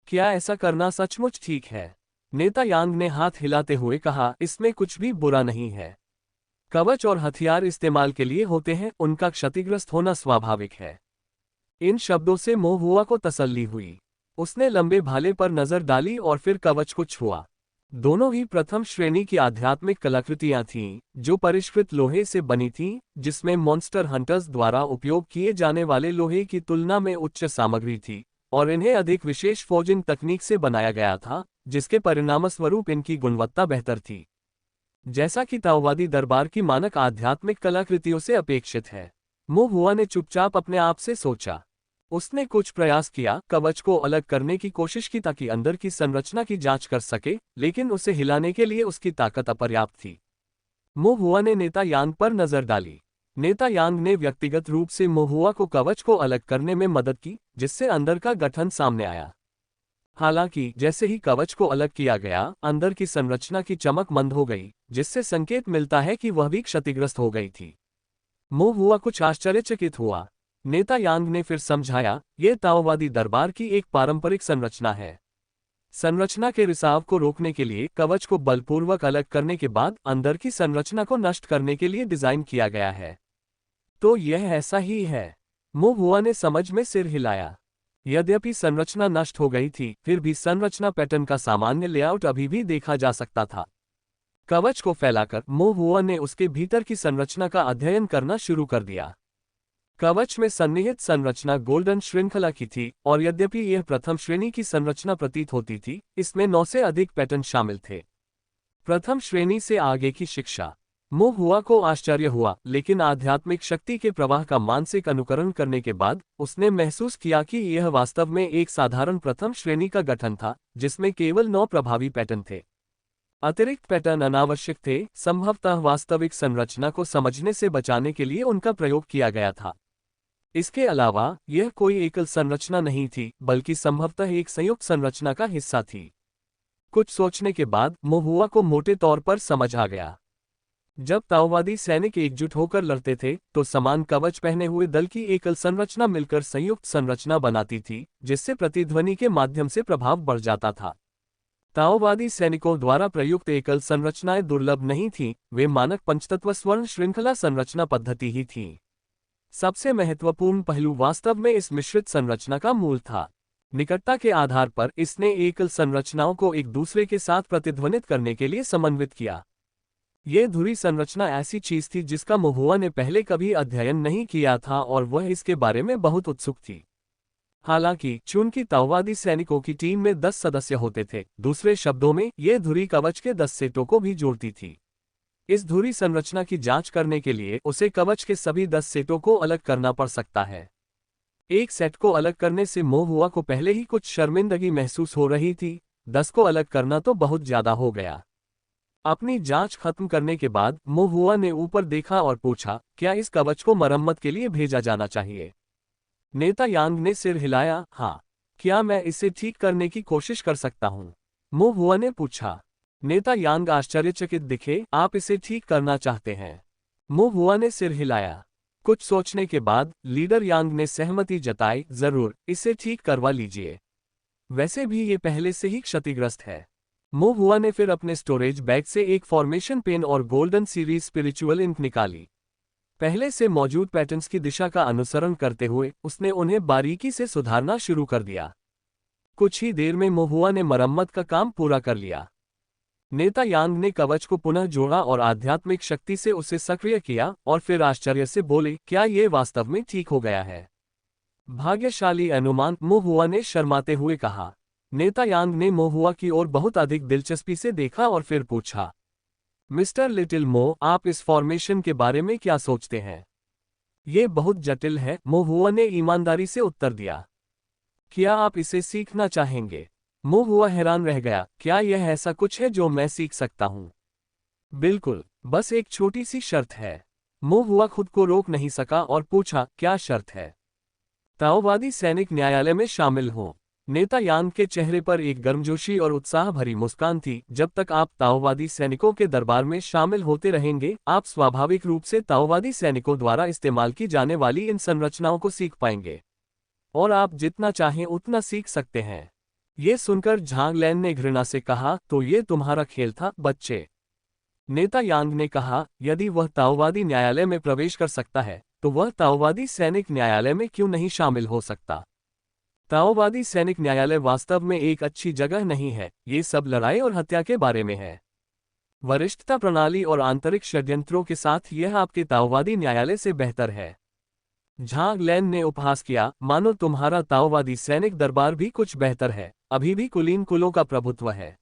क्या ऐसा करना सचमुच ठीक है? नेता यांग ने हाथ हिलाते हुए कहा, इसमें कुछ भी बुरा नहीं है। कवच और हथियार इस्तेमाल के लिए होते हैं, उनका क्षतिग्रस्त होना स्वाभाविक है। इन शब्दों से मोहुआ को तसल्ली हुई। उसने लंबे भाले पर नजर डाली और फिर कवच को छुआ। दोनों ही प्रथम श्रेणी की आध्यात्मिक कलाकृतियां थीं, जो परिष्कृत लोहे से बनी थीं, जिसमें मॉन्स्टर हंटर्स द्वारा उपयोग किए जाने वाले लोहे की तुलना में उच्च सामग्री थी, और इन्हें अधिक विशेष फोर्जिंग तकनीक से बनाया गया था, जिसके परिणामस्वरूप इनकी गुणवत्ता बेहतर थी, जैसा कि ताओवादी दरबार की मानक आध्यात्मिक कलाकृतियों से अपेक्षित है। मोहुआ ने चुपचाप अपने आप से सोचा। उसने कुछ प्रयास किया, कवच को अलग करने की कोशिश की ताकि अंदर की संरचना की जांच कर सके, लेकिन उसे हिलाने के लिए उसकी ताकत अपर्याप्त थी। मोहुआ ने नेता यांग पर नजर डाली। नेता यांग ने व्यक्तिगत रूप से मोहुआ को कवच को अलग करने में मदद की, जिससे अंदर का गठन सामने आया। हालांकि जैसे ही कवच को अलग किया गया, अंदर की संरचना की चमक मंद हो गई, जिससे संकेत मिलता है कि वह भी क्षतिग्रस्त हो गई थी। मोहुआ कुछ आश्चर्यचकित हुआ। नेता यांग ने फिर समझाया, यह ताओवादी दरबार की एक पारंपरिक संरचना है। संरचना के रिसाव को रोकने के लिए कवच को बलपूर्वक अलग करने के बाद अंदर की संरचना को नष्ट करने के लिए डिजाइन किया गया है। तो यह ऐसा ही है। मोहुआ ने समझ में सिर हिलाया। यद्यपि संरचना नष्ट हो गई थी, फिर भी संरचना पैटर्न का सामान्य लेआउट अभी भी देखा जा सकता था। कवच को फैलाकर मोहुआ ने उसके भीतर की संरचना का अध्ययन करना शुरू कर दिया। कवच में सन्निहित संरचना गोल्डन श्रृंखला की थी, और यद्यपि यह प्रथम श्रेणी की संरचना प्रतीत होती थी, इसमें 9 से अधिक पैटर्न शामिल थे। प्रथम श्रेणी से आगे की शिक्षा। मो हुआ को आश्चर्य हुआ, लेकिन आध्यात्मिक शक्ति के प्रवाह का मानसिक अनुकरण करने के बाद उसने महसूस किया कि यह वास्तव में एक साधारण प्रथम श्रेणी का गठन था, जिसमें केवल 9 प्रभावी पैटर्न थे। अतिरिक्त पैटर्न अनावश्यक थे, संभवतः वास्तविक संरचना को समझने से बचाने के लिए उनका प्रयोग किया गया था। इसके अलावा यह कोई एकल संरचना नहीं थी, बल्कि संभवतः एक संयुक्त संरचना का हिस्सा थी। कुछ सोचने के बाद मोहुआ को मोटे तौर पर समझ आ गया। जब ताओवादी सैनिक एकजुट होकर लड़ते थे, तो समान कवच पहने हुए दल की एकल संरचना मिलकर संयुक्त संरचना बनाती थी, जिससे प्रतिध्वनि के माध्यम से प्रभाव बढ़ जाता था। ताओवादी सैनिकों द्वारा प्रयुक्त एकल संरचनाएं दुर्लभ नहीं थीं, वे मानक पंचतत्व स्वर्ण श्रृंखला संरचना पद्धति ही थीं। सबसे महत्वपूर्ण पहलू वास्तव में इस मिश्रित संरचना का मूल था। निकटता के आधार पर इसने एकल संरचनाओं को एक दूसरे के साथ प्रतिध्वनित करने के लिए समन्वित किया। यह धुरी संरचना ऐसी चीज थी जिसका मोहुआ ने पहले कभी अध्ययन नहीं किया था और वह इसके बारे में बहुत उत्सुक थी। हालांकि चूंकि ताओवादी सैनिकों की टीम में 10 सदस्य होते थे, दूसरे शब्दों में यह धुरी कवच के 10 सेटों को भी जोड़ती थी। इस धुरी संरचना की जांच करने के लिए उसे कवच के सभी 10 सेटों को अलग करना पड़ सकता है। एक सेट को अलग करने से मोहुआ को पहले ही कुछ शर्मिंदगी महसूस हो रही थी, 10 को अलग करना तो बहुत ज्यादा हो गया। अपनी जांच खत्म करने के बाद मोहुआ ने ऊपर देखा और पूछा, क्या इस कवच को मरम्मत के लिए भेजा जाना चाहिए? नेता यांग ने सिर हिलाया। हाँ। क्या मैं इसे ठीक करने की कोशिश कर सकता हूँ? मोहुआ ने पूछा। नेता यांग आश्चर्यचकित दिखे। आप इसे ठीक करना चाहते हैं? मोहुआ ने सिर हिलाया। कुछ सोचने के बाद लीडर यांग ने सहमति जताई। जरूर, इसे ठीक करवा लीजिए। वैसे भी ये पहले से ही क्षतिग्रस्त है। मोहुआ ने फिर अपने स्टोरेज बैग से एक फॉर्मेशन पेन और गोल्डन सीरीज स्पिरिचुअल इंक निकाली। पहले से मौजूद पैटर्न्स की दिशा का अनुसरण करते हुए उसने उन्हें बारीकी से सुधारना शुरू कर दिया। कुछ ही देर में मोहुआ ने मरम्मत का काम पूरा कर लिया। नेता यांग ने कवच को पुनः जोड़ा और आध्यात्मिक शक्ति से उसे सक्रिय किया और फिर आश्चर्य से बोले, क्या ये वास्तव में ठीक हो गया है? भाग्यशाली अनुमान, मोहुआ ने शर्माते हुए कहा। नेता यांग ने मोहुआ की ओर बहुत अधिक दिलचस्पी से देखा और फिर पूछा, मिस्टर लिटिल मो, आप इस फॉर्मेशन के बारे में क्या सोचते हैं? ये बहुत जटिल है, मोहुआ ने ईमानदारी से उत्तर दिया। क्या आप इसे सीखना चाहेंगे? मोहुआ हैरान रह गया। क्या यह ऐसा कुछ है जो मैं सीख सकता हूँ? बिल्कुल, बस एक छोटी सी शर्त है। मोहुआ खुद को रोक नहीं सका और पूछा, क्या शर्त है? ताओवादी सैनिक न्यायालय में शामिल हों। नेता यांग के चेहरे पर एक गर्मजोशी और उत्साह भरी मुस्कान थी। जब तक आप ताओवादी सैनिकों के दरबार में शामिल होते रहेंगे, आप स्वाभाविक रूप से ताओवादी सैनिकों द्वारा इस्तेमाल की जाने वाली इन संरचनाओं को सीख पाएंगे। और आप जितना चाहें उतना सीख सकते हैं। ये सुनकर झांग लैन ने घृणा से कहा, तो ये तुम्हारा खेल था, बच्चे? नेता यांग ने कहा, यदि वह ताओवादी न्यायालय में प्रवेश कर सकता है, तो वह ताओवादी सैनिक न्यायालय में क्यों नहीं शामिल हो सकता? ताओवादी सैनिक न्यायालय वास्तव में एक अच्छी जगह नहीं है, ये सब लड़ाई और हत्या के बारे में है। वरिष्ठता प्रणाली और आंतरिक षड्यंत्रों के साथ यह आपके ताओवादी न्यायालय से बेहतर है। झांग लैन ने उपहास किया, मानो तुम्हारा ताओवादी सैनिक दरबार भी कुछ बेहतर है। अभी भी कुलीन कुलों का प्रभुत्व है।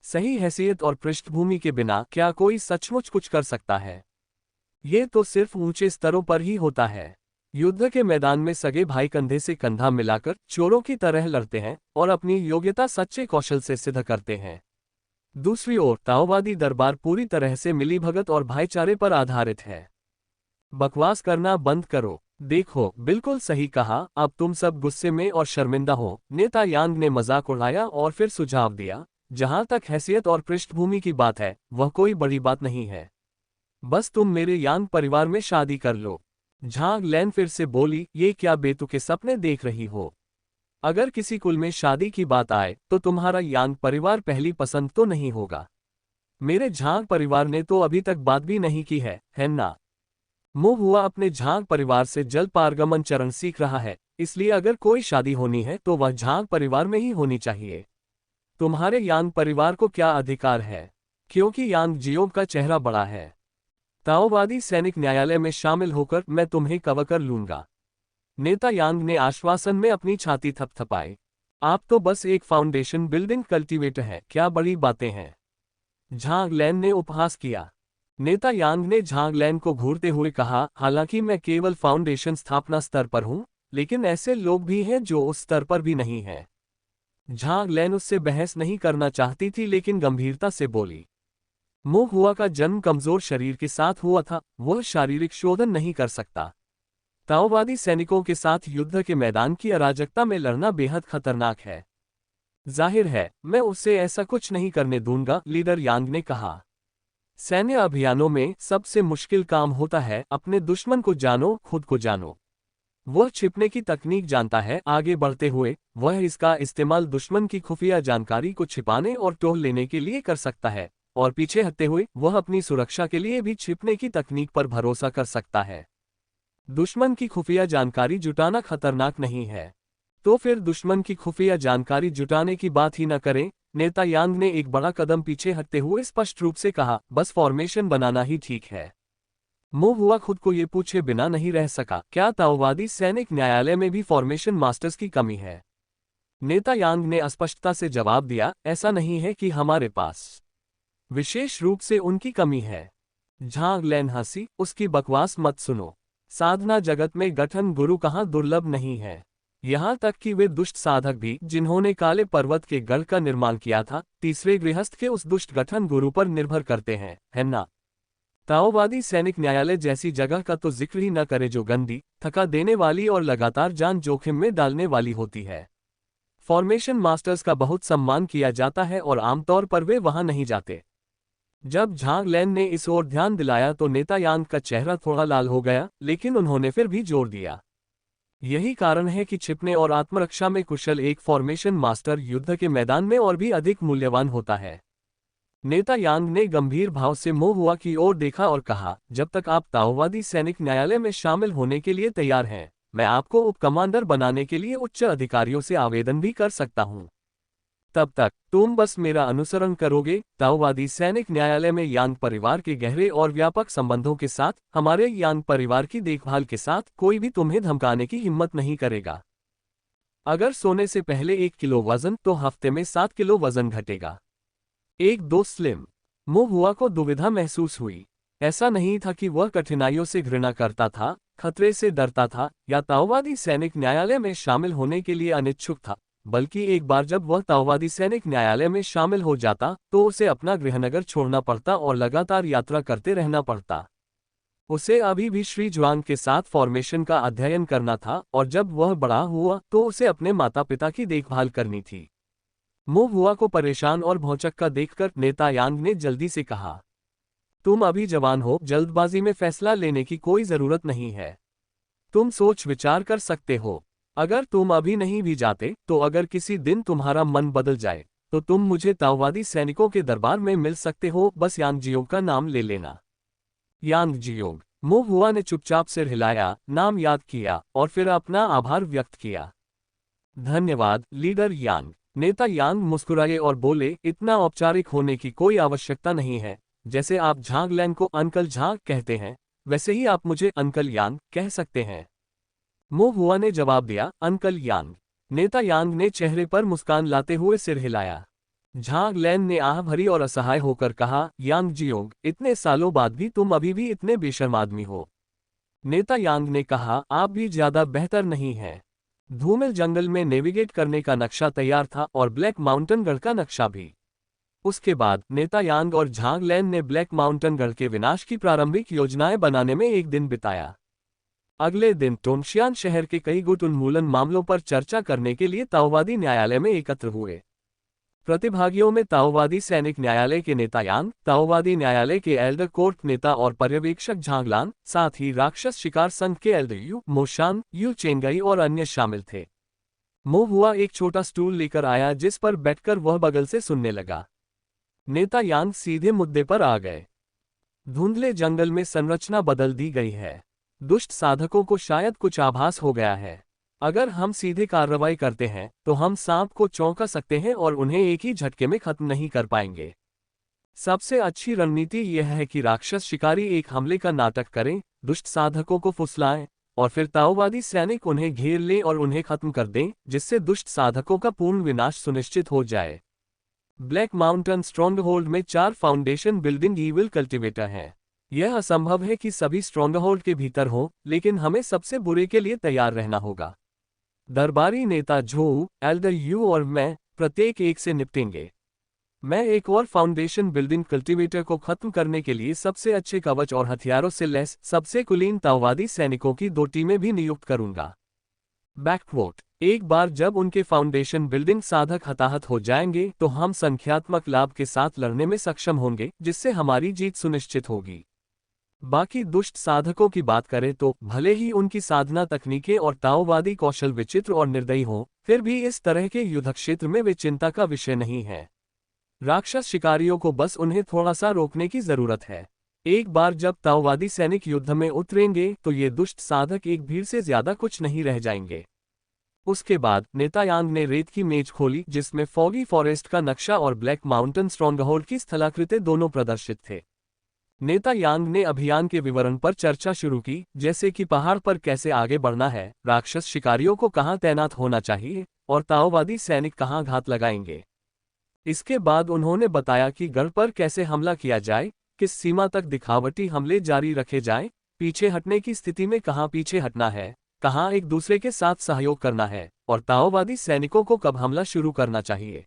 सही हैसियत और पृष्ठभूमि के बिना क्या कोई सचमुच कुछ कर सकता है? ये तो सिर्फ ऊंचे स्तरों पर ही होता है। युद्ध के मैदान में सगे भाई कंधे से कंधा मिलाकर चोरों की तरह लड़ते हैं और अपनी योग्यता सच्चे कौशल से सिद्ध करते हैं। दूसरी ओर ताओवादी दरबार पूरी तरह से मिलीभगत और भाईचारे पर आधारित है। बकवास करना बंद करो। देखो, बिल्कुल सही कहा, अब तुम सब गुस्से में और शर्मिंदा हो। नेता यांग ने मजाक उड़ाया और फिर सुझाव दिया, जहां तक हैसियत और पृष्ठभूमि की बात है, वह कोई बड़ी बात नहीं है। बस तुम मेरे यांग परिवार में शादी कर लो। झांग लैन फिर से बोली, ये क्या बेतुके सपने देख रही हो? अगर किसी कुल में शादी की बात आए तो तुम्हारा यांग परिवार पहली पसंद तो नहीं होगा। मेरे झांग परिवार ने तो अभी तक बात भी नहीं की है ना? मोहुआ अपने झांग परिवार से जल पारगमन चरण सीख रहा है, इसलिए अगर कोई शादी होनी है तो वह झांग परिवार में ही होनी चाहिए। तुम्हारे यांग परिवार को क्या अधिकार है? क्योंकि यांग जियों का चेहरा बड़ा है। ताओवादी सैनिक न्यायालय में शामिल होकर मैं तुम्हें कवर कर लूंगा। नेता यांग ने आश्वासन में अपनी छाती थपथपाई। आप तो बस एक फाउंडेशन बिल्डिंग कल्टीवेटर है, क्या बड़ी बातें हैं? झांग लैन ने उपहास किया। नेता यांग ने झांगलैन को घूरते हुए कहा, हालांकि मैं केवल फाउंडेशन स्थापना स्तर पर हूं, लेकिन ऐसे लोग भी हैं जो उस स्तर पर भी नहीं हैं। झांगलैन उससे बहस नहीं करना चाहती थी, लेकिन गंभीरता से बोली। मो हुआ का जन्म कमजोर शरीर के साथ हुआ था, वह शारीरिक शोधन नहीं कर सकता। ताओवादी सैनिकों के साथ युद्ध के मैदान की अराजकता में लड़ना बेहद खतरनाक है। जाहिर है, मैं उससे ऐसा कुछ नहीं करने दूंगा, लीडर यांग ने कहा। सैन्य अभियानों में सबसे मुश्किल काम होता है अपने दुश्मन को जानो, खुद को जानो। वह छिपने की तकनीक जानता है। आगे बढ़ते हुए वह इसका इस्तेमाल दुश्मन की खुफिया जानकारी को छिपाने और टोल लेने के लिए कर सकता है, और पीछे हटते हुए वह अपनी सुरक्षा के लिए भी छिपने की तकनीक पर भरोसा कर सकता है। दुश्मन की खुफिया जानकारी जुटाना खतरनाक नहीं है, तो फिर दुश्मन की खुफिया जानकारी जुटाने की बात ही न करें। नेता यांग ने एक बड़ा कदम पीछे हटते हुए स्पष्ट रूप से कहा, बस फॉर्मेशन बनाना ही ठीक है। मो हुआ खुद को ये पूछे बिना नहीं रह सका, क्या ताओवादी सैनिक न्यायालय में भी फॉर्मेशन मास्टर्स की कमी है? नेता यांग ने स्पष्टता से जवाब दिया, ऐसा नहीं है कि हमारे पास विशेष रूप से उनकी कमी है। झांगलैन हंसी, उसकी बकवास मत सुनो। साधना जगत में गठन गुरु कहाँ दुर्लभ नहीं है। यहाँ तक कि वे दुष्ट साधक भी, जिन्होंने काले पर्वत के गढ़ का निर्माण किया था, तीसरे गृहस्थ के उस दुष्ट गठन गुरु पर निर्भर करते हैं, है ना? ताओवादी सैनिक न्यायालय जैसी जगह का तो जिक्र ही न करे, जो गंदी, थका देने वाली और लगातार जान जोखिम में डालने वाली होती है। फॉर्मेशन मास्टर्स का बहुत सम्मान किया जाता है और आमतौर पर वे वहां नहीं जाते। जब झांगलैन ने इस ओर ध्यान दिलाया तो नेता यांग का चेहरा थोड़ा लाल हो गया, लेकिन उन्होंने फिर भी जोर दिया। यही कारण है कि छिपने और आत्मरक्षा में कुशल एक फॉर्मेशन मास्टर युद्ध के मैदान में और भी अधिक मूल्यवान होता है। नेता यांग ने गंभीर भाव से मो हुआ की ओर देखा और कहा, जब तक आप ताओवादी सैनिक न्यायालय में शामिल होने के लिए तैयार हैं, मैं आपको उप कमांडर बनाने के लिए उच्च अधिकारियों से आवेदन भी कर सकता हूं। तब तक तुम बस मेरा अनुसरण करोगे। ताओवादी सैनिक न्यायालय में यांग परिवार के गहरे और व्यापक संबंधों के साथ, हमारे यांग परिवार की देखभाल के साथ, कोई भी तुम्हें धमकाने की हिम्मत नहीं करेगा। अगर सोने से पहले 1 किलो वजन, तो हफ्ते में 7 किलो वजन घटेगा। एक दो स्लिम। मो हुआ को दुविधा महसूस हुई। ऐसा नहीं था कि वह कठिनाइयों से घृणा करता था, खतरे से डरता था, या ताओवादी सैनिक न्यायालय में शामिल होने के लिए अनिच्छुक था, बल्कि एक बार जब वह ताओवादी सैनिक न्यायालय में शामिल हो जाता तो उसे अपना गृहनगर छोड़ना पड़ता और लगातार यात्रा करते रहना पड़ता। उसे अभी भी श्री जुआंग के साथ फॉर्मेशन का अध्ययन करना था, और जब वह बड़ा हुआ तो उसे अपने माता पिता की देखभाल करनी थी। मो हुआ को परेशान और भौचक्का देखकर नेता यांग ने जल्दी से कहा, तुम अभी जवान हो, जल्दबाजी में फैसला लेने की कोई जरूरत नहीं है। तुम सोच विचार कर सकते हो। अगर तुम अभी नहीं भी जाते, तो अगर किसी दिन तुम्हारा मन बदल जाए, तो तुम मुझे ताओवादी सैनिकों के दरबार में मिल सकते हो। बस यांग जियोंग का नाम ले लेना। यांग जियोंग। मो हुआ ने चुपचाप सिर हिलाया, नाम याद किया और फिर अपना आभार व्यक्त किया। धन्यवाद लीडर यांग। नेता यांग मुस्कुराए और बोले, इतना औपचारिक होने की कोई आवश्यकता नहीं है। जैसे आप झांगलैन को अंकल झांग कहते हैं, वैसे ही आप मुझे अंकल यांग कह सकते हैं। मो हुआ ने जवाब दिया, अंकल यांग। नेता यांग ने चेहरे पर मुस्कान लाते हुए सिर हिलाया। झांगलैन ने आह भरी और असहाय होकर कहा, यांग जियोंग, इतने सालों बाद भी तुम अभी भी इतने बेशर्म आदमी हो। नेता यांग ने कहा, आप भी ज्यादा बेहतर नहीं हैं। धूमिल जंगल में नेविगेट करने का नक्शा तैयार था, और ब्लैक माउंटेन गढ़ का नक्शा भी। उसके बाद नेता यांग और झांगलैन ने ब्लैक माउंटेन गढ़ के विनाश की प्रारंभिक योजनाएं बनाने में एक दिन बिताया। अगले दिन टोंगशियान शहर के कई गुट उन्मूलन मामलों पर चर्चा करने के लिए ताओवादी न्यायालय में एकत्र हुए। प्रतिभागियों में ताओवादी सैनिक न्यायालय के नेता यांग, ताओवादी न्यायालय के एल्डर कोर्ट नेता और पर्यवेक्षक झांगलान, साथ ही राक्षस शिकार संघ के एल्डर यू मोशान, यू चेंगई और अन्य शामिल थे। मो हुआ एक छोटा स्टूल लेकर आया, जिस पर बैठकर वह बगल से सुनने लगा। नेता यांग सीधे मुद्दे पर आ गए। धुंधले जंगल में संरचना बदल दी गई है। दुष्ट साधकों को शायद कुछ आभास हो गया है। अगर हम सीधे कार्रवाई करते हैं, तो हम सांप को चौंका सकते हैं और उन्हें एक ही झटके में खत्म नहीं कर पाएंगे। सबसे अच्छी रणनीति यह है कि राक्षस शिकारी एक हमले का नाटक करें, दुष्ट साधकों को फुसलाएं, और फिर ताओवादी सैनिक उन्हें घेर लें और उन्हें खत्म कर दें, जिससे दुष्ट साधकों का पूर्ण विनाश सुनिश्चित हो जाए। ब्लैक माउंटेन स्ट्रॉन्गहोल्ड में 4 फाउंडेशन बिल्डिंग ईविल कल्टिवेटर हैं। यह असंभव है कि सभी स्ट्रॉन्गहोल्ड के भीतर हों, लेकिन हमें सबसे बुरे के लिए तैयार रहना होगा। दरबारी नेता झोऊ, एल्डर यू और मैं प्रत्येक एक से निपटेंगे। मैं एक और फाउंडेशन बिल्डिंग कल्टीवेटर को खत्म करने के लिए सबसे अच्छे कवच और हथियारों से लैस सबसे कुलीन ताओवादी सैनिकों की 2 टीमें भी नियुक्त करूंगा। बैकवोट, एक बार जब उनके फाउंडेशन बिल्डिंग साधक हताहत हो जाएंगे तो हम संख्यात्मक लाभ के साथ लड़ने में सक्षम होंगे, जिससे हमारी जीत सुनिश्चित होगी। बाकी दुष्ट साधकों की बात करें तो भले ही उनकी साधना तकनीकें और ताओवादी कौशल विचित्र और निर्दयी हों, फिर भी इस तरह के युद्ध क्षेत्र में वे चिंता का विषय नहीं है। राक्षस शिकारियों को बस उन्हें थोड़ा सा रोकने की जरूरत है। एक बार जब ताओवादी सैनिक युद्ध में उतरेंगे तो ये दुष्ट साधक एक भीड़ से ज्यादा कुछ नहीं रह जाएंगे। उसके बाद नेता यांग ने रेत की मेज खोली जिसमें फॉगी फॉरेस्ट का नक्शा और ब्लैक माउंटेन स्ट्रॉन्गहोल्ड की स्थलाकृति दोनों प्रदर्शित थे। नेता यांग ने अभियान के विवरण पर चर्चा शुरू की, जैसे कि पहाड़ पर कैसे आगे बढ़ना है, राक्षस शिकारियों को कहां तैनात होना चाहिए और ताओवादी सैनिक कहां घात लगाएंगे। इसके बाद उन्होंने बताया कि गढ़ पर कैसे हमला किया जाए, किस सीमा तक दिखावटी हमले जारी रखे जाएं, पीछे हटने की स्थिति में कहां पीछे हटना है, कहां एक दूसरे के साथ सहयोग करना है और ताओवादी सैनिकों को कब हमला शुरू करना चाहिए,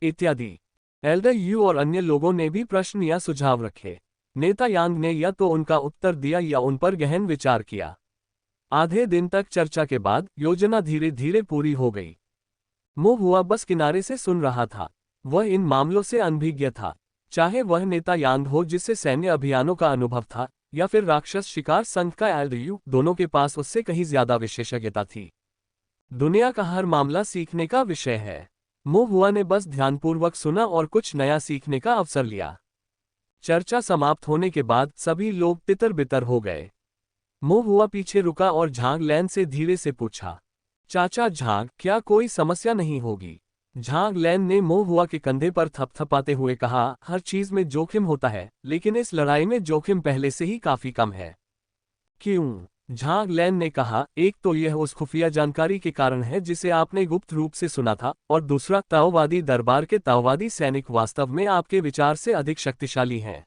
इत्यादि। एल्डर यू और अन्य लोगों ने भी प्रश्न या सुझाव रखे। नेता यांग ने या तो उनका उत्तर दिया या उन पर गहन विचार किया। आधे दिन तक चर्चा के बाद योजना धीरे धीरे पूरी हो गई। मो हुआ बस किनारे से सुन रहा था। वह इन मामलों से अनभिज्ञ था, चाहे वह नेता यांग हो जिससे सैन्य अभियानों का अनुभव था, या फिर राक्षस शिकार संघ का एल्डर यू, दोनों के पास उससे कहीं ज्यादा विशेषज्ञता थी। दुनिया का हर मामला सीखने का विषय है। मो हुआ ने बस ध्यानपूर्वक सुना और कुछ नया सीखने का अवसर लिया। चर्चा समाप्त होने के बाद सभी लोग तितर बितर हो गए। मो हुआ पीछे रुका और झांग लैन से धीरे से पूछा, चाचा झांग, क्या कोई समस्या नहीं होगी? झांग लैन ने मो हुआ के कंधे पर थपथपाते हुए कहा, हर चीज में जोखिम होता है, लेकिन इस लड़ाई में जोखिम पहले से ही काफी कम है। क्यों? झांग लैन ने कहा, एक तो यह उस खुफिया जानकारी के कारण है जिसे आपने गुप्त रूप से सुना था, और दूसरा ताओवादी दरबार के ताओवादी सैनिक वास्तव में आपके विचार से अधिक शक्तिशाली हैं।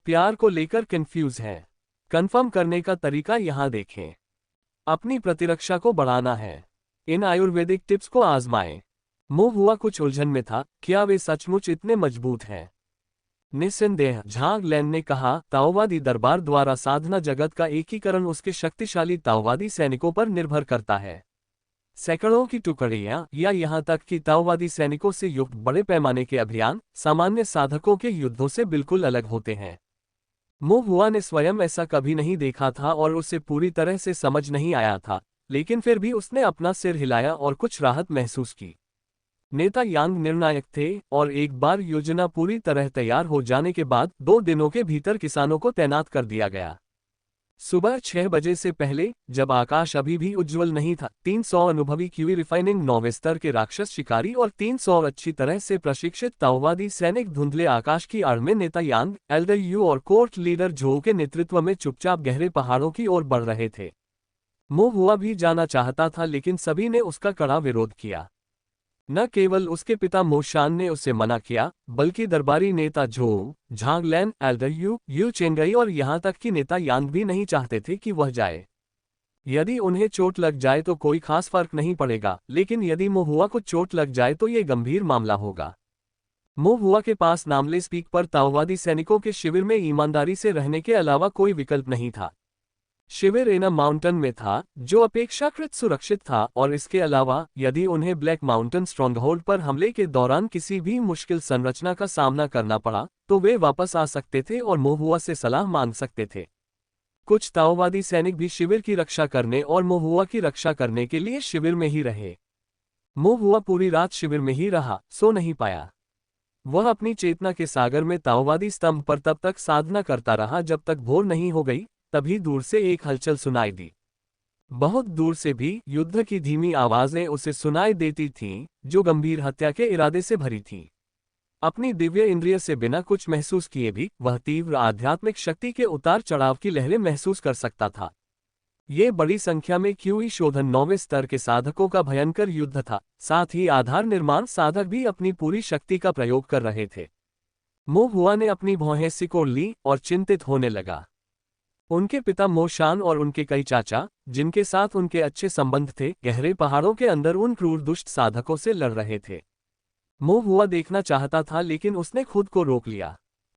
प्यार को लेकर कंफ्यूज हैं। कंफर्म करने का तरीका यहाँ देखें। अपनी प्रतिरक्षा को बढ़ाना है। इन आयुर्वेदिक टिप्स को आजमाएं। मो हुआ कुछ उलझन में था, क्या वे सचमुच इतने मजबूत हैं? निस्संदेह, झांग लैन ने कहा, ताओवादी दरबार द्वारा साधना जगत का एकीकरण उसके शक्तिशाली ताओवादी सैनिकों पर निर्भर करता है। सैकड़ों की टुकड़ियां या यहां तक कि ताओवादी सैनिकों से युक्त बड़े पैमाने के अभियान सामान्य साधकों के युद्धों से बिल्कुल अलग होते हैं। मो हुआ ने स्वयं ऐसा कभी नहीं देखा था और उसे पूरी तरह से समझ नहीं आया था, लेकिन फिर भी उसने अपना सिर हिलाया और कुछ राहत महसूस की। नेता यांग निर्णायक थे और एक बार योजना पूरी तरह तैयार हो जाने के बाद 2 दिनों के भीतर किसानों को तैनात कर दिया गया। सुबह 6 बजे से पहले, जब आकाश अभी भी उज्जवल नहीं था, 300 अनुभवी क्यूई रिफाइनिंग 9वें स्तर के राक्षस शिकारी और 300 अच्छी तरह से प्रशिक्षित ताओवादी सैनिक धुंधले आकाश की आड़ में नेता यांग, एल्डर यू और कोर्ट लीडर झो के नेतृत्व में चुपचाप गहरे पहाड़ों की ओर बढ़ रहे थे। मो हुआ भी जाना चाहता था, लेकिन सभी ने उसका कड़ा विरोध किया। न केवल उसके पिता मोशान ने उसे मना किया, बल्कि दरबारी नेता झो, झांग लैन, एल्डर यू चेंगई और यहां तक कि नेता यांग भी नहीं चाहते थे कि वह जाए। यदि उन्हें चोट लग जाए तो कोई खास फर्क नहीं पड़ेगा, लेकिन यदि मो हुआ को चोट लग जाए तो ये गंभीर मामला होगा। मो हुआ के पास नामलेस पीक पर ताओवादी सैनिकों के शिविर में ईमानदारी से रहने के अलावा कोई विकल्प नहीं था। शिविर एना माउंटेन में था, जो अपेक्षाकृत सुरक्षित था, और इसके अलावा यदि उन्हें ब्लैक माउंटेन स्ट्रॉन्गहोल्ड पर हमले के दौरान किसी भी मुश्किल संरचना का सामना करना पड़ा, तो वे वापस आ सकते थे और मो हुआ से सलाह मांग सकते थे। कुछ ताओवादी सैनिक भी शिविर की रक्षा करने और मो हुआ की रक्षा करने के लिए शिविर में ही रहे। मो हुआ पूरी रात शिविर में ही रहा, सो नहीं पाया। वह अपनी चेतना के सागर में ताओवादी स्तंभ पर तब तक साधना करता रहा जब तक भोर नहीं हो गई। तभी दूर से एक हलचल सुनाई दी। बहुत दूर से भी युद्ध की धीमी आवाजें उसे सुनाई देती थीं, जो गंभीर हत्या के इरादे से भरी थीं। अपनी दिव्य इंद्रिय से बिना कुछ महसूस किए भी वह तीव्र आध्यात्मिक शक्ति के उतार चढ़ाव की लहरें महसूस कर सकता था। ये बड़ी संख्या में क्यूई शोधन 9वें स्तर के साधकों का भयंकर युद्ध था, साथ ही आधार निर्माण साधक भी अपनी पूरी शक्ति का प्रयोग कर रहे थे। मो हुआ ने अपनी भौहें सिकोड़ ली और चिंतित होने लगा। उनके पिता मो शान और उनके कई चाचा, जिनके साथ उनके अच्छे संबंध थे, गहरे पहाड़ों के अंदर उन क्रूर दुष्ट साधकों से लड़ रहे थे। मो हुआ देखना चाहता था, लेकिन उसने खुद को रोक लिया।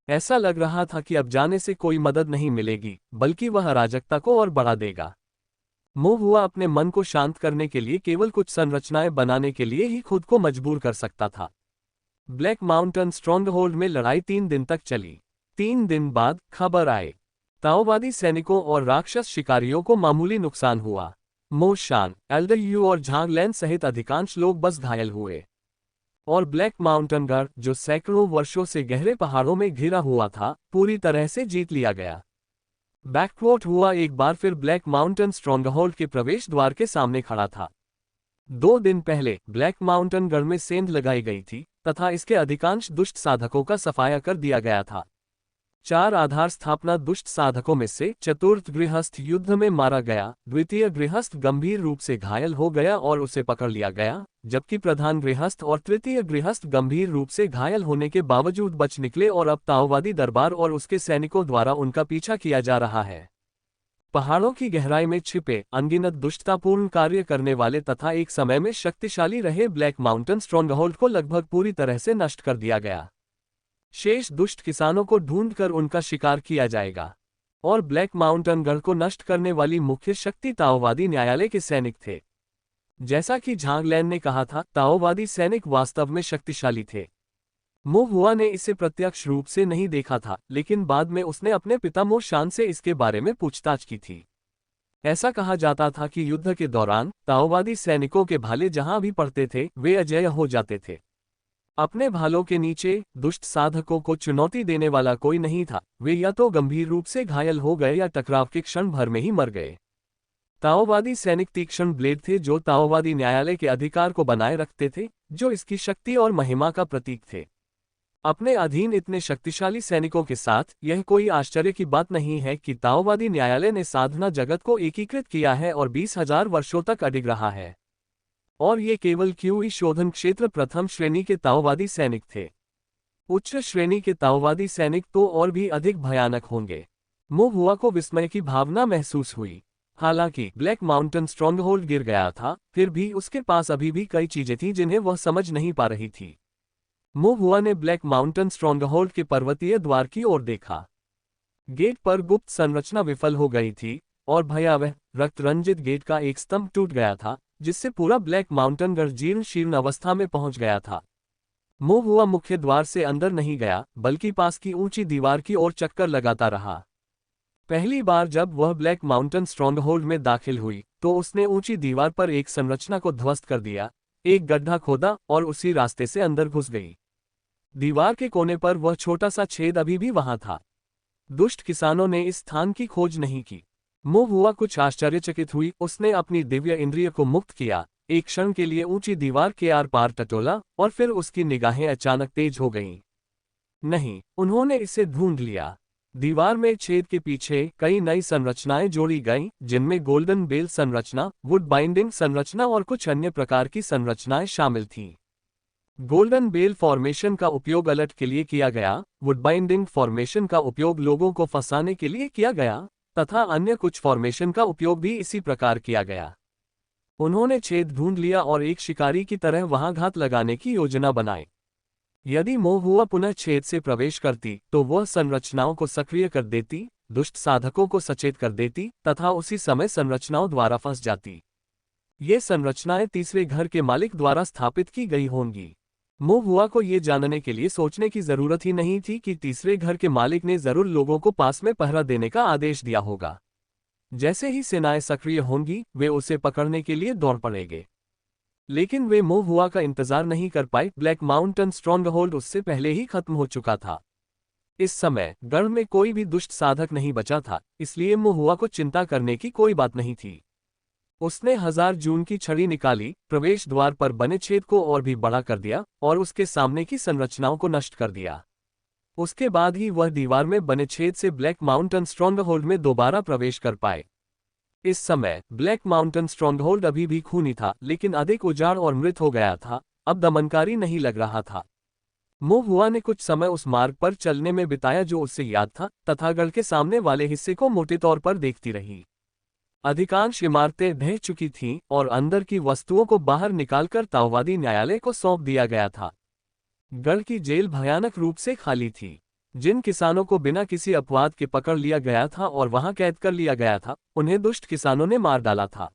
ऐसा लग रहा था कि अब जाने से कोई मदद नहीं मिलेगी, बल्कि वह अराजकता को और बढ़ा देगा। मो हुआ अपने मन को शांत करने के लिए केवल कुछ संरचनाएं बनाने के लिए ही खुद को मजबूर कर सकता था। ब्लैक माउंटेन स्ट्रॉन्गहोल्ड में लड़ाई 3 दिन तक चली। 3 दिन बाद खबर आए, ताओवादी सैनिकों और राक्षस शिकारियों को मामूली नुकसान हुआ। मो शान, एल्डर यू और झांगलैन सहित अधिकांश लोग बस घायल हुए, और ब्लैक माउंटेन गढ़, जो सैकड़ों वर्षों से गहरे पहाड़ों में घिरा हुआ था, पूरी तरह से जीत लिया गया। बैकवॉट हुआ एक बार फिर ब्लैक माउंटेन स्ट्रॉन्गहोल्ड के प्रवेश द्वार के सामने खड़ा था। 2 दिन पहले ब्लैक माउंटेन गढ़ में सेंध लगाई गई थी तथा इसके अधिकांश दुष्ट साधकों का सफाया कर दिया गया था। 4 आधार स्थापना दुष्ट साधकों में से चतुर्थ गृहस्थ युद्ध में मारा गया, द्वितीय गृहस्थ गंभीर रूप से घायल हो गया और उसे पकड़ लिया गया, जबकि प्रधान गृहस्थ और तृतीय गृहस्थ गंभीर रूप से घायल होने के बावजूद बच निकले और अब ताओवादी दरबार और उसके सैनिकों द्वारा उनका पीछा किया जा रहा है। पहाड़ों की गहराई में छिपे अनगिनत दुष्टतापूर्ण कार्य करने वाले तथा एक समय में शक्तिशाली रहे ब्लैक माउंटेन स्ट्रॉन्गहोल्ड को लगभग पूरी तरह से नष्ट कर दिया गया। शेष दुष्ट किसानों को ढूंढकर उनका शिकार किया जाएगा, और ब्लैक माउंटेन गढ़ को नष्ट करने वाली मुख्य शक्ति ताओवादी न्यायालय के सैनिक थे। जैसा कि झांगलैन ने कहा था, ताओवादी सैनिक वास्तव में शक्तिशाली थे। मो हुआ ने इसे प्रत्यक्ष रूप से नहीं देखा था, लेकिन बाद में उसने अपने पिता मो शान से इसके बारे में पूछताछ की थी। ऐसा कहा जाता था कि युद्ध के दौरान ताओवादी सैनिकों के भाले जहां भी पड़ते थे, वे अजेय हो जाते थे। अपने भालों के नीचे दुष्ट साधकों को चुनौती देने वाला कोई नहीं था। वे या तो गंभीर रूप से घायल हो गए या टकराव के क्षण भर में ही मर गए। ताओवादी सैनिक तीक्ष्ण ब्लेड थे जो ताओवादी न्यायालय के अधिकार को बनाए रखते थे, जो इसकी शक्ति और महिमा का प्रतीक थे। अपने अधीन इतने शक्तिशाली सैनिकों के साथ यह कोई आश्चर्य की बात नहीं है कि ताओवादी न्यायालय ने साधना जगत को एकीकृत किया है और 20,000 वर्षों तक अडिग रहा है। और ये केवल क्यूई शोधन क्षेत्र प्रथम श्रेणी के ताओवादी सैनिक थे। उच्च श्रेणी के ताओवादी सैनिक तो और भी अधिक भयानक होंगे। मो हुआ को विस्मय की भावना महसूस हुई। हालांकि ब्लैक माउंटेन स्ट्रॉन्गहोल्ड गिर गया था, फिर भी उसके पास अभी भी कई चीजें थीं जिन्हें वह समझ नहीं पा रही थी। मो हुआ ने ब्लैक माउंटेन स्ट्रॉन्गहोल्ड के पर्वतीय द्वार की ओर देखा। गेट पर गुप्त संरचना विफल हो गई थी, और भयावह रक्त रंजित गेट का एक स्तंभ टूट गया था, जिससे पूरा ब्लैक माउंटेन गढ़ जीर्ण शीर्ण अवस्था में पहुंच गया था। मो हुआ मुख्य द्वार से अंदर नहीं गया, बल्कि पास की ऊंची दीवार की ओर चक्कर लगाता रहा। पहली बार जब वह ब्लैक माउंटेन स्ट्रॉन्गहोल्ड में दाखिल हुई, तो उसने ऊंची दीवार पर एक संरचना को ध्वस्त कर दिया, एक गड्ढा खोदा और उसी रास्ते से अंदर घुस गई। दीवार के कोने पर वह छोटा सा छेद अभी भी वहां था। दुष्ट किसानों ने इस स्थान की खोज नहीं की। मो हुआ कुछ आश्चर्यचकित हुई। उसने अपनी दिव्य इंद्रिय को मुक्त किया, एक क्षण के लिए ऊंची दीवार के आर पार टटोला, और फिर उसकी निगाहें अचानक तेज हो गईं। नहीं, उन्होंने इसे ढूंढ लिया। दीवार में छेद के पीछे कई नई संरचनाएं जोड़ी गईं, जिनमें गोल्डन बेल संरचना, वुड बाइंडिंग संरचना और कुछ अन्य प्रकार की संरचनाएं शामिल थीं। गोल्डन बेल फॉर्मेशन का उपयोग अलर्ट के लिए किया गया, वुड बाइंडिंग फॉर्मेशन का उपयोग लोगों को फंसाने के लिए किया गया, तथा अन्य कुछ फॉर्मेशन का उपयोग भी इसी प्रकार किया गया। उन्होंने छेद ढूंढ लिया और एक शिकारी की तरह वहां घात लगाने की योजना बनाई। यदि मो हुआ पुनः छेद से प्रवेश करती, तो वह संरचनाओं को सक्रिय कर देती, दुष्ट साधकों को सचेत कर देती, तथा उसी समय संरचनाओं द्वारा फंस जाती। ये संरचनाएं तीसरे घर के मालिक द्वारा स्थापित की गई होंगी। मो हुआ को ये जानने के लिए सोचने की जरूरत ही नहीं थी कि तीसरे घर के मालिक ने जरूर लोगों को पास में पहरा देने का आदेश दिया होगा। जैसे ही सेनाएं सक्रिय होंगी, वे उसे पकड़ने के लिए दौड़ पड़ेंगे। लेकिन वे मो हुआ का इंतजार नहीं कर पाए। ब्लैक माउंटेन स्ट्रॉन्गहोल्ड उससे पहले ही खत्म हो चुका था। इस समय गढ़ में कोई भी दुष्ट साधक नहीं बचा था, इसलिए मो हुआ को चिंता करने की कोई बात नहीं थी। उसने 1000 जून की छड़ी निकाली, प्रवेश द्वार पर बने छेद को और भी बड़ा कर दिया और उसके सामने की संरचनाओं को नष्ट कर दिया। उसके बाद ही वह दीवार में बने छेद से ब्लैक माउंटेन स्ट्रॉन्गहोल्ड में दोबारा प्रवेश कर पाए। इस समय ब्लैक माउंटेन स्ट्रॉन्गहोल्ड अभी भी खूनी था, लेकिन अधिक उजाड़ और मृत हो गया था, अब दमनकारी नहीं लग रहा था। मोहुआ ने कुछ समय उस मार्ग पर चलने में बिताया जो उससे याद था, तथा गढ़ के सामने वाले हिस्से को मोटे तौर पर देखती रही। अधिकांश इमारतें ढह चुकी थीं और अंदर की वस्तुओं को बाहर निकालकर ताओवादी न्यायालय को सौंप दिया गया था। गढ़ की जेल भयानक रूप से खाली थी। जिन किसानों को बिना किसी अपवाद के पकड़ लिया गया था और वहां कैद कर लिया गया था, उन्हें दुष्ट किसानों ने मार डाला था।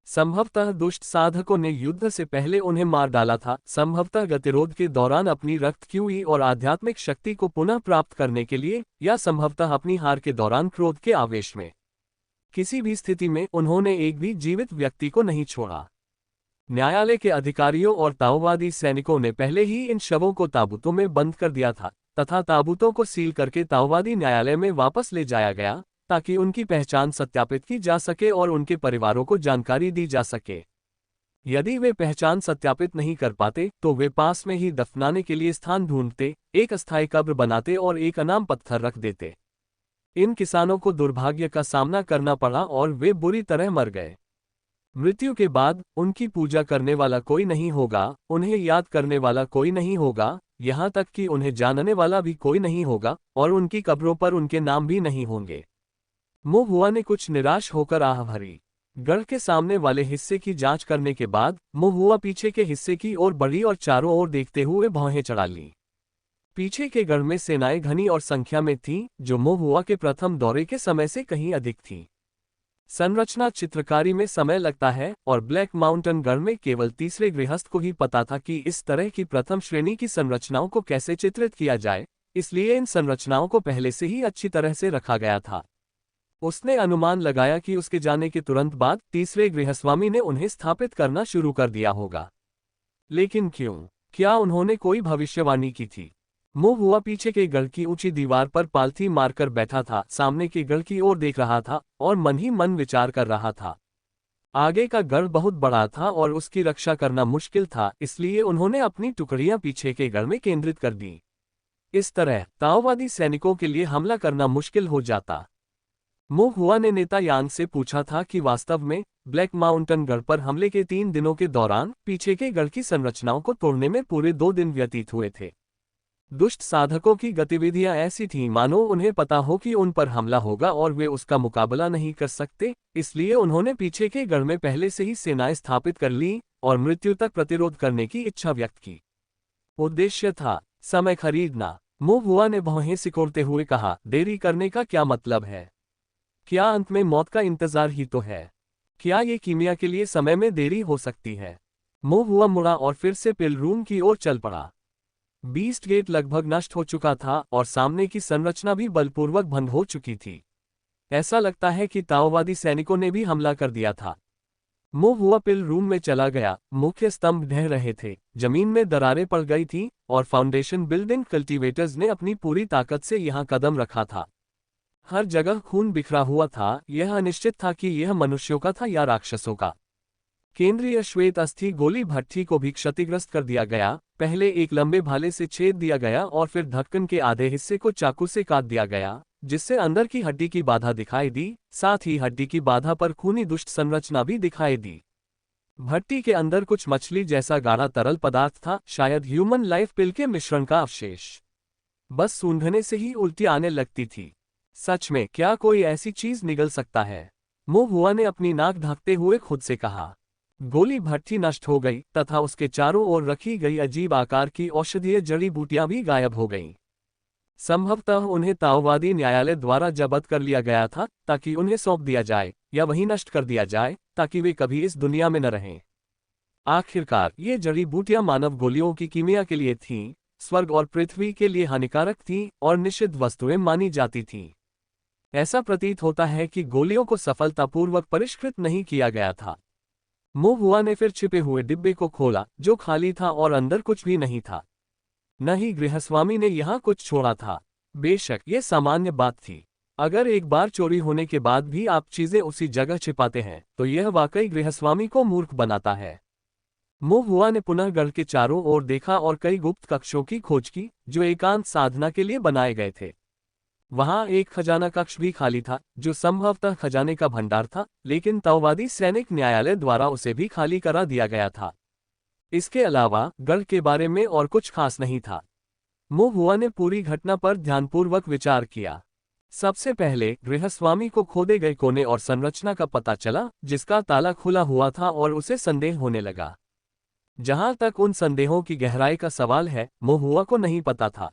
संभवतः दुष्ट साधकों ने युद्ध से पहले उन्हें मार डाला था, संभवतः गतिरोध के दौरान अपनी रक्त कीई और आध्यात्मिक शक्ति को पुनः प्राप्त करने के लिए, या संभवतः अपनी हार के दौरान क्रोध के आवेश में। किसी भी स्थिति में उन्होंने एक भी जीवित व्यक्ति को नहीं छोड़ा। न्यायालय के अधिकारियों और ताओवादी सैनिकों ने पहले ही इन शवों को ताबूतों में बंद कर दिया था, तथा ताबूतों को सील करके ताओवादी न्यायालय में वापस ले जाया गया, ताकि उनकी पहचान सत्यापित की जा सके और उनके परिवारों को जानकारी दी जा सके। यदि वे पहचान सत्यापित नहीं कर पाते तो वे पास में ही दफनाने के लिए स्थान ढूंढते, एक अस्थायी कब्र बनाते और एक अनाम पत्थर रख देते। इन किसानों को दुर्भाग्य का सामना करना पड़ा और वे बुरी तरह मर गए। मृत्यु के बाद उनकी पूजा करने वाला कोई नहीं होगा, उन्हें याद करने वाला कोई नहीं होगा, यहाँ तक कि उन्हें जानने वाला भी कोई नहीं होगा, और उनकी कब्रों पर उनके नाम भी नहीं होंगे। मोहुआ ने कुछ निराश होकर आह भरी। गढ़ के सामने वाले हिस्से की जांच करने के बाद मोहुआ पीछे के हिस्से की ओर बढ़ी और चारों ओर देखते हुए भौहें चढ़ा ली। पीछे के गढ़ में सेनाएं घनी और संख्या में थीं, जो मोहुआ के प्रथम दौरे के समय से कहीं अधिक थीं। संरचना चित्रकारी में समय लगता है, और ब्लैक माउंटेन गढ़ में केवल तीसरे गृहस्थ को ही पता था कि इस तरह की प्रथम श्रेणी की संरचनाओं को कैसे चित्रित किया जाए, इसलिए इन संरचनाओं को पहले से ही अच्छी तरह से रखा गया था। उसने अनुमान लगाया कि उसके जाने के तुरंत बाद तीसरे गृहस्वामी ने उन्हें स्थापित करना शुरू कर दिया होगा। लेकिन क्यों? क्या उन्होंने कोई भविष्यवाणी की थी? मोहुआ पीछे के गढ़ की ऊंची दीवार पर पालथी मारकर बैठा था, सामने के गढ़ की ओर देख रहा था और मन ही मन विचार कर रहा था। आगे का गढ़ बहुत बड़ा था और उसकी रक्षा करना मुश्किल था, इसलिए उन्होंने अपनी टुकड़ियां पीछे के गढ़ में केंद्रित कर दी। इस तरह ताओवादी सैनिकों के लिए हमला करना मुश्किल हो जाता। मोहुआ ने नेता यांग से पूछा था कि वास्तव में ब्लैक माउंटेन गढ़ पर हमले के 3 दिनों के दौरान पीछे के गढ़ की संरचनाओं को तोड़ने में पूरे 2 दिन व्यतीत हुए थे। दुष्ट साधकों की गतिविधियां ऐसी थीं मानो उन्हें पता हो कि उन पर हमला होगा और वे उसका मुकाबला नहीं कर सकते, इसलिए उन्होंने पीछे के गढ़ में पहले से ही सेनाएं स्थापित कर लीं और मृत्यु तक प्रतिरोध करने की इच्छा व्यक्त की। उद्देश्य था समय खरीदना। मोहुआ ने भौहें सिकोड़ते हुए कहा, देरी करने का क्या मतलब है? क्या अंत में मौत का इंतजार ही तो है? क्या ये कीमिया के लिए समय में देरी हो सकती है? मोहुआ मुड़ा और फिर से पिल रूम की ओर चल पड़ा। बीस्ट गेट लगभग नष्ट हो चुका था और सामने की संरचना भी बलपूर्वक भंग हो चुकी थी। ऐसा लगता है कि ताओवादी सैनिकों ने भी हमला कर दिया था। मोहुआ पिल रूम में चला गया। मुख्य स्तंभ ढह रहे थे, जमीन में दरारें पड़ गई थीं और फाउंडेशन बिल्डिंग कल्टीवेटर्स ने अपनी पूरी ताकत से यहां कदम रखा था। हर जगह खून बिखरा हुआ था। यह अनिश्चित था कि यह मनुष्यों का था या राक्षसों का। केंद्रीय श्वेत अस्थि गोली भट्ठी को भी क्षतिग्रस्त कर दिया गया। पहले एक लंबे भाले से छेद दिया गया और फिर ढक्कन के आधे हिस्से को चाकू से काट दिया गया, जिससे अंदर की हड्डी की बाधा दिखाई दी। साथ ही हड्डी की बाधा पर खूनी दुष्ट संरचना भी दिखाई दी। भट्टी के अंदर कुछ मछली जैसा गाढ़ा तरल पदार्थ था, शायद ह्यूमन लाइफ पिल के मिश्रण का अवशेष। बस सूंघने से ही उल्टी आने लगती थी। सच में क्या कोई ऐसी चीज निगल सकता है? मोहुआ ने अपनी नाक ढकते हुए खुद से कहा। गोली भट्ठी नष्ट हो गई तथा उसके चारों ओर रखी गई अजीब आकार की औषधीय जड़ी बूटियां भी गायब हो गईं। संभवतः उन्हें ताओवादी न्यायालय द्वारा जब्त कर लिया गया था ताकि उन्हें सौंप दिया जाए या वहीं नष्ट कर दिया जाए ताकि वे कभी इस दुनिया में न रहें। आखिरकार ये जड़ी बूटियां मानव गोलियों की कीमिया के लिए थीं, स्वर्ग और पृथ्वी के लिए हानिकारक थीं और निषिद्ध वस्तुएं मानी जाती थीं। ऐसा प्रतीत होता है कि गोलियों को सफलतापूर्वक परिष्कृत नहीं किया गया था। मोहुआ ने फिर छिपे हुए डिब्बे को खोला, जो खाली था और अंदर कुछ भी नहीं था। न ही गृहस्वामी ने यहाँ कुछ छोड़ा था। बेशक ये सामान्य बात थी। अगर एक बार चोरी होने के बाद भी आप चीजें उसी जगह छिपाते हैं तो यह वाकई गृहस्वामी को मूर्ख बनाता है। मोहुआ ने पुनः गढ़ के चारों ओर देखा और कई गुप्त कक्षों की खोज की जो एकांत साधना के लिए बनाए गए थे। वहां एक खजाना कक्ष भी खाली था, जो संभवतः खजाने का भंडार था, लेकिन ताओवादी सैनिक न्यायालय द्वारा उसे भी खाली करा दिया गया था। इसके अलावा गढ़ के बारे में और कुछ खास नहीं था। मोहुआ ने पूरी घटना पर ध्यानपूर्वक विचार किया। सबसे पहले गृहस्वामी को खोदे गए कोने और संरचना का पता चला, जिसका ताला खुला हुआ था और उसे संदेह होने लगा। जहां तक उन संदेहों की गहराई का सवाल है, मोहुआ को नहीं पता था।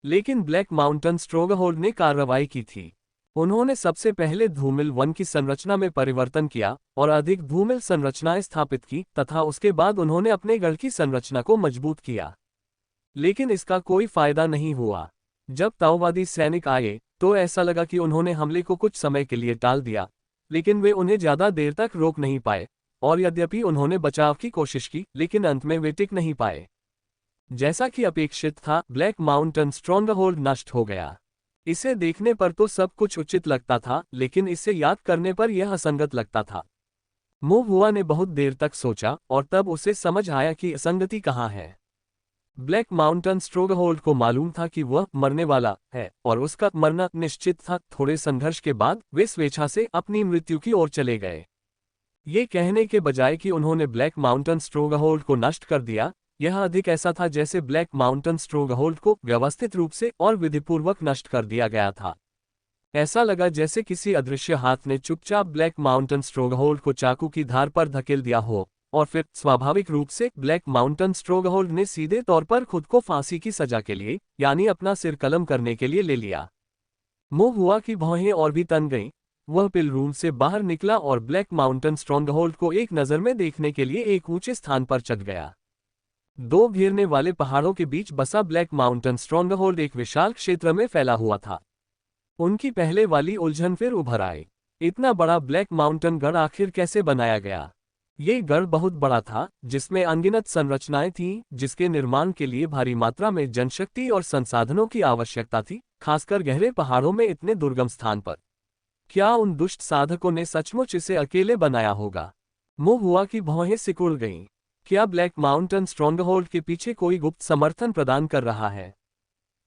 लेकिन ब्लैक माउंटेन स्ट्रोंगहोल्ड ने कार्रवाई की थी। उन्होंने सबसे पहले धूमिल वन की संरचना में परिवर्तन किया और अधिक धूमिल संरचनाएं स्थापित की, तथा उसके बाद उन्होंने अपने गढ़ की संरचना को मजबूत किया। लेकिन इसका कोई फायदा नहीं हुआ। जब ताओवादी सैनिक आए तो ऐसा लगा कि उन्होंने हमले को कुछ समय के लिए टाल दिया, लेकिन वे उन्हें ज्यादा देर तक रोक नहीं पाए, और यद्यपि उन्होंने बचाव की कोशिश की, लेकिन अंत में वे टिक नहीं पाए। जैसा कि अपेक्षित था, ब्लैक माउंटेन स्ट्रॉन्गहोल्ड नष्ट हो गया। इसे देखने पर तो सब कुछ उचित लगता था, लेकिन इसे याद करने पर यह असंगत लगता था। मोहुआ ने बहुत देर तक सोचा और तब उसे समझ आया कि असंगति कहाँ है। ब्लैक माउंटेन स्ट्रॉन्गहोल्ड को मालूम था कि वह मरने वाला है और उसका मरना निश्चित था। थोड़े संघर्ष के बाद वे स्वेच्छा से अपनी मृत्यु की ओर चले गए। ये कहने के बजाय कि उन्होंने ब्लैक माउंटेन स्ट्रॉन्गहोल्ड को नष्ट कर दिया, यह अधिक ऐसा था जैसे ब्लैक माउंटेन स्ट्रॉन्गहोल्ड को व्यवस्थित रूप से और विधिपूर्वक नष्ट कर दिया गया था। ऐसा लगा जैसे किसी अदृश्य हाथ ने चुपचाप ब्लैक माउंटेन स्ट्रॉन्गहोल्ड को चाकू की धार पर धकेल दिया हो, और फिर स्वाभाविक रूप से ब्लैक माउंटेन स्ट्रॉन्गहोल्ड ने सीधे तौर पर खुद को फांसी की सजा के लिए, यानी अपना सिर कलम करने के लिए ले लिया। मोहुआ की भौहें और भी तन गईं। वह पिल रूम से बाहर निकला और ब्लैक माउंटेन स्ट्रॉन्गहोल्ड को एक नज़र में देखने के लिए एक ऊंचे स्थान पर चढ़ गया। दो घेरने वाले पहाड़ों के बीच बसा ब्लैक माउंटेन स्ट्रॉन्गहोल्ड एक विशाल क्षेत्र में फैला हुआ था। उनकी पहले वाली उलझन फिर उभर आई। इतना बड़ा ब्लैक माउंटेन गढ़ आखिर कैसे बनाया गया? ये गढ़ बहुत बड़ा था, जिसमें अनगिनत संरचनाएं थीं, जिसके निर्माण के लिए भारी मात्रा में जनशक्ति और संसाधनों की आवश्यकता थी, खासकर गहरे पहाड़ों में इतने दुर्गम स्थान पर। क्या उन दुष्ट साधकों ने सचमुच इसे अकेले बनाया होगा? मोहुआ की भौहें सिकुड़ गईं। क्या ब्लैक माउंटेन स्ट्रॉन्गहोल्ड के पीछे कोई गुप्त समर्थन प्रदान कर रहा है?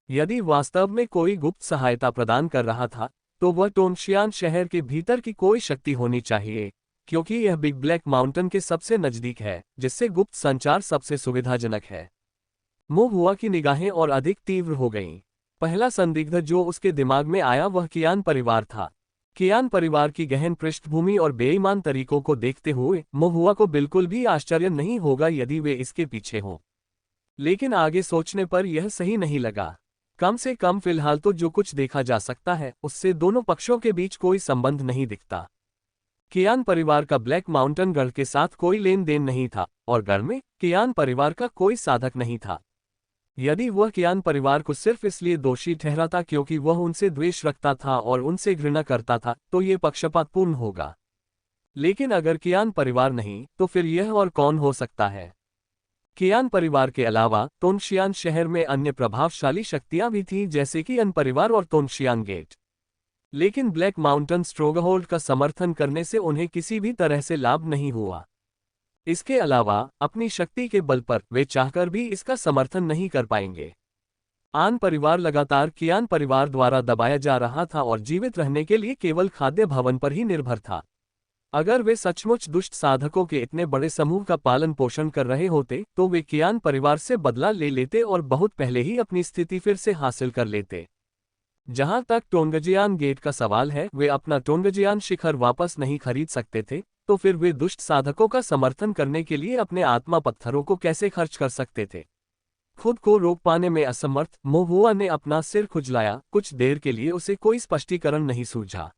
यदि वास्तव में कोई गुप्त सहायता प्रदान कर रहा था, तो वह टोंगशियान शहर के भीतर की कोई शक्ति होनी चाहिए, क्योंकि यह बिग ब्लैक माउंटेन के सबसे नजदीक है, जिससे गुप्त संचार सबसे सुविधाजनक है। मोहुआ की निगाहें और अधिक तीव्र हो गईं। पहला संदिग्ध जो उसके दिमाग में आया वह कियान परिवार था। कियान परिवार की गहन पृष्ठभूमि और बेईमान तरीकों को देखते हुए मोहुआ को बिल्कुल भी आश्चर्य नहीं होगा यदि वे इसके पीछे हों। लेकिन आगे सोचने पर यह सही नहीं लगा। कम से कम फिलहाल तो जो कुछ देखा जा सकता है, उससे दोनों पक्षों के बीच कोई संबंध नहीं दिखता। कियान परिवार का ब्लैक माउंटेन गढ़ के साथ कोई लेन देन नहीं था, और गढ़ में कियान परिवार का कोई साधक नहीं था। यदि वह कियान परिवार को सिर्फ इसलिए दोषी ठहराता क्योंकि वह उनसे द्वेष रखता था और उनसे घृणा करता था, तो ये पक्षपातपूर्ण होगा। लेकिन अगर कियान परिवार नहीं, तो फिर यह और कौन हो सकता है? कियान परिवार के अलावा तोंगशियान शहर में अन्य प्रभावशाली शक्तियां भी थीं, जैसे कि अन परिवार और तोंगशियान गेट। लेकिन ब्लैक माउंटेन स्ट्रॉन्गहोल्ड का समर्थन करने से उन्हें किसी भी तरह से लाभ नहीं हुआ। इसके अलावा अपनी शक्ति के बल पर वे चाहकर भी इसका समर्थन नहीं कर पाएंगे। आन परिवार लगातार कियान परिवार द्वारा दबाया जा रहा था और जीवित रहने के लिए केवल खाद्य भवन पर ही निर्भर था। अगर वे सचमुच दुष्ट साधकों के इतने बड़े समूह का पालन पोषण कर रहे होते, तो वे कियान परिवार से बदला ले लेते और बहुत पहले ही अपनी स्थिति फिर से हासिल कर लेते। जहां तक टोंगजियान गेट का सवाल है, वे अपना टोंगजियान शिखर वापस नहीं खरीद सकते थे, तो फिर वे दुष्ट साधकों का समर्थन करने के लिए अपने आत्मा पत्थरों को कैसे खर्च कर सकते थे? खुद को रोक पाने में असमर्थ मोहुआ ने अपना सिर खुजलाया। कुछ देर के लिए उसे कोई स्पष्टीकरण नहीं सूझा।